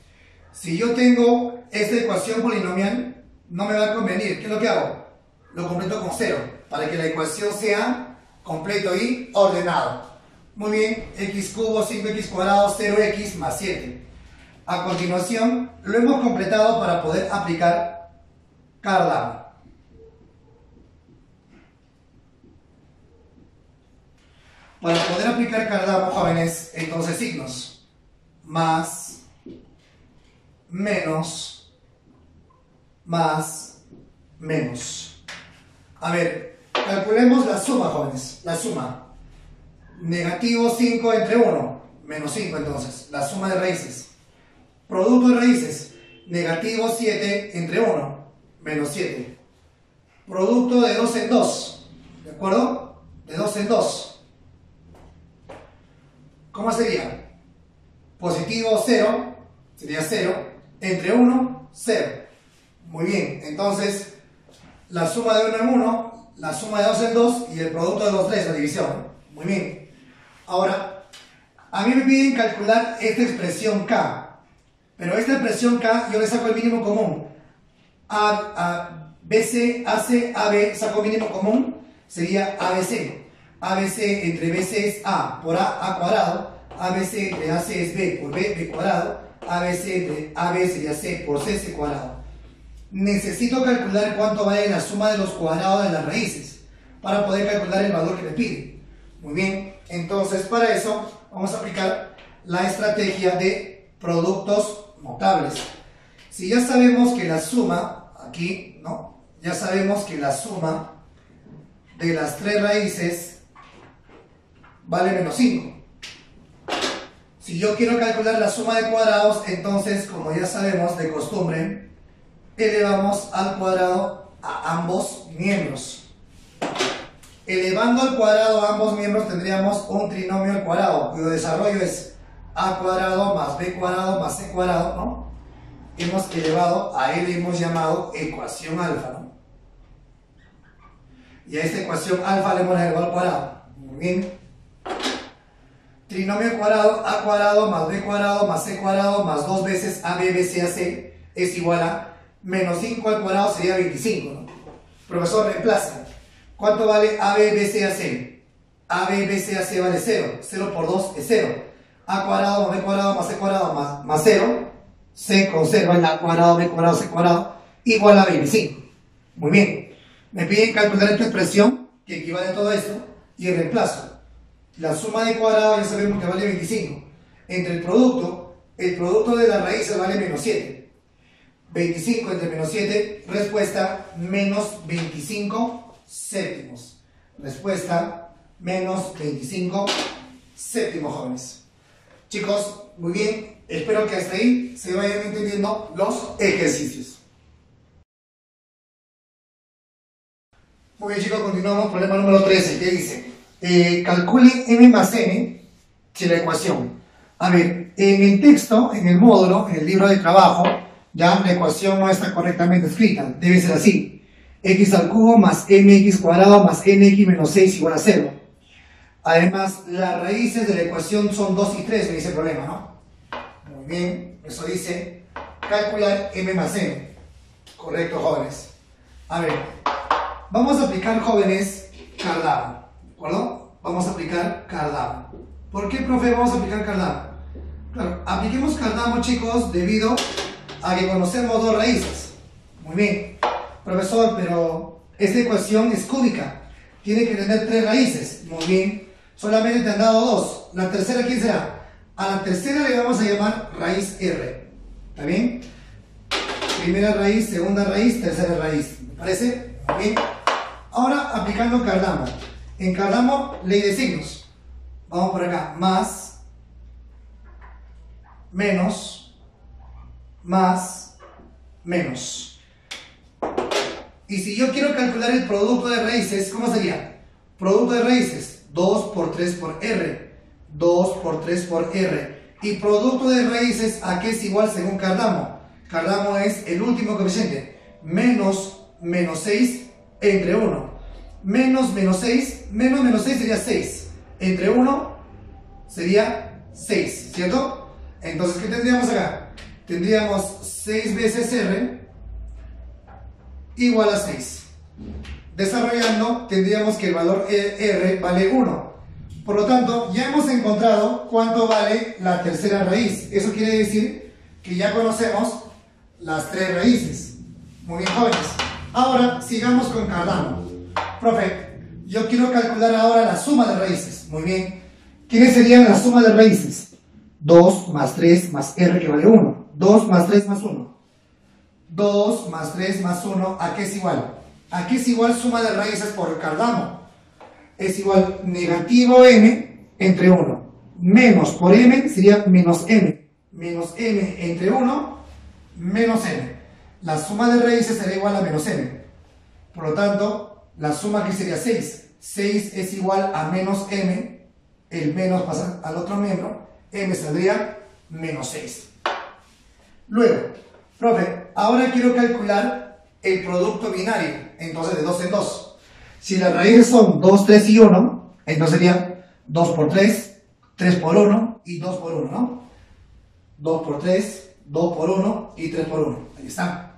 si yo tengo esta ecuación polinomial, no me va a convenir. ¿Qué es lo que hago? Lo completo con 0, para que la ecuación sea completo y ordenado. Muy bien, x cubo, 5x cuadrado, 0x más 7. A continuación, lo hemos completado para poder aplicar Cardano. Para poder aplicar Cardano, jóvenes, entonces signos. Más, menos, más, menos. A ver, calculemos la suma, jóvenes. La suma. Negativo 5 entre 1, menos 5 entonces. La suma de raíces. Producto de raíces. Negativo 7 entre 1, menos 7. Producto de 2 en 2. ¿De acuerdo? De 2 en 2. ¿Cómo sería? Positivo 0, sería 0, entre 1, 0. Muy bien, entonces la suma de 1 en 1, la suma de 2 en 2 y el producto de 2 en 3, la división. Muy bien. Ahora, a mí me piden calcular esta expresión K, pero esta expresión K yo le saco el mínimo común. BC, AC, AB, saco mínimo común, sería ABC. ABC entre BC es A por A cuadrado, ABC entre AC es B por B cuadrado, ABC entre AB sería C por C cuadrado. Necesito calcular cuánto vale la suma de los cuadrados de las raíces para poder calcular el valor que me pide. Muy bien, entonces para eso vamos a aplicar la estrategia de productos notables. Si ya sabemos que la suma, aquí, ¿no? Ya sabemos que la suma de las 3 raíces vale menos 5. Si yo quiero calcular la suma de cuadrados, entonces, como ya sabemos de costumbre, elevamos al cuadrado a ambos miembros. Elevando al cuadrado a ambos miembros tendríamos un trinomio al cuadrado, cuyo desarrollo es a cuadrado más b cuadrado más c cuadrado, ¿no? Hemos elevado, a él hemos llamado ecuación alfa, ¿no? Y a esta ecuación alfa le hemos elevado al cuadrado. Muy bien. Trinomio al cuadrado, a cuadrado más b cuadrado más c cuadrado más 2 veces ab, bc, ac es igual a menos 5 al cuadrado sería 25, ¿no? Profesor, reemplaza. ¿Cuánto vale ab, bc, ac? ab, bc, ac vale 0. 0 por 2 es 0. A cuadrado más b cuadrado más c cuadrado más 0. C conserva el a cuadrado, b cuadrado, c cuadrado igual a 25. Muy bien. Me piden calcular esta expresión que equivale a todo esto y reemplazo. La suma de cuadrado ya sabemos que vale 25. Entre el producto de las raíces vale menos 7. 25 entre menos 7, respuesta menos 25 séptimos. Respuesta menos 25 séptimos, jóvenes. Chicos, muy bien. Espero que hasta ahí se vayan entendiendo los ejercicios. Muy bien, chicos, continuamos. Problema número 13. ¿Qué dice? Calcule m más n si la ecuación. A ver, en el texto, en el módulo, en el libro de trabajo, ya la ecuación no está correctamente escrita. Debe ser así. X al cubo más mx cuadrado más nx menos 6 igual a 0. Además, las raíces de la ecuación son 2 y 3, me dice el problema, ¿no? Muy bien, eso dice calcular m más n. Correcto, jóvenes. A ver, vamos a aplicar, jóvenes, Cardano. ¿De acuerdo? Vamos a aplicar Cardano. ¿Por qué, profe, vamos a aplicar Cardano? Claro, apliquemos Cardano, chicos, debido a que conocemos 2 raíces. Muy bien. Profesor, pero esta ecuación es cúbica. Tiene que tener 3 raíces. Muy bien. Solamente te han dado 2. ¿La tercera quién será? A la tercera le vamos a llamar raíz R. ¿Está bien? Primera raíz, segunda raíz, tercera raíz. ¿Me parece? Muy bien. Ahora aplicando Cardano. En Cardano, ley de signos. Vamos por acá. Más, menos, más, menos. Y si yo quiero calcular el producto de raíces, ¿cómo sería? Producto de raíces, 2 por 3 por R. 2 por 3 por R. Y producto de raíces, ¿a qué es igual según Cardano? Cardano es el último coeficiente. Menos 6 entre 1. Menos 6 sería 6. Entre 1 sería 6, ¿cierto? Entonces, ¿qué tendríamos acá? Tendríamos 6 veces R igual a 6. Desarrollando, tendríamos que el valor R vale 1. Por lo tanto, ya hemos encontrado cuánto vale la tercera raíz. Eso quiere decir que ya conocemos las 3 raíces. Muy bien, jóvenes. Ahora, sigamos con Cardano. Profe, Yo quiero calcular ahora la suma de raíces. Muy bien. ¿Quiénes serían la suma de raíces? 2 más 3 más r que vale 1. 2 más 3 más 1. 2 más 3 más 1, ¿a qué es igual? ¿A qué es igual suma de raíces por cardamo? Es igual negativo m entre 1. Menos por m sería menos m. Menos m entre 1 menos m. La suma de raíces será igual a menos m. Por lo tanto, la suma aquí sería 6. 6 es igual a menos m. El menos pasa al otro miembro. M saldría menos 6. Luego, profe, ahora quiero calcular el producto binario. Entonces, de 2 en 2. Si las raíces son 2, 3 y 1, entonces sería 2 por 3, 3 por 1 y 2 por 1, ¿no? 2 por 3, 2 por 1 y 3 por 1. Ahí está.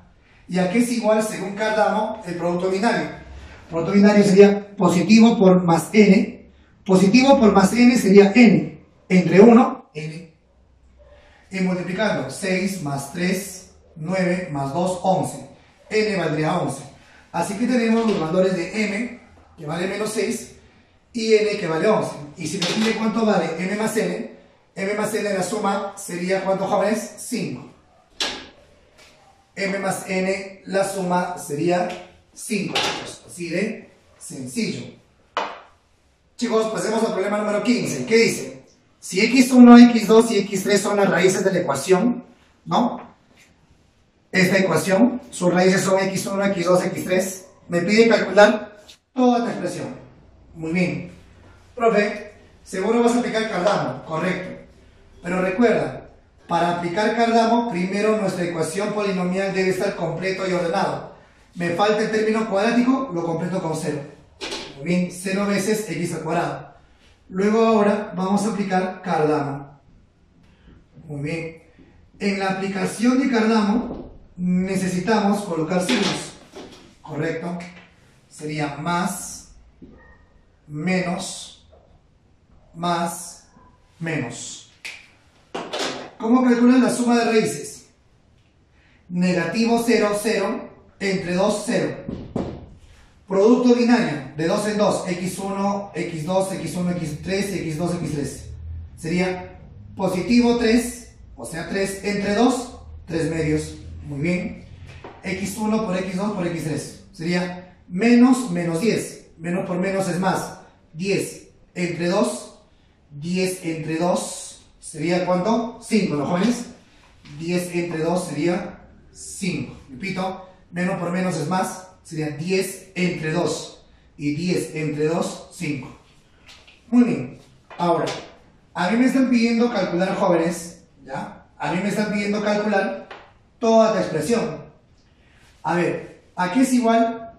¿Y a qué es igual, según Cardamo, el producto binario? El producto binario sería positivo por más n. Positivo por más n sería n. Entre 1, n. Y multiplicando 6 más 3, 9 más 2, 11. N valdría 11. Así que tenemos los valores de m, que vale menos 6, y n, que vale 11. Y si me pide cuánto vale m más n la suma sería, ¿cuánto, jóvenes? 5. M más n, la suma sería 5, chicos. Así de sencillo. Chicos, pasemos al problema número 15. ¿Qué dice? Si x1, x2 y x3 son las raíces de la ecuación, ¿no? Esta ecuación, sus raíces son x1, x2, x3. Me pide calcular toda esta expresión. Muy bien. Profe, seguro vas a aplicar Cardamo. Correcto. Pero recuerda, para aplicar Cardamo, primero nuestra ecuación polinomial debe estar completo y ordenado. Me falta el término cuadrático, lo completo con 0. Muy bien, 0 veces x al cuadrado. Luego ahora vamos a aplicar Cardamo. Muy bien. En la aplicación de Cardamo necesitamos colocar signos. Correcto. Sería más, menos, más, menos. ¿Cómo calculan la suma de raíces? Negativo 0, 0, entre 2, 0. Producto binario, de 2 en 2, x1, x2, x1, x3, x2, x3. Sería positivo 3, o sea 3 entre 2, 3 medios. Muy bien. x1 por x2 por x3. Sería menos 10. Menos por menos es más. 10 entre 2, 10 entre 2 sería ¿cuánto? 5, ¿no, jóvenes? 10 entre 2 sería 5. Repito, menos por menos es más. Sería 10 entre 2. Y 10 entre 2, 5. Muy bien. Ahora, a mí me están pidiendo calcular, jóvenes, ¿ya? A mí me están pidiendo calcular toda esta expresión. A ver, aquí es igual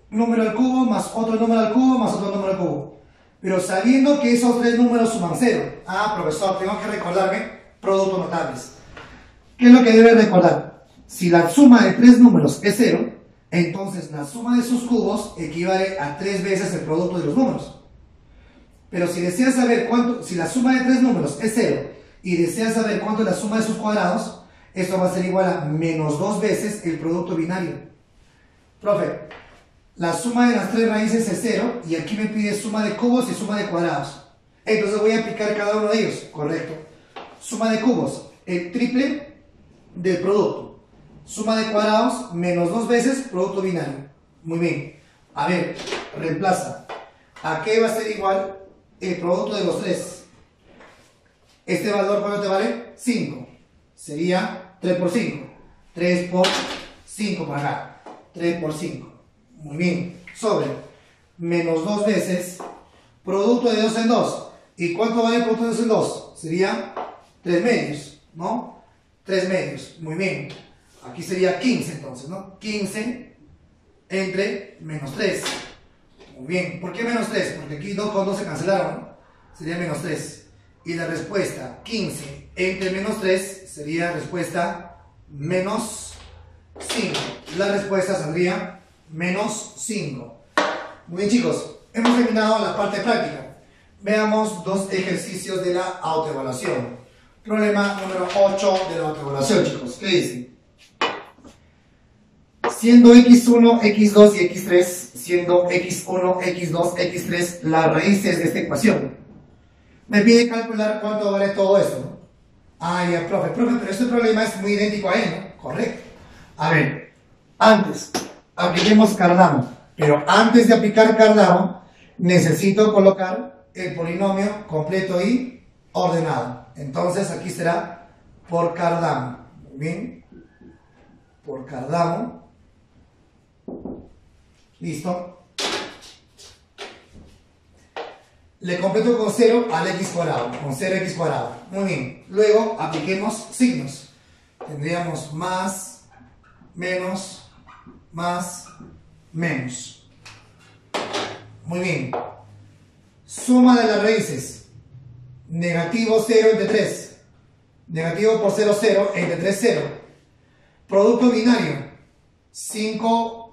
número al cubo más otro número al cubo más otro número al cubo. Pero sabiendo que esos tres números suman 0. Ah, profesor, tengo que recordarme productos notables. ¿Qué es lo que debe recordar? Si la suma de tres números es 0, entonces la suma de sus cubos equivale a 3 veces el producto de los números. Pero si deseas saber cuánto, si la suma de tres números es 0 y deseas saber cuánto es la suma de sus cuadrados, esto va a ser igual a menos 2 veces el producto binario. Profe, la suma de las tres raíces es 0 y aquí me pide suma de cubos y suma de cuadrados. Entonces voy a aplicar cada uno de ellos. Correcto. Suma de cubos, el triple del producto. Suma de cuadrados, menos 2 veces producto binario. Muy bien. A ver, reemplaza. ¿A qué va a ser igual el producto de los tres? Este valor, ¿cuánto te vale? 5. Sería 3 por 5. 3 por 5 por acá. 3 por 5. Muy bien. Sobre menos 2 veces producto de 2 en 2. ¿Y cuánto vale el producto de 2 en 2? Sería 3 medios, ¿no? 3 medios. Muy bien. Aquí sería 15 entonces, ¿no? 15 entre menos 3. Muy bien. ¿Por qué menos 3? Porque aquí 2 con 2 se cancelaron, ¿no? Sería menos 3. Y la respuesta 15 entre menos 3 sería respuesta menos 5. La respuesta saldría menos 5. Muy bien, chicos. Hemos terminado la parte práctica. Veamos dos ejercicios de la autoevaluación. Problema número 8 de la autoevaluación, chicos. ¿Qué dice? Siendo x1, x2 y x3, siendo x1, x2, x3 las raíces de esta ecuación. Me pide calcular cuánto vale todo esto, ¿no? Ah, ya, profe, pero este problema es muy idéntico a él, ¿no? Correcto. A ver, antes, apliquemos Cardano. Pero antes de aplicar Cardano, necesito colocar el polinomio completo y ordenado. Entonces, aquí será por Cardano. Muy bien. Por Cardano. Listo. Le completo con 0 al x cuadrado, con 0x cuadrado. Muy bien. Luego apliquemos signos. Tendríamos más, menos, más, menos. Muy bien. Suma de las raíces. Negativo 0 entre 3. Negativo por 0, 0. Entre 3, 0. Producto binario. 5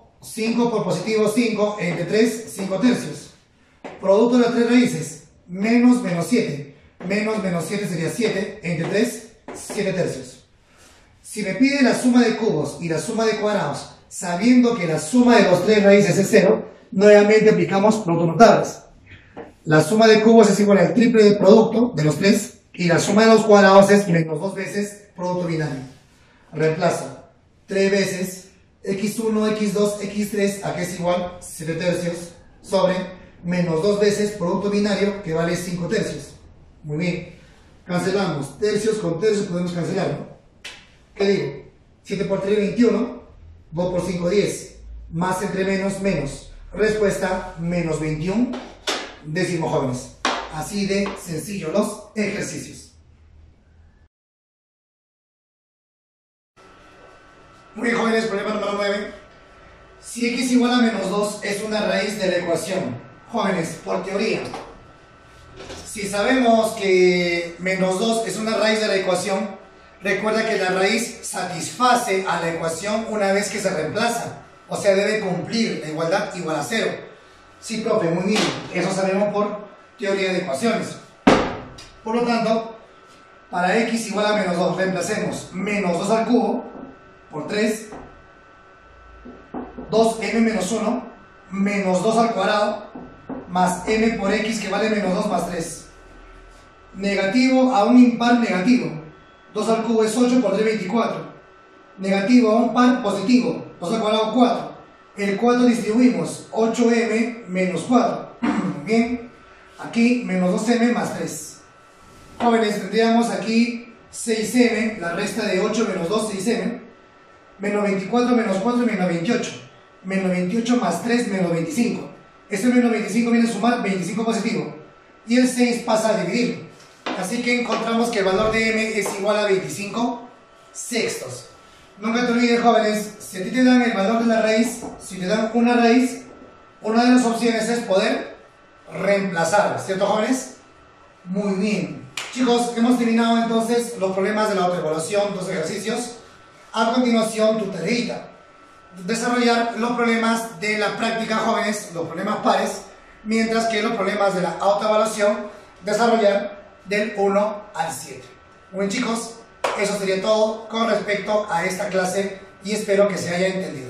por positivo 5. Entre 3, 5 tercios. Producto de las tres raíces, menos 7. Menos 7 sería 7, entre 3, 7 tercios. Si me pide la suma de cubos y la suma de cuadrados, sabiendo que la suma de las tres raíces es 0, nuevamente aplicamos productos notables. La suma de cubos es igual al triple del producto de los tres, y la suma de los cuadrados es menos 2 veces producto binario. Reemplazo 3 veces x1, x2, x3, a que es igual 7 tercios, sobre menos 2 veces producto binario, que vale 5 tercios. Muy bien. Cancelamos. Tercios con tercios podemos cancelar, ¿no? ¿Qué digo? 7 por 3, 21. 2 por 5, 10. Más entre menos, menos. Respuesta, menos 21 décimos, jóvenes. Así de sencillo los ejercicios. Muy bien, jóvenes. Problema número 9. Si x igual a menos 2 es una raíz de la ecuación. Jóvenes, por teoría, si sabemos que menos 2 es una raíz de la ecuación, recuerda que la raíz satisface a la ecuación una vez que se reemplaza. O sea, debe cumplir la igualdad igual a 0. Sí, profe, muy bien. Eso sabemos por teoría de ecuaciones. Por lo tanto, para x igual a menos 2, reemplacemos menos 2 al cubo por 3, 2m menos 1, menos 2 al cuadrado, más m por x, que vale menos 2 más 3. Negativo a un impar negativo. 2 al cubo es 8 por 3, 24. Negativo a un par positivo. 2 al cuadrado, 4. El 4 distribuimos. 8m menos 4. Bien. Aquí menos 2m más 3. Jóvenes, tendríamos aquí 6m, la resta de 8 menos 2, 6m. Menos 24 menos 4, menos 28. Menos 28 más 3, menos 25. Este menos 25 viene a sumar 25 positivo. Y el 6 pasa a dividir. Así que encontramos que el valor de m es igual a 25 sextos. Nunca te olvides, jóvenes, si a ti te dan el valor de la raíz, si te dan una raíz, una de las opciones es poder reemplazar, ¿cierto, jóvenes? Muy bien. Chicos, hemos terminado entonces los problemas de la autoevaluación, 2 ejercicios. A continuación, tu tareita. Desarrollar los problemas de la práctica, jóvenes, los problemas pares, mientras que los problemas de la autoevaluación, desarrollar del 1 al 7. Muy bien, chicos, eso sería todo con respecto a esta clase y espero que se haya entendido.